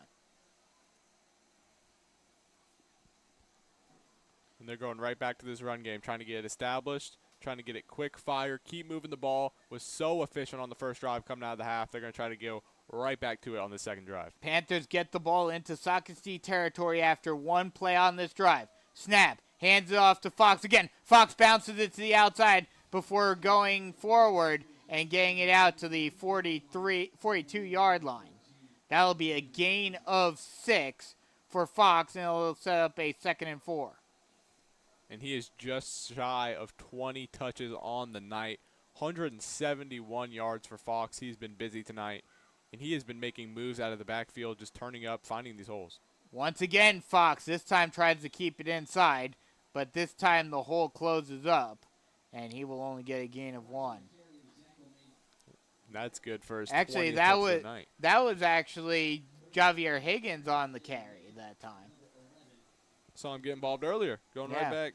And they're going right back to this run game, trying to get it established, trying to get it quick fire, keep moving the ball. Was so efficient on the first drive coming out of the half. They're going to try to go right back to it on the second drive. Panthers get the ball into Socastee territory after 1 play on this drive. Snap, hands it off to Fox again. Fox bounces it to the outside before going forward, and getting it out to the 42-yard line. That'll be a gain of 6 for Fox, and it'll set up a 2nd and 4. And he is just shy of 20 touches on the night. 171 yards for Fox. He's been busy tonight, and he has been making moves out of the backfield, just turning up, finding these holes. Once again, Fox this time tries to keep it inside, but this time the hole closes up, and he will only get a gain of 1. That's good for his Actually, 20th that touch was of the night. that was actually Javier Higgins on the carry that time. Saw him get involved earlier, going Yeah. right back,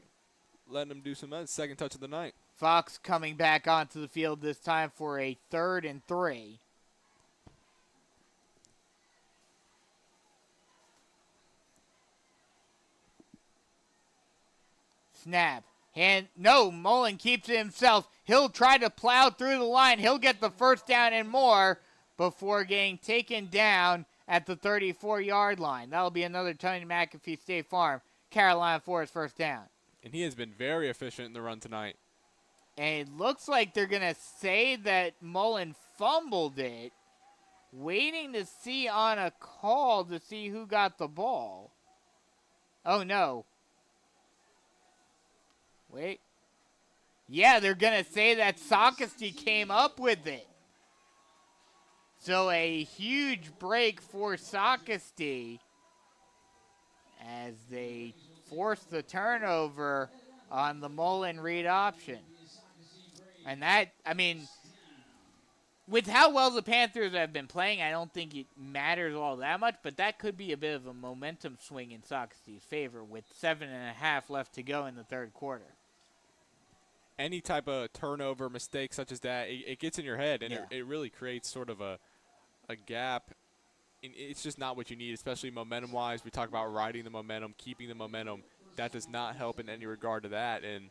letting him do some second touch of the night. Fox coming back onto the field this time for a 3rd and 3. Snap. No, Mullen keeps it himself. He'll try to plow through the line. He'll get the first down and more before getting taken down at the 34-yard line. That'll be another Tony McAfee State Farm. Carolina Forest first down. And he has been very efficient in the run tonight. And it looks like they're going to say that Mullen fumbled it. Waiting to see on a call to see who got the ball. Oh, no. Wait. Yeah, they're going to say that Socastee came up with it. So a huge break for Socastee as they force the turnover on the Mullen read option. And that, I mean, with how well the Panthers have been playing, I don't think it matters all that much, but that could be a bit of a momentum swing in Socastee's favor with 7.5 left to go in the third quarter. Any type of turnover mistake such as that, it gets in your head, and Yeah. it really creates sort of a gap. And it's just not what you need, especially momentum-wise. We talk about riding the momentum, keeping the momentum. That does not help in any regard to that, and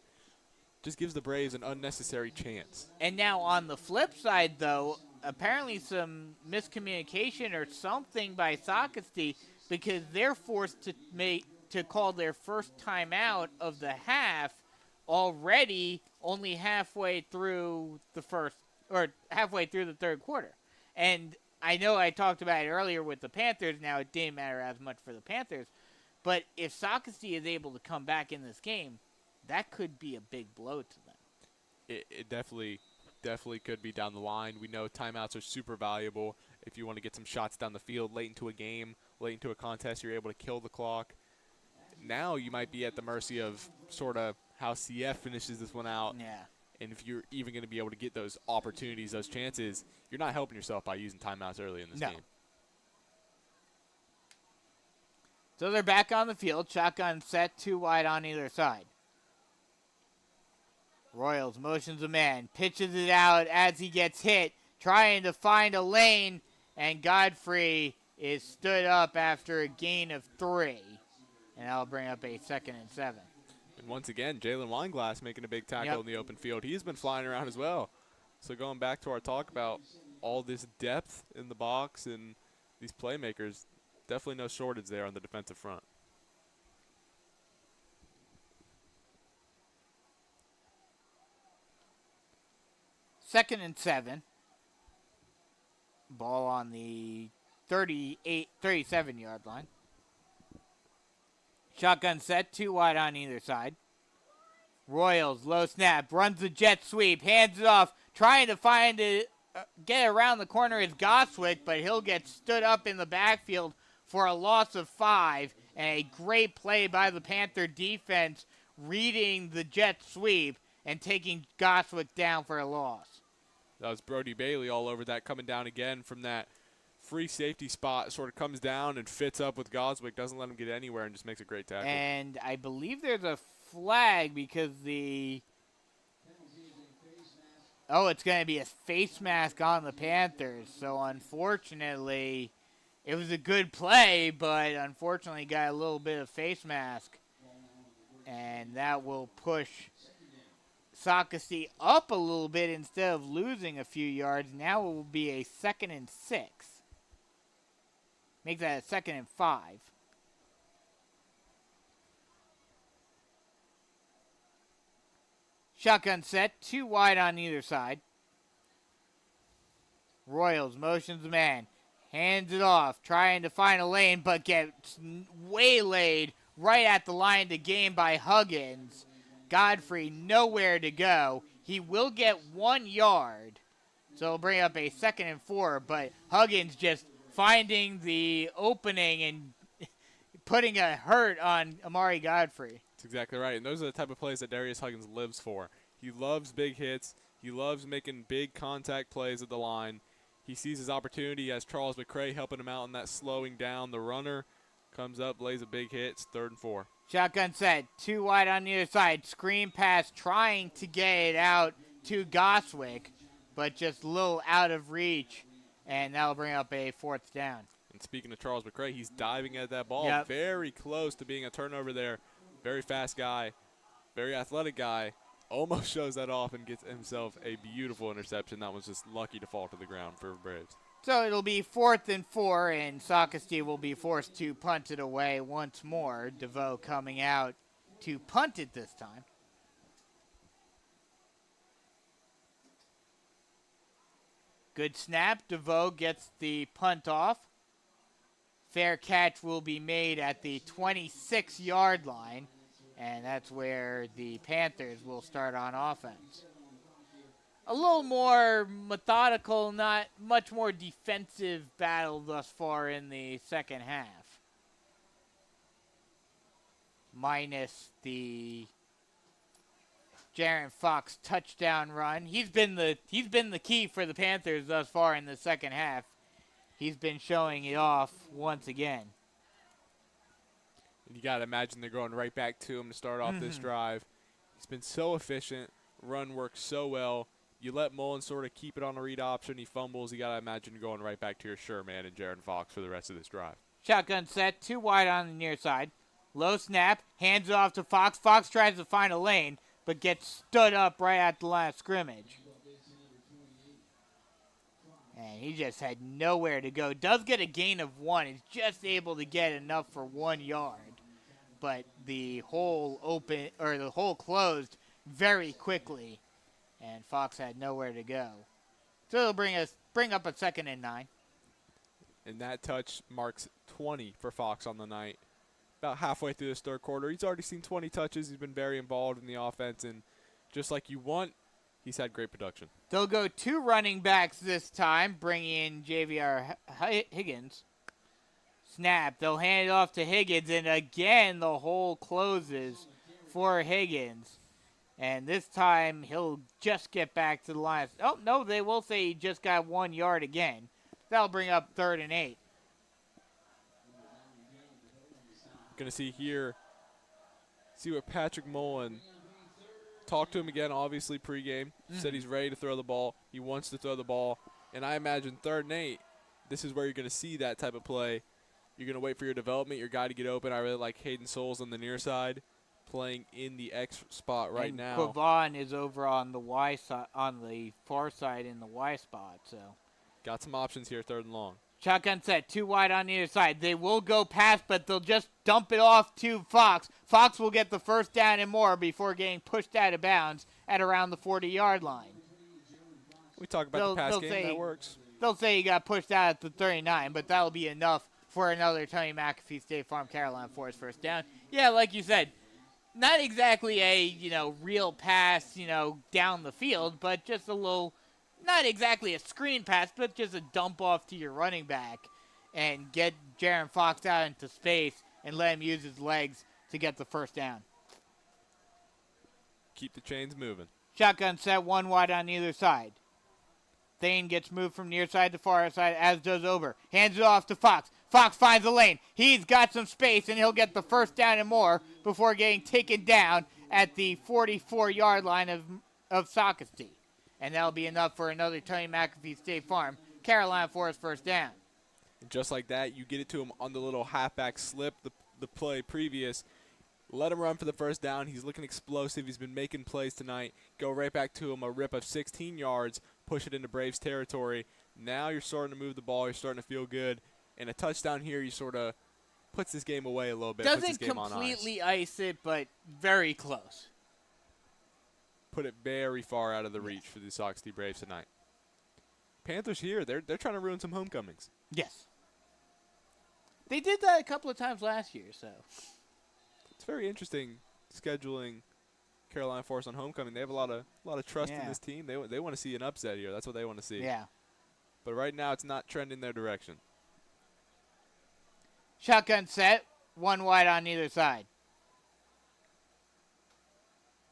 just gives the Braves an unnecessary chance. And now on the flip side, though, apparently some miscommunication or something by Socastee because they're forced to call their first timeout of the half already only halfway through the third quarter. And I know I talked about it earlier with the Panthers. Now it didn't matter as much for the Panthers. But if Socastee is able to come back in this game, that could be a big blow to them. It definitely could be down the line. We know timeouts are super valuable. If you want to get some shots down the field late into a game, late into a contest, you're able to kill the clock. Now you might be at the mercy of sort of how CF finishes this one out. Yeah. And if you're even going to be able to get those opportunities, those chances, you're not helping yourself by using timeouts early in this game. So they're back on the field. Shotgun set, 2 wide on either side. Royals motions a man, pitches it out as he gets hit, trying to find a lane, and Godfrey is stood up after a gain of 3. And that'll bring up a 2nd and 7. And once again, Jalen Weinglass making a big tackle in the open field. He's been flying around as well. So going back to our talk about all this depth in the box and these playmakers, definitely no shortage there on the defensive front. Second and 7. Ball on the 37-yard line. Shotgun set, 2 wide on either side. Royals, low snap, runs the jet sweep, hands it off, trying to find it, get around the corner is Goswick, but he'll get stood up in the backfield for a loss of 5, and a great play by the Panther defense reading the jet sweep and taking Goswick down for a loss. That was Brody Bailey all over that, coming down again from that free safety spot, sort of comes down and fits up with Goswick, doesn't let him get anywhere, and just makes a great tackle. And I believe there's a flag because it's going to be a face mask on the Panthers. So unfortunately, it was a good play, but unfortunately got a little bit of face mask. And that will push Socastee up a little bit instead of losing a few yards. Now it will be a 2nd and 6. Make that a 2nd and 5. Shotgun set, 2 wide on either side. Royals motions the man, hands it off, trying to find a lane, but gets waylaid right at the line to gain by Huggins. Godfrey nowhere to go. He will get 1 yard, so it'll bring up a 2nd and 4, but Huggins just finding the opening and putting a hurt on Amari Godfrey. That's exactly right, and those are the type of plays that Darius Huggins lives for. He loves big hits. He loves making big contact plays at the line. He sees his opportunity. He has Charles McCray helping him out in that slowing down. The runner comes up, lays a big hit. It's 3rd and 4. Shotgun set, 2 wide on the other side. Screen pass trying to get it out to Goswick, but just a little out of reach, and that'll bring up a 4th down. And speaking of Charles McCray, he's diving at that ball. Very close to being a turnover there. Very fast guy, very athletic guy. Almost shows that off and gets himself a beautiful interception. That was just lucky to fall to the ground for Braves. So it'll be 4th and 4, and Socastee will be forced to punt it away once more. DeVoe coming out to punt it this time. Good snap. DeVoe gets the punt off. Fair catch will be made at the 26-yard line, and that's where the Panthers will start on offense. A little more methodical, not much more defensive battle thus far in the second half. Minus the Jaron Fox touchdown run. He's been the key for the Panthers thus far in the second half. He's been showing it off once again. And you got to imagine they're going right back to him to start off this drive. He's been so efficient. Run works so well. You let Mullen sort of keep it on a read option. He fumbles. You got to imagine going right back to your sure man and Jaron Fox for the rest of this drive. Shotgun set, 2 wide on the near side. Low snap, hands it off to Fox. Fox tries to find a lane, but gets stood up right at the line of scrimmage. And he just had nowhere to go. Does get a gain of 1. He's just able to get enough for 1 yard. But the hole closed very quickly. And Fox had nowhere to go. So it'll bring up a 2nd and 9. And that touch marks 20 for Fox on the night. About halfway through this 3rd quarter. He's already seen 20 touches. He's been very involved in the offense. And just like you want, he's had great production. They'll go 2 running backs this time, bringing in JVR Higgins. Snap. They'll hand it off to Higgins, and again the hole closes for Higgins. And this time he'll just get back to the line. Oh, no, they will say he just got 1 yard again. That'll bring up 3rd and 8. Going to see what Patrick Mullen talked to him again, obviously pregame. Said he's ready to throw the ball. He wants to throw the ball. And I imagine 3rd and 8, this is where you're going to see that type of play. You're going to wait for your development, your guy to get open. I really like Hayden Souls on the near side, playing in the X spot right now. Quavon is over on the Y side, on the far side in the Y spot. So got some options here, 3rd and long. Shotgun set, 2 wide on the other side. They will go past, but they'll just dump it off to Fox. Fox will get the 1st down and more before getting pushed out of bounds at around the 40-yard line. We talk about the pass game, that works. They'll say he got pushed out at the 39, but that'll be enough for another Tony McAfee State Farm Carolina for his 1st down. Yeah, like you said, not exactly a, real pass, down the field, but just a little, not exactly a screen pass, but just a dump off to your running back and get Jaron Fox out into space and let him use his legs to get the 1st down. Keep the chains moving. Shotgun set, 1 wide on either side. Thane gets moved from near side to far side, as does Ober. Hands it off to Fox. Fox finds a lane. He's got some space, and he'll get the 1st down and more before getting taken down at the 44-yard line of Socastee. And that'll be enough for another Tony McAfee State Farm Carolina for his 1st down. And just like that, you get it to him on the little halfback slip, the play previous. Let him run for the 1st down. He's looking explosive. He's been making plays tonight. Go right back to him, a rip of 16 yards, push it into Braves territory. Now you're starting to move the ball. You're starting to feel good. And a touchdown here, you sort of puts this game away a little bit. Doesn't completely ice it, but very close. Put it very far out of the reach for the Socastee Braves tonight. Panthers here, they're trying to ruin some homecomings. Yes. They did that a couple of times last year, so. It's very interesting scheduling Carolina Forest on homecoming. They have a lot of trust in this team. They want to see an upset here. That's what they want to see. Yeah. But right now, it's not trending their direction. Shotgun set, one wide on either side.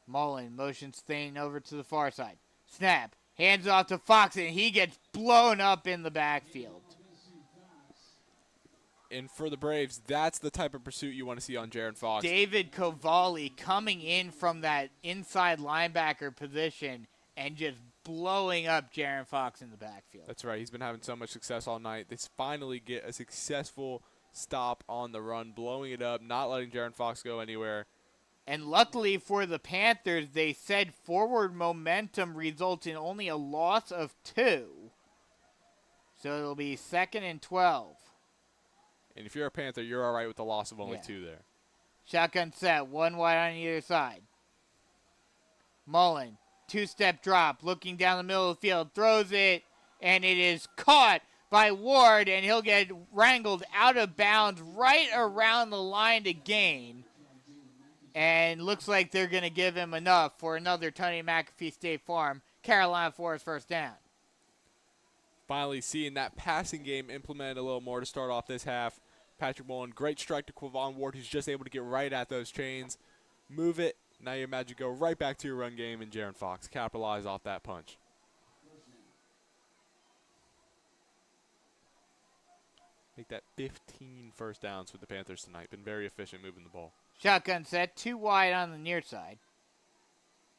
Mullen motions Thane over to the far side. Snap. Hands off to Fox, and he gets blown up in the backfield. And for the Braves, that's the type of pursuit you want to see on Jaron Fox. David Cavalli coming in from that inside linebacker position and just blowing up Jaron Fox in the backfield. That's right. He's been having so much success all night. They finally get a successful stop on the run, blowing it up, not letting Jaron Fox go anywhere. And luckily for the Panthers, they said forward momentum results in only a loss of 2. So it'll be 2nd and 12. And if you're a Panther, you're all right with the loss of only 2 there. Shotgun set, one wide on either side. Mullen, two-step drop, looking down the middle of the field, throws it, and it is caught by Ward, and he'll get wrangled out of bounds right around the line to gain. And looks like they're going to give him enough for another Tony McAfee State Farm Carolina Forest first down. Finally seeing that passing game implemented a little more to start off this half. Patrick Mullen, great strike to Quavon Ward, who's just able to get right at those chains. Move it. Now you imagine go right back to your run game, and Jaron Fox capitalize off that punch. Make that 15 first downs for the Panthers tonight. Been very efficient moving the ball. Shotgun set, 2 wide on the near side.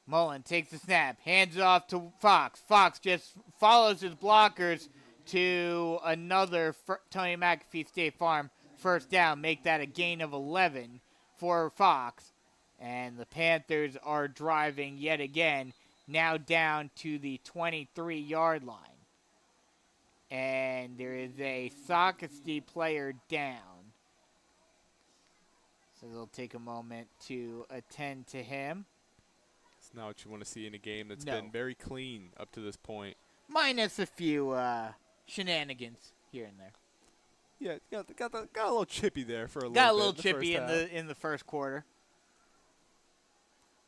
Mullen takes the snap, hands it off to Fox. Fox just follows his blockers to another Tony McAfee State Farm first down. Make that a gain of 11 for Fox. And the Panthers are driving yet again, now down to the 23-yard line. And there is a Socastee player down. So they'll take a moment to attend to him. It's not what you want to see in a game that's been very clean up to this point. Minus a few shenanigans here and there. Yeah, got a little chippy there for a little bit. Got a little chippy in the first quarter.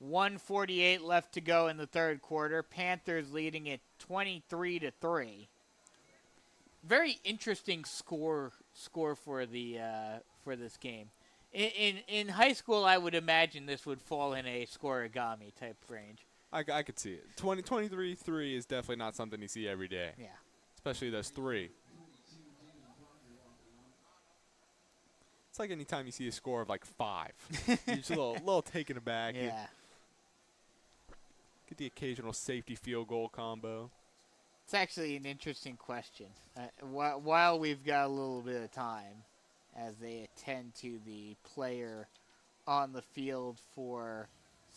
1:48 left to go in the third quarter. Panthers leading it 23-3. Very interesting score for this game. In high school, I would imagine this would fall in a scoregami type range. I could see it. 23-3 is definitely not something you see every day. Yeah. Especially those 3. It's like any time you see a score of like 5. You're just a little taken aback. Yeah. Get the occasional safety field goal combo. It's actually an interesting question. While we've got a little bit of time, as they attend to the player on the field for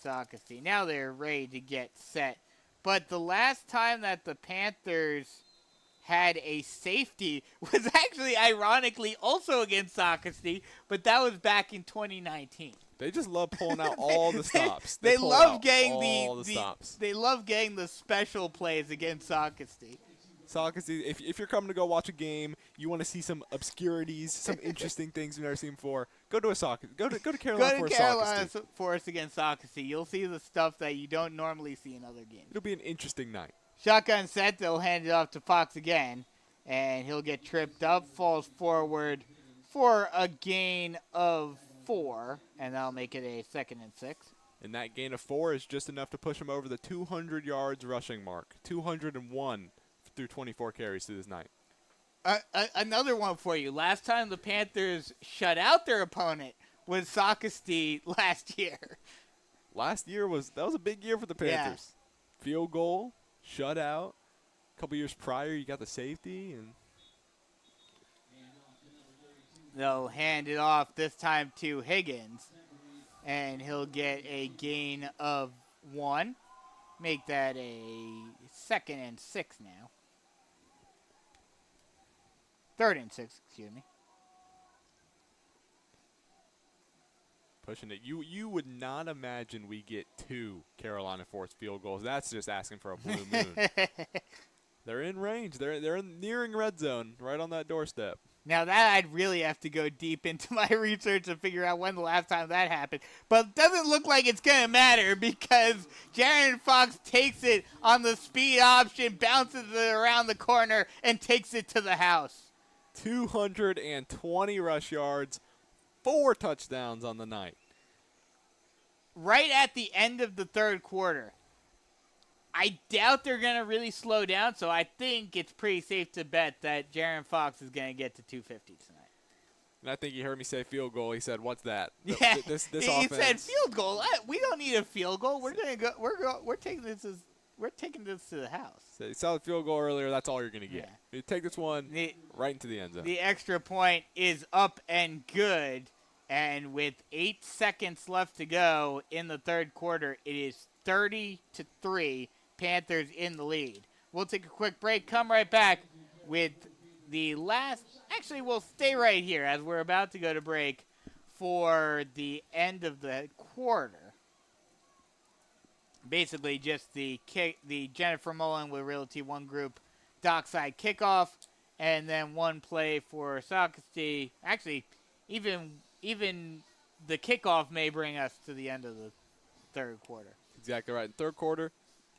Socastee. Now they're ready to get set. But the last time that the Panthers had a safety was actually, ironically, also against Socastee, but that was back in 2019. They just love pulling out all the stops. They love getting the stops. They love getting the special plays against Socastee. Socastee, if you're coming to go watch a game, you want to see some obscurities, some interesting things you've never seen before. Go to Go to Carolina Forest. Carolina Forest against Socastee. You'll see the stuff that you don't normally see in other games. It'll be an interesting night. Shotgun set. They'll hand it off to Fox again, and he'll get tripped up, falls forward for a gain of 4, and that'll make it a 2nd and 6. And that gain of 4 is just enough to push him over the 200 yards rushing mark. 201 through 24 carries through this night. Another one for you. Last time the Panthers shut out their opponent was Socastee last year. Last year was a big year for the Panthers. Yeah. Field goal, shutout. A couple years prior, you got the safety, and they'll hand it off this time to Higgins, and he'll get a gain of 1. Make that a 2nd and 6 now. 3rd and 6, excuse me. Pushing it. You would not imagine we get 2 Carolina Forest field goals. That's just asking for a blue moon. They're in range. They're nearing red zone, right on that doorstep. Now that I'd really have to go deep into my research to figure out when the last time that happened. But it doesn't look like it's going to matter because Jaron Fox takes it on the speed option, bounces it around the corner, and takes it to the house. 220 rush yards, 4 touchdowns on the night. Right at the end of the third quarter. I doubt they're going to really slow down, so I think it's pretty safe to bet that Jaron Fox is going to get to 250 tonight. And I think he heard me say field goal. He said, "What's that?" Yeah, this he offense. said field goal. We don't need a field goal. We're going to go. We're taking this to the house. So you saw the field goal earlier. That's all you're going to get. Yeah. You take this one right into the end zone. The extra point is up and good, and with 8 seconds left to go in the third quarter, it is 30-3. Panthers in the lead. We'll take a quick break, come right back with the last. Actually, we'll stay right here as we're about to go to break for the end of the quarter. Basically, just the Jennifer Mullen with Realty One Group dockside kickoff, and then one play for Socastee. Actually, even the kickoff may bring us to the end of the third quarter. Exactly right. In third quarter,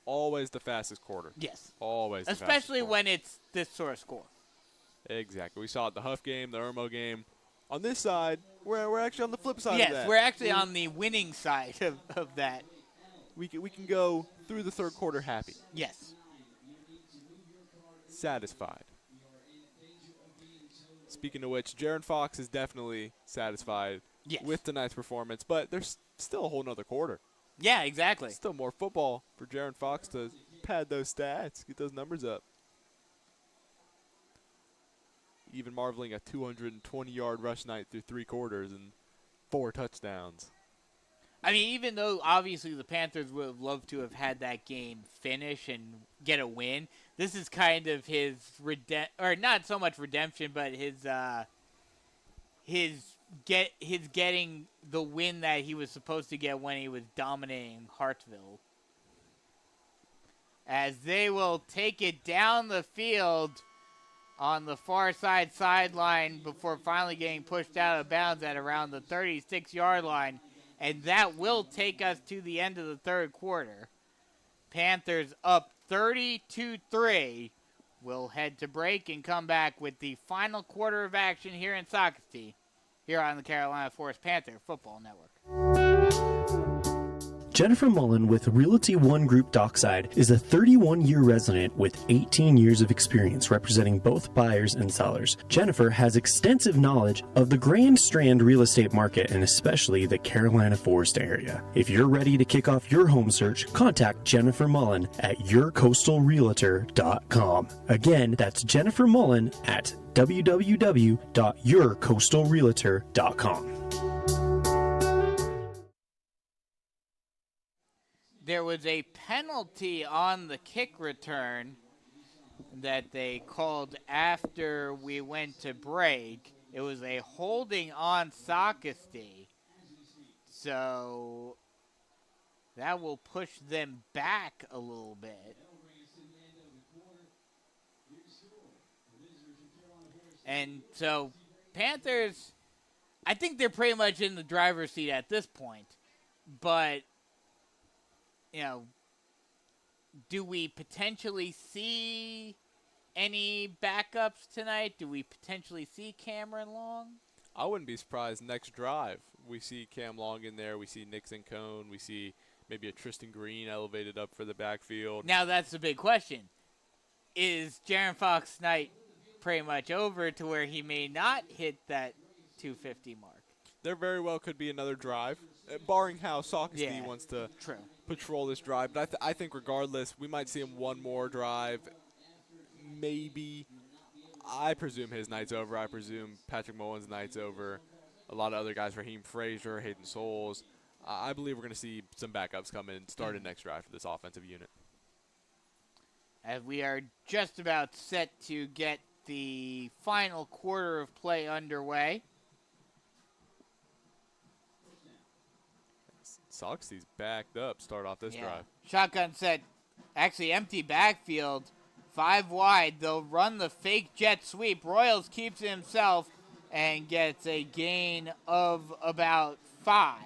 always the fastest quarter. Yes. Always. Especially when it's this sort of score. Exactly. We saw it the Huff game, the Irmo game. On this side, we're actually on the flip side of that. Yes, we're actually on the winning side of that. We can go through the third quarter happy. Yes. Satisfied. Speaking of which, Jaron Fox is definitely satisfied with tonight's performance, but there's still a whole nother quarter. Yeah, exactly. Still more football for Jaron Fox to pad those stats, get those numbers up. Even marveling a 220-yard rush night through 3 quarters and 4 touchdowns. I mean, even though obviously the Panthers would have loved to have had that game finish and get a win, this is kind of his or not so much redemption, but his getting the win that he was supposed to get when he was dominating Hartsville. As they will take it down the field on the far sideline before finally getting pushed out of bounds at around the 36-yard line. And that will take us to the end of the third quarter. Panthers up 30-3. We'll head to break and come back with the final quarter of action here in Socastee, here on the Carolina Forest Panther Football Network. Jennifer Mullen with Realty One Group Dockside is a 31-year resident with 18 years of experience representing both buyers and sellers. Jennifer has extensive knowledge of the Grand Strand real estate market and especially the Carolina Forest area. If you're ready to kick off your home search, contact Jennifer Mullen at yourcoastalrealtor.com. Again, that's Jennifer Mullen at www.yourcoastalrealtor.com. There was a penalty on the kick return that they called after we went to break. It was a holding on Socastee. So that will push them back a little bit. And so Panthers, I think they're pretty much in the driver's seat at this point. But you know, do we potentially see any backups tonight? Do we potentially see Cameron Long? I wouldn't be surprised next drive. We see Cam Long in there. We see Nixon Cone. We see maybe a Tristan Green elevated up for the backfield. Now that's the big question. Is Jaron Fox night pretty much over to where he may not hit that 250 mark? There very well could be another drive, barring how Socastee wants to patrol this drive. But I think regardless, we might see him one more drive. Maybe. I presume his night's over. I presume Patrick Mullen's night's over. A lot of other guys, Raheem Frazier, Hayden Souls. I believe we're going to see some backups come in, start a next drive for this offensive unit. As we are just about set to get the final quarter of play underway. Socastee's backed up, start off this drive. Shotgun set, actually empty backfield 5 wide. They'll run the fake jet sweep. Royals keeps it himself and gets a gain of about 5.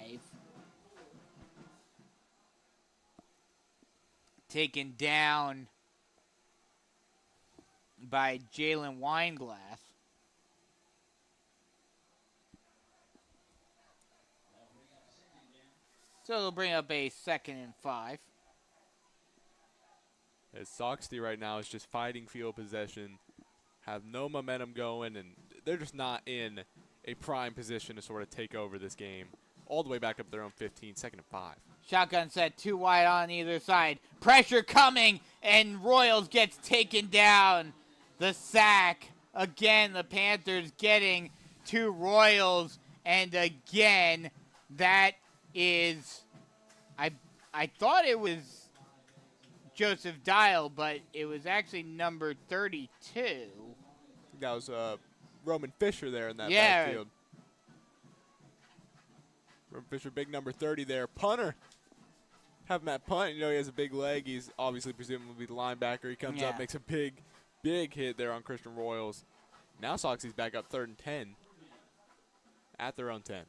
Taken down by Jalen Weinglass. So they'll bring up a 2nd and 5. As Socastee right now is just fighting field possession, have no momentum going, and they're just not in a prime position to sort of take over this game. All the way back up their own 15, 2nd and 5. Shotgun set 2 wide on either side. Pressure coming, and Royals gets taken down. The sack. Again, the Panthers getting to Royals. And again, that is, I thought it was Joseph Dial, but it was actually number 32. I think that was Roman Fisher there in that Yeah. backfield. Roman Fisher, big number 30 there. Punter. Have him at punt. You know, he has a big leg. He's obviously presumably the linebacker. He comes up, makes a big hit there on Christian Royals. Now Soxie's back up 3rd and 10 at their own 10.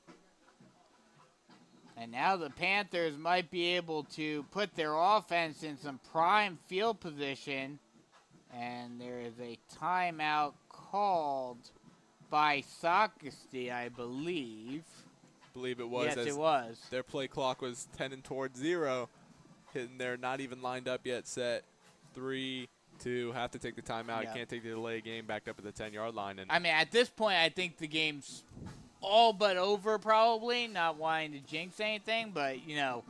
And now the Panthers might be able to put their offense in some prime field position. And there is a timeout called by Socastee, I believe. Believe it was. Yes, it was. Their play clock was 10 and towards 0. Hitting there, not even lined up yet, set 3, 2, have to take the timeout. Yep. Can't take the delay game, backed up at the 10-yard line. And I mean, at this point, I think the game's all but over probably, not wanting to jinx anything, but, you know,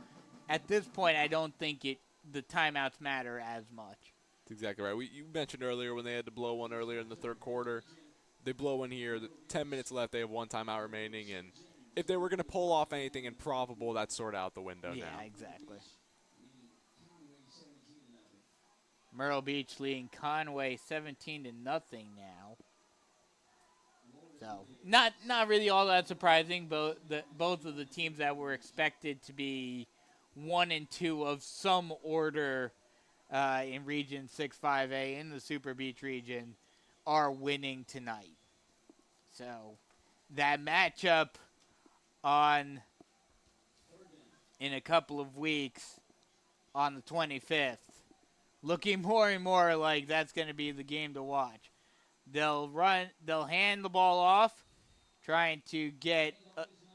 at this point, I don't think the timeouts matter as much. That's exactly right. You mentioned earlier when they had to blow one earlier in the 3rd quarter. They blow one here. 10 minutes left. They have 1 timeout remaining, and if they were going to pull off anything improbable, that's sort of out the window now. Yeah, exactly. Myrtle Beach leading Conway 17-0 now. So not really all that surprising. Both of the teams that were expected to be 1 and 2 of some order in Region 6-5A in the Super Beach region are winning tonight. So that matchup in a couple of weeks on the 25th, looking more and more like that's going to be the game to watch. They'll hand the ball off, trying to get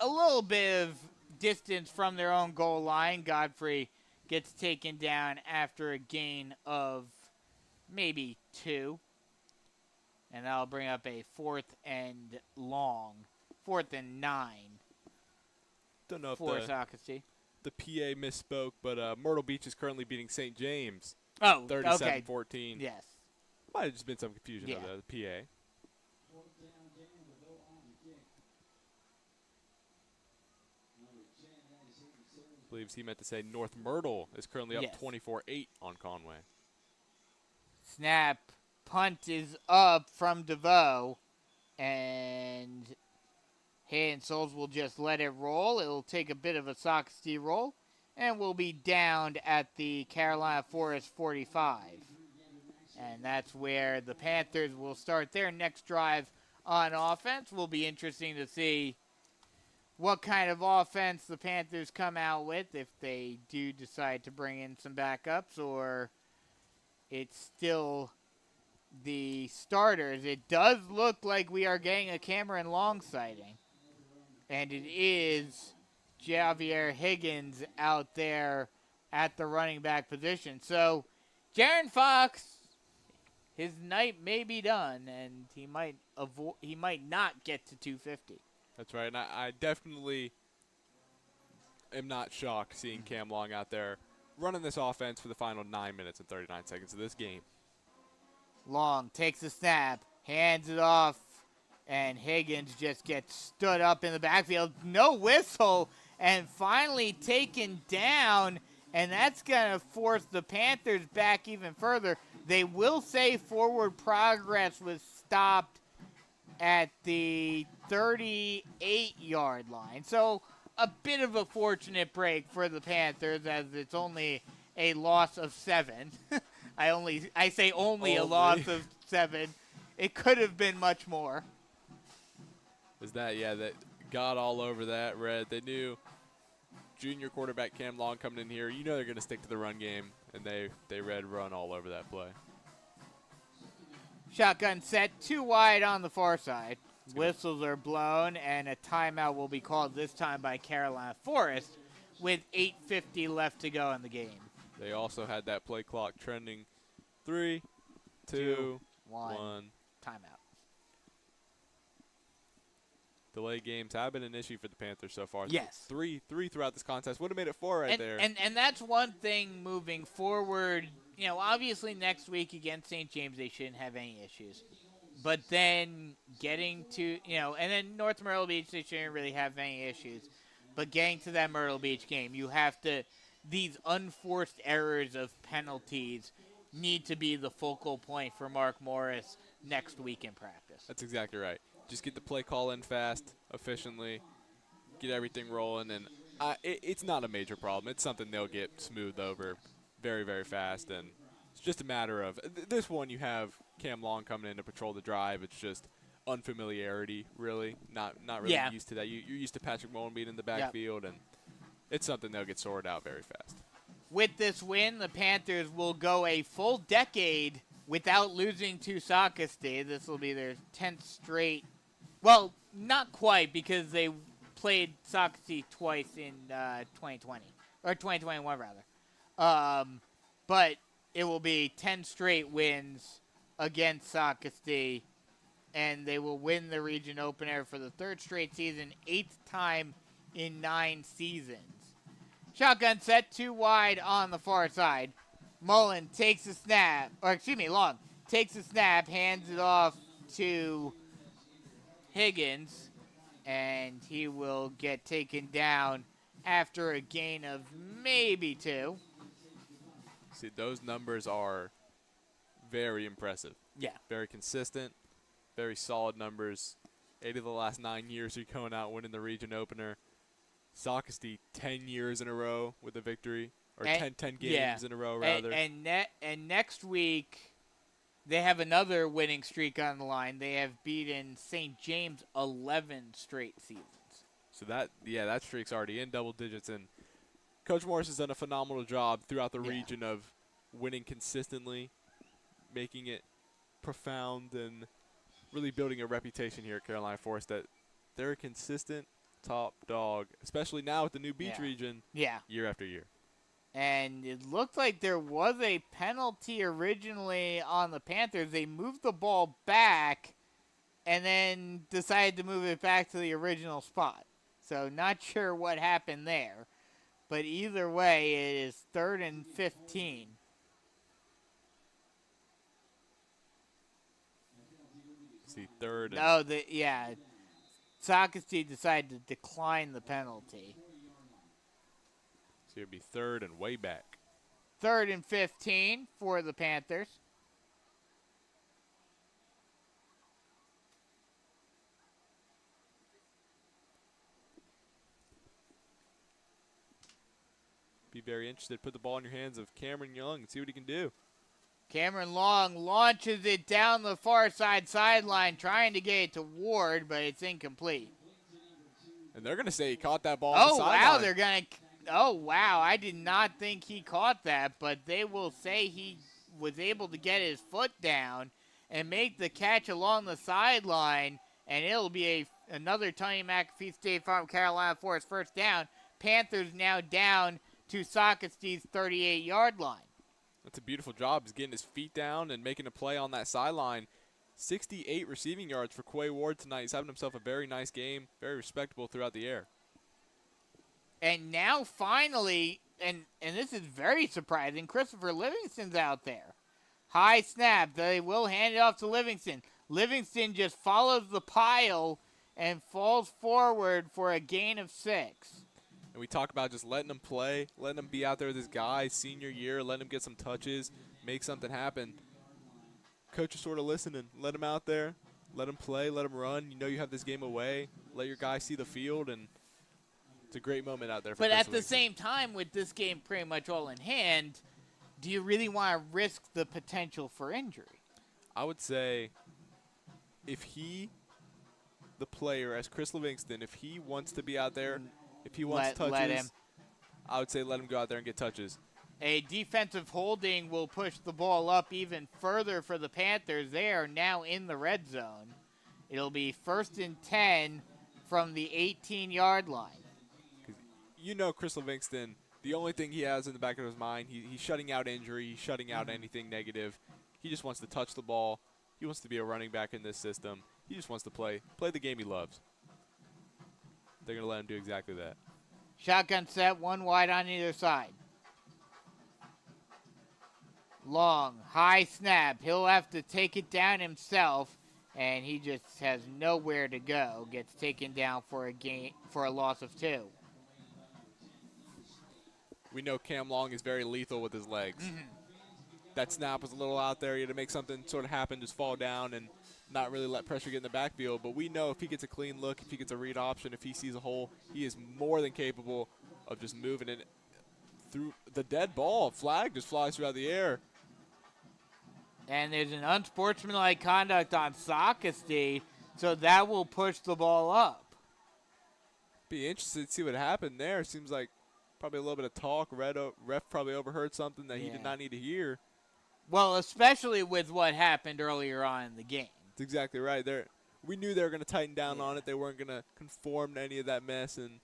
a little bit of distance from their own goal line. Godfrey gets taken down after a gain of maybe 2. And that'll bring up a 4th and 9. Don't know if For Socastee. the PA misspoke, but Myrtle Beach is currently beating St. James. Oh, 37-14. Okay. Yes. Might have just been some confusion of the PA. Believes he meant to say North Myrtle is currently up 24-8 on Conway. Snap. Punt is up from DeVoe. And Hayden Souls will just let it roll. It'll take a bit of a Socastee roll. And we'll be downed at the Carolina Forest 45. And that's where the Panthers will start their next drive on offense. Will be interesting to see what kind of offense the Panthers come out with, if they do decide to bring in some backups or it's still the starters. It does look like we are getting a Cameron Long sighting. And it is Javier Higgins out there at the running back position. So Jaron Fox, his night may be done, and he might not get to 250. That's right, and I definitely am not shocked seeing Cam Long out there running this offense for the final 9 minutes and 39 seconds of this game. Long takes the snap, hands it off, and Higgins just gets stood up in the backfield. No whistle, and finally taken down, and that's going to force the Panthers back even further. They will say forward progress was stopped at the 38-yard line. So a bit of a fortunate break for the Panthers, as it's only a loss of 7 I say only a loss of 7. It could have been much more. Was that got all over that, Red. They knew junior quarterback Cam Long coming in here. You know they're going to stick to the run game, and they Red run all over that play. Shotgun set, 2 wide on the far side. Whistles are blown, and a timeout will be called this time by Carolina Forest with 8:50 left to go in the game. They also had that play clock trending 3, 2, 1. Timeout. Delay games have been an issue for the Panthers so far. Yes. Three throughout this contest. Would have made it 4 there. And that's one thing moving forward. You know, obviously next week against St. James they shouldn't have any issues. But then getting to, and then North Myrtle Beach they shouldn't really have any issues. But getting to that Myrtle Beach game, you have to, these unforced errors of penalties need to be the focal point for Mark Morris next week in practice. That's exactly right. Just get the play call in fast, efficiently, get everything rolling, and it's not a major problem. It's something they'll get smoothed over very, very fast, and it's just a matter of this one. You have Cam Long coming in to patrol the drive. It's just unfamiliarity, really, not really used to that. You're used to Patrick Mullen being in the backfield, and it's something they'll get sorted out very fast. With this win, the Panthers will go a full decade without losing to Socastee. This will be their 10th straight. Well, not quite, because they played Socastee twice in 2020, or 2021 rather. But it will be 10 straight wins against Socastee, and they will win the region opener for the 3rd straight season, 8th time in 9 seasons. Shotgun set, 2 wide on the far side. Mullen takes a snap, Long takes a snap, hands it off to Higgins, and he will get taken down after a gain of maybe 2. See, those numbers are very impressive. Yeah. Very consistent, very solid numbers. 8 of the last 9 years you're going out winning the region opener. Socastee 10 years in a row with a victory, or 10 games in a row, rather. And next week, they have another winning streak on the line. They have beaten St. James 11 straight seasons. So that streak's already in double digits, and Coach Morris has done a phenomenal job throughout the region of winning consistently, making it profound, and really building a reputation here at Carolina Forest that they're a consistent top dog, especially now with the new beach region, year after year. And it looked like there was a penalty originally on the Panthers. They moved the ball back and then decided to move it back to the original spot. So not sure what happened there. But either way, it is 3rd and 15. See, 3rd. No, Socastee decided to decline the penalty. So it'd be 3rd and way back. 3rd and 15 for the Panthers. Be very interested. Put the ball in your hands of Cameron Young and see what he can do. Cameron Long launches it down the far sideline, trying to get it to Ward, but it's incomplete. And they're going to say he caught that ball on the sideline. Oh, wow. I did not think he caught that, but they will say he was able to get his foot down and make the catch along the sideline, and it'll be another Tony McAfee State Farm Carolina Forest first down. Panthers now down to Socastee's 38-yard line. That's a beautiful job. He's getting his feet down and making a play on that sideline. 68 receiving yards for Quay Ward tonight. He's having himself a very nice game, very respectable throughout the air. And now finally, and this is very surprising, Christopher Livingston's out there. High snap. They will hand it off to Livingston. Livingston just follows the pile and falls forward for a gain of 6. And we talk about just letting him play, letting him be out there with his guy, senior year, letting him get some touches, make something happen. Coach is sort of listening. Let him out there. Let him play. Let him run. You know you have this game away. Let your guy see the field, and it's a great moment out there for But Chris at the Livingston. same time, with this game pretty much all in hand, do you really want to risk the potential for injury? I would say if he, the player, as Chris Livingston, if he wants to be out there, if he wants touches, let him. I would say let him go out there and get touches. A defensive holding will push the ball up even further for the Panthers. They are now in the red zone. It'll be 1st and 10 from the 18-yard line. You know Chris Livingston, the only thing he has in the back of his mind, he's shutting out injury, he's shutting out anything negative. He just wants to touch the ball. He wants to be a running back in this system. He just wants to play the game he loves. They're going to let him do exactly that. Shotgun set, one wide on either side. Long, high snap. He'll have to take it down himself, and he just has nowhere to go. Gets taken down for a loss of 2. We know Cam Long is very lethal with his legs. That snap was a little out there. He had to make something sort of happen, just fall down and not really let pressure get in the backfield. But we know if he gets a clean look, if he gets a read option, if he sees a hole, he is more than capable of just moving it through the dead ball. Flag just flies throughout the air. And there's an unsportsmanlike conduct on Socastee, so that will push the ball up. Be interested to see what happened there. Seems like probably a little bit of talk. Ref probably overheard something that he did not need to hear. Well, especially with what happened earlier on in the game. That's exactly right. We knew they were going to tighten down on it. They weren't going to conform to any of that mess, and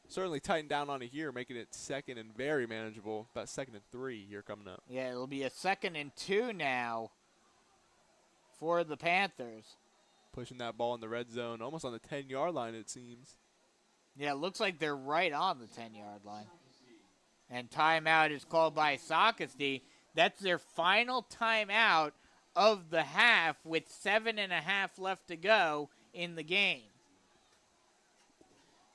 certainly tighten down on it here, making it 2nd and very manageable. About 2nd and 3 here coming up. Yeah, it'll be a 2nd and 2 now for the Panthers. Pushing that ball in the red zone, almost on the 10-yard line, it seems. Yeah, it looks like they're right on the 10-yard line. And timeout is called by Socastee. That's their final timeout of the half with 7.5 left to go in the game.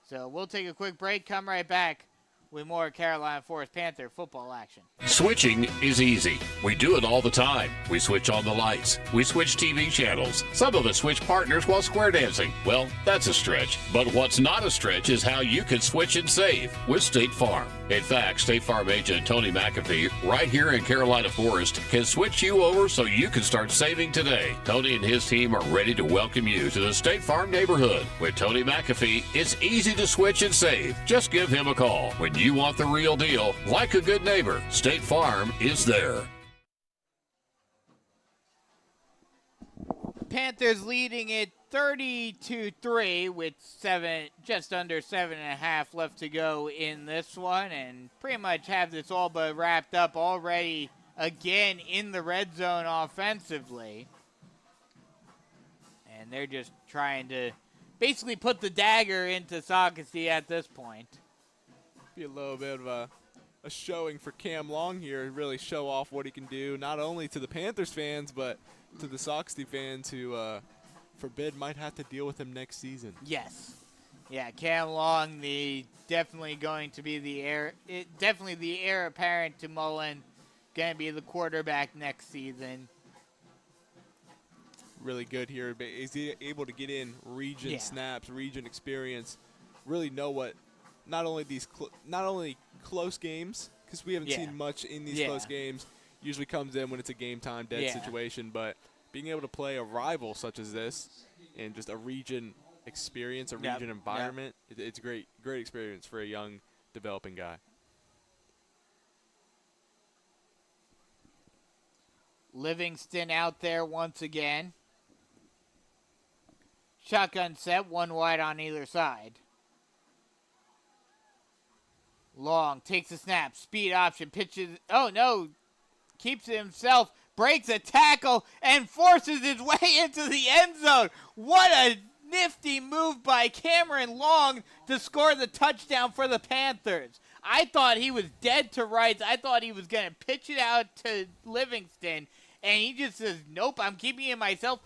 So we'll take a quick break, come right back with more Carolina Forest Panther football action. Switching is easy. We do it all the time. We switch on the lights. We switch TV channels. Some of us switch partners while square dancing. Well, that's a stretch. But what's not a stretch is how you can switch and save with State Farm. In fact, State Farm agent Tony McAfee, right here in Carolina Forest, can switch you over so you can start saving today. Tony and his team are ready to welcome you to the State Farm neighborhood. With Tony McAfee, it's easy to switch and save. Just give him a call. When you want the real deal, like a good neighbor, State Farm is there. Panthers leading it 30-3 with just under 7.5 left to go in this one, and pretty much have this all but wrapped up already again in the red zone offensively. And they're just trying to basically put the dagger into Socastee at this point. Be a little bit of a showing for Cam Long here, really show off what he can do, not only to the Panthers fans, but to the Socastee fans who forbid might have to deal with him next season. Yes. Yeah, Cam Long, definitely going to be the heir apparent to Mullen, going to be the quarterback next season. Really good here. Is he able to get in region snaps, region experience, really know what not only close games, because we haven't seen much in these close games, usually comes in when it's a game time dead situation, but being able to play a rival such as this and just a region experience, a region environment, it's a great experience for a young developing guy. Livingston out there once again. Shotgun set, one wide on either side. Long takes a snap, speed option, pitches. Oh no, keeps it himself, breaks a tackle, and forces his way into the end zone. What a nifty move by Cameron Long to score the touchdown for the Panthers. I thought he was dead to rights. I thought he was going to pitch it out to Livingston, and he just says, nope, I'm keeping it myself.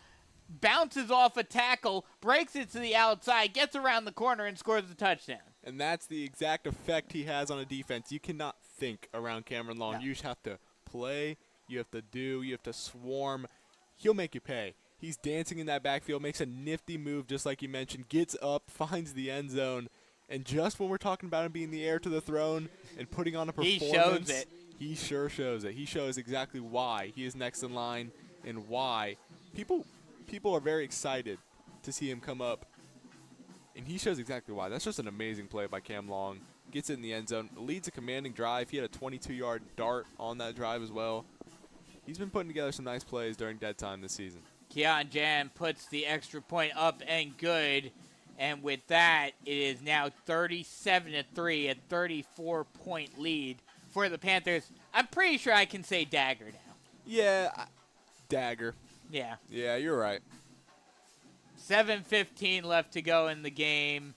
Bounces off a tackle, breaks it to the outside, gets around the corner, and scores the touchdown. And that's the exact effect he has on a defense. You cannot think around Cameron Long. You just have to play, you have to swarm. He'll make you pay. He's dancing in that backfield, makes a nifty move just like you mentioned, gets up, finds the end zone, and just when we're talking about him being the heir to the throne and putting on a performance, he shows it. He sure shows it. He shows exactly why he is next in line and why people are very excited to see him come up. And he shows exactly why. That's just an amazing play by Cam Long. Gets it in the end zone. Leads a commanding drive. He had a 22-yard dart on that drive as well. He's been putting together some nice plays during dead time this season. Keon Jan puts the extra point up and good. And with that, it is now 37-3, a 34-point lead for the Panthers. I'm pretty sure I can say dagger now. Yeah, dagger. Yeah. Yeah, you're right. 7:15 left to go in the game.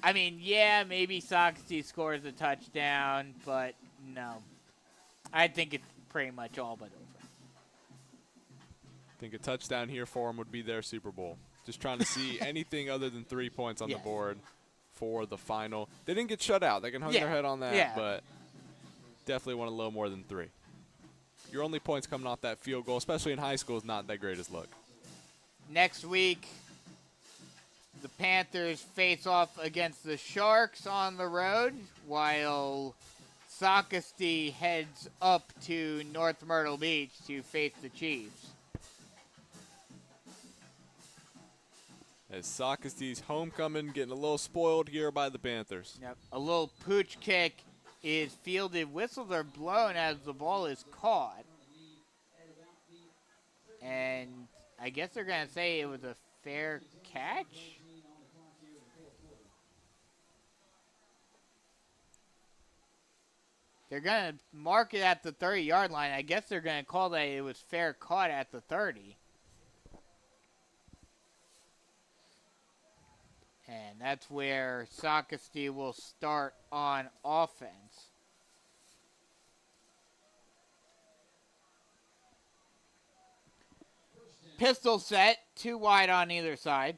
I mean, yeah, maybe Socastee scores a touchdown, but no. I think it's pretty much all but over. I think a touchdown here for him would be their Super Bowl. Just trying to see anything other than 3 points on the board for the final. They didn't get shut out. They can hang their head on that, but definitely want a little more than 3. Your only points coming off that field goal, especially in high school, is not that greatest look. Next week, the Panthers face off against the Sharks on the road, while Socastee heads up to North Myrtle Beach to face the Chiefs. As Socastee's homecoming getting a little spoiled here by the Panthers. Yep. A little pooch kick is fielded. Whistles are blown as the ball is caught. And I guess they're going to say it was a fair catch. They're going to mark it at the 30-yard line. I guess they're going to call that it was fair caught at the 30. And that's where Socastee will start on offense. Pistol set, 2 wide on either side.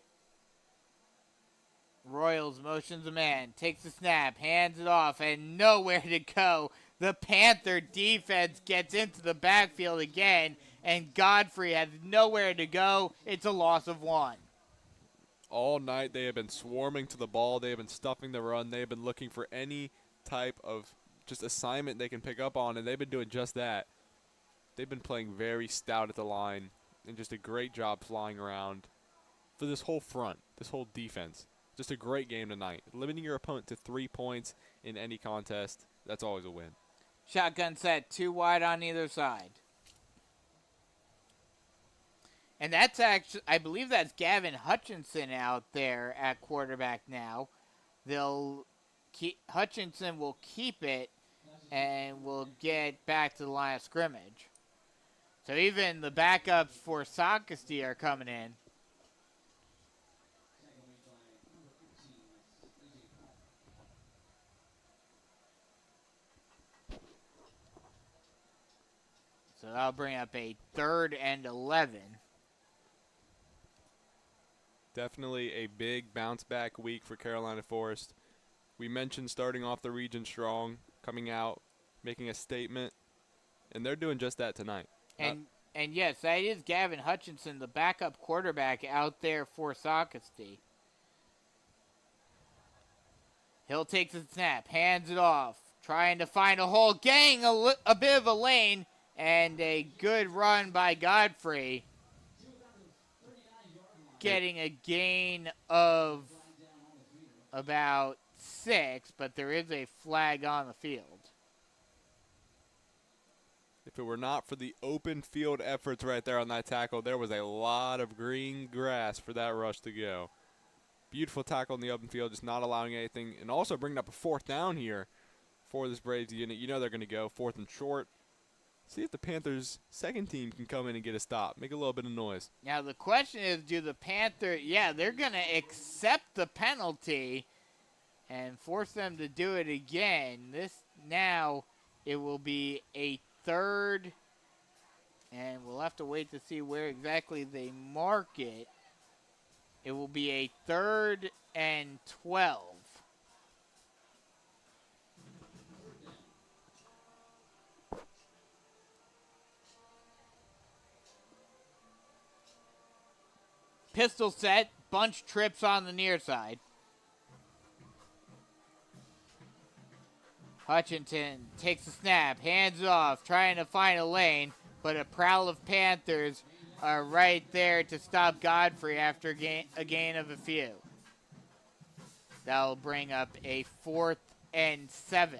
Royals motions a man, takes the snap, hands it off, and nowhere to go. The Panther defense gets into the backfield again, and Godfrey has nowhere to go. It's a loss of 1. All night they have been swarming to the ball. They have been stuffing the run. They have been looking for any type of just assignment they can pick up on, and they've been doing just that. They've been playing very stout at the line and just a great job flying around for this whole front, this whole defense. Just a great game tonight. Limiting your opponent to 3 points in any contest, that's always a win. Shotgun set, 2 wide on either side. And that's actually, I believe that's Gavin Hutchinson out there at quarterback now. Hutchinson will keep it and will get back to the line of scrimmage. So even the backups for Socastee are coming in. So that'll bring up a 3rd and 11. Definitely a big bounce-back week for Carolina Forest. We mentioned starting off the region strong, coming out, making a statement, and they're doing just that tonight. And yes, that is Gavin Hutchinson, the backup quarterback out there for Socastee. He'll take the snap, hands it off, trying to find a hole, getting a bit of a lane, and a good run by Godfrey. Getting a gain of about 6, but there is a flag on the field. If it were not for the open field efforts right there on that tackle, there was a lot of green grass for that rush to go. Beautiful tackle in the open field, just not allowing anything, and also bringing up a 4th down here for this Braves unit. You know they're going to go 4th and short. See if the Panthers' second team can come in and get a stop, make a little bit of noise. Now the question is, do the Panthers, they're going to accept the penalty and force them to do it again. It will be a 3rd, and we'll have to wait to see where exactly they mark it. It will be a 3rd and 12. Pistol set, bunch trips on the near side. Hutchinson takes the snap, hands off, trying to find a lane, but a prowl of Panthers are right there to stop Godfrey after a gain of a few. That'll bring up a 4th and 7.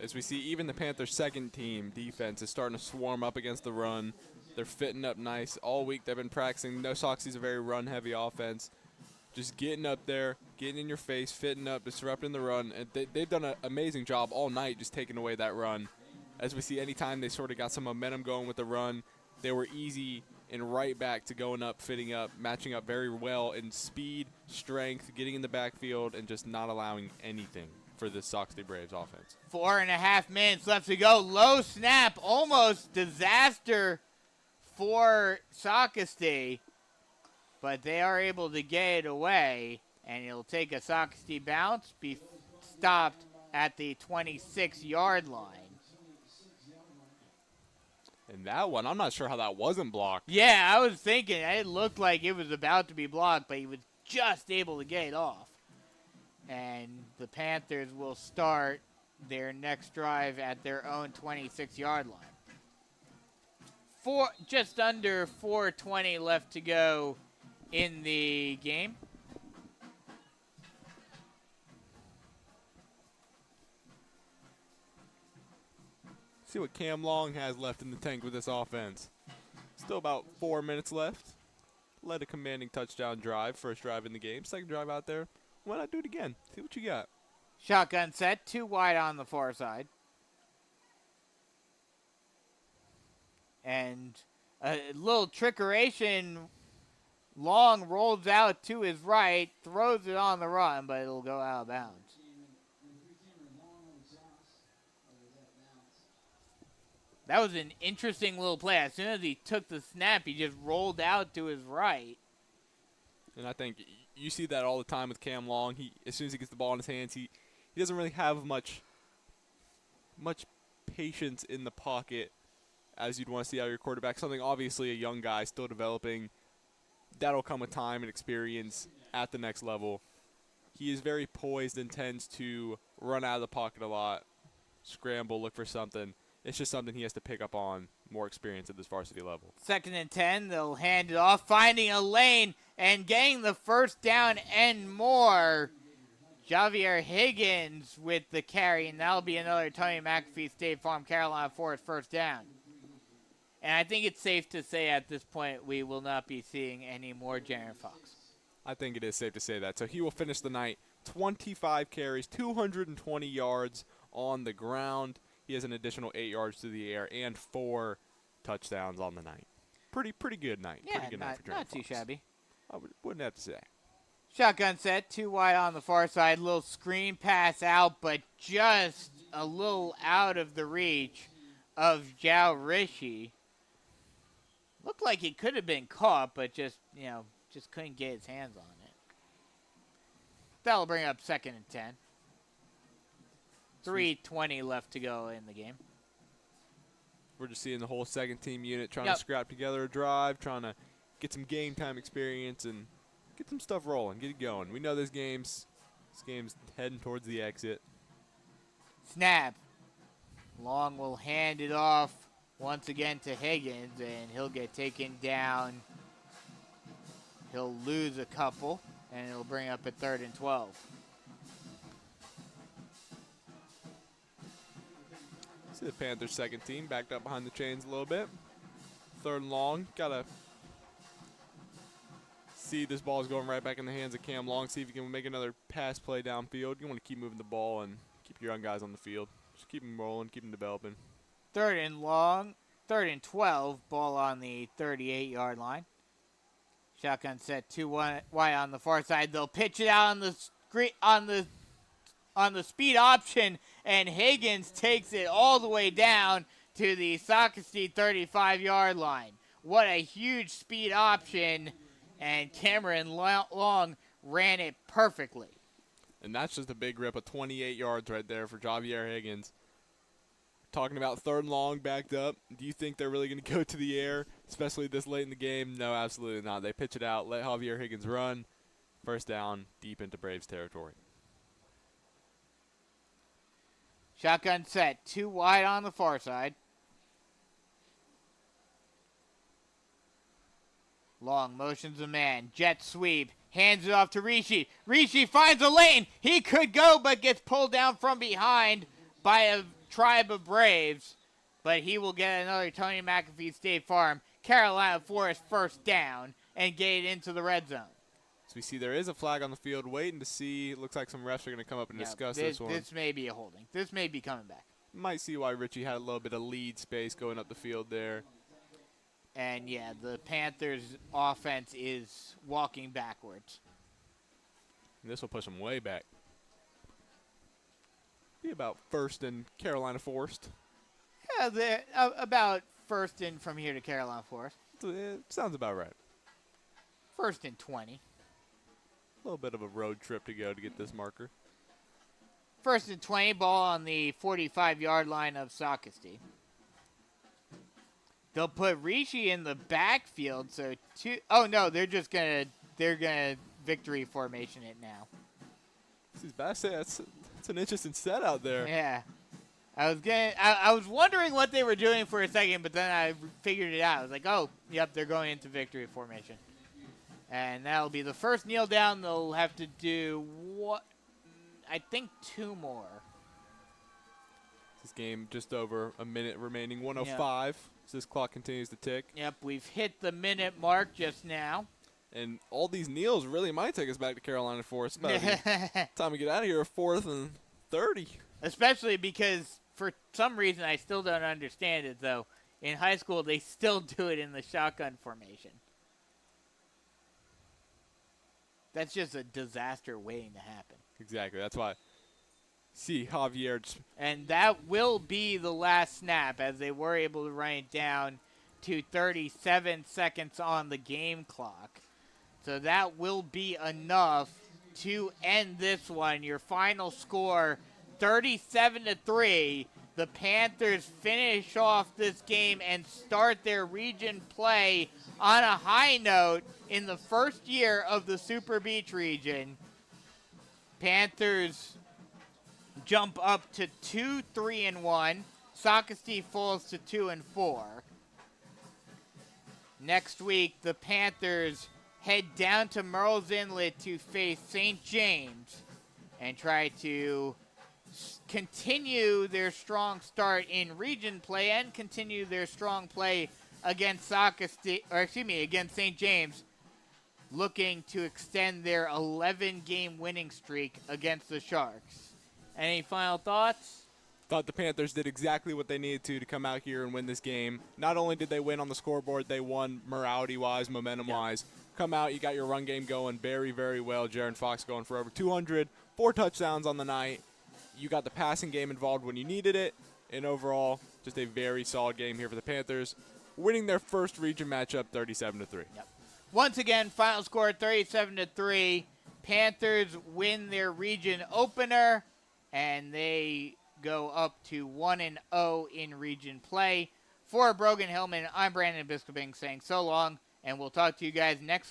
As we see, even the Panthers' second team defense is starting to swarm up against the run. They're fitting up nice. All week they've been practicing. No Socastee's a very run-heavy offense. Just getting up there, getting in your face, fitting up, disrupting the run. And they've done an amazing job all night just taking away that run. As we see, anytime they sort of got some momentum going with the run, they were easy and right back to going up, fitting up, matching up very well in speed, strength, getting in the backfield, and just not allowing anything for the Socastee Braves offense. 4.5 minutes left to go. Low snap, almost disaster for Socastee, but they are able to get it away, and it'll take a Socastee bounce, be stopped at the 26-yard line. And that one, I'm not sure how that wasn't blocked. Yeah, I was thinking it looked like it was about to be blocked, but he was just able to get it off. And the Panthers will start their next drive at their own 26-yard line. Just under 4:20 left to go in the game. See what Cam Long has left in the tank with this offense. Still about 4 minutes left. Led a commanding touchdown drive. First drive in the game. Second drive out there. Why not do it again? See what you got. Shotgun set, 2 wide on the far side. And a little trickeration. Long rolls out to his right, throws it on the run, but it'll go out of bounds. That was an interesting little play. As soon as he took the snap, he just rolled out to his right. And I think you see that all the time with Cam Long. As soon as he gets the ball in his hands, he doesn't really have much patience in the pocket as you'd want to see out of your quarterback. Something obviously a young guy still developing. That'll come with time and experience at the next level. He is very poised and tends to run out of the pocket a lot, scramble, look for something. It's just something he has to pick up on, more experience at this varsity level. 2nd and 10, they'll hand it off, finding a lane and getting the first down and more. Javier Higgins with the carry, and that'll be another Tony McAfee State Farm Carolina Forest first down. And I think it's safe to say at this point we will not be seeing any more Jaron Fox. I think it is safe to say that. So he will finish the night 25 carries, 220 yards on the ground. He has an additional 8 yards to the air and 4 touchdowns on the night. Pretty good night. Yeah, pretty good night for Jaron not Fox. too shabby. I wouldn't have to say. Shotgun set, 2 wide on the far side. Little screen pass out, but just a little out of the reach of Zhao Rishi. Looked like he could have been caught, but just couldn't get his hands on it. That'll bring up 2nd and 10. 3:20 left to go in the game. We're just seeing the whole second team unit trying to scrap together a drive, trying to get some game time experience and get some stuff rolling, get it going. We know this game's heading towards the exit. Snap. Long will hand it off once again to Higgins, and he'll get taken down. He'll lose a couple, and it'll bring up a 3rd and 12. See the Panthers' second team backed up behind the chains a little bit. 3rd and long. Gotta see this ball is going right back in the hands of Cam Long. See if you can make another pass play downfield. You want to keep moving the ball and keep your young guys on the field. Just keep them rolling, keep them developing. 3rd and long. 3rd and 12. Ball on the 38-yard line. Shotgun set 2 wide on the far side. They'll pitch it out on the speed option, and Higgins takes it all the way down to the Socastee 35-yard line. What a huge speed option, and Cameron Long ran it perfectly. And that's just a big rip of 28 yards right there for Javier Higgins. Talking about 3rd and long backed up. Do you think they're really going to go to the air, especially this late in the game? No, absolutely not. They pitch it out, let Javier Higgins run. First down, deep into Braves territory. Shotgun set. 2 wide on the far side. Long motions a man. Jet sweep. Hands it off to Rishi. Rishi finds a lane. He could go, but gets pulled down from behind by a tribe of Braves. But he will get another Tony McAfee State Farm. Carolina Forest first down and get it into the red zone. So we see there is a flag on the field waiting to see. Looks like some refs are going to come up and discuss this one. This may be a holding. This may be coming back. Might see why Richie had a little bit of lead space going up the field there. And, yeah, the Panthers' offense is walking backwards. And this will push them way back. Be about first and Carolina Forest. Yeah, about first and from here to Carolina Forest. It sounds about right. First and 20. A little bit of a road trip to go to get this marker. First and 20, ball on the 45-yard line of Socastee. They'll put Rishi in the backfield, so they're gonna victory formation it now. That's an interesting set out there. Yeah. I was wondering what they were doing for a second, but then I figured it out. I was like, oh, yep, they're going into victory formation. And that'll be the first kneel down. They'll have to do I think 2 more. This game just over a minute remaining, 1:05. Yep. So this clock continues to tick. Yep, we've hit the minute mark just now. And all these kneels really might take us back to Carolina Forest. Time to get out of here, 4th and 30. Especially because for some reason I still don't understand it, though. In high school, they still do it in the shotgun formation. That's just a disaster waiting to happen. Exactly. That's why. See Javier. And that will be the last snap, as they were able to run it down to 37 seconds on the game clock. So that will be enough to end this one. Your final score, 37-3. The Panthers finish off this game and start their region play on a high note in the first year of the Super Beach region. Panthers jump up to 2-3-1. Socastee falls to 2-4. Next week, the Panthers head down to Merle's Inlet to face St. James and try to continue their strong start in region play and continue their strong play against against St. James, looking to extend their 11-game winning streak against the Sharks. Any final thoughts? Thought the Panthers did exactly what they needed to come out here and win this game. Not only did they win on the scoreboard, they won morality-wise, momentum-wise. Yep. Come out, you got your run game going very, very well. Jaron Fox going for over 200, 4 touchdowns on the night. You got the passing game involved when you needed it. And overall, just a very solid game here for the Panthers, winning their first region matchup 37-3. Yep. Once again, final score 37-3. Panthers win their region opener, and they go up to 1-0 in region play. For Brogan Hillman, I'm Brandon Biskobing saying so long, and we'll talk to you guys next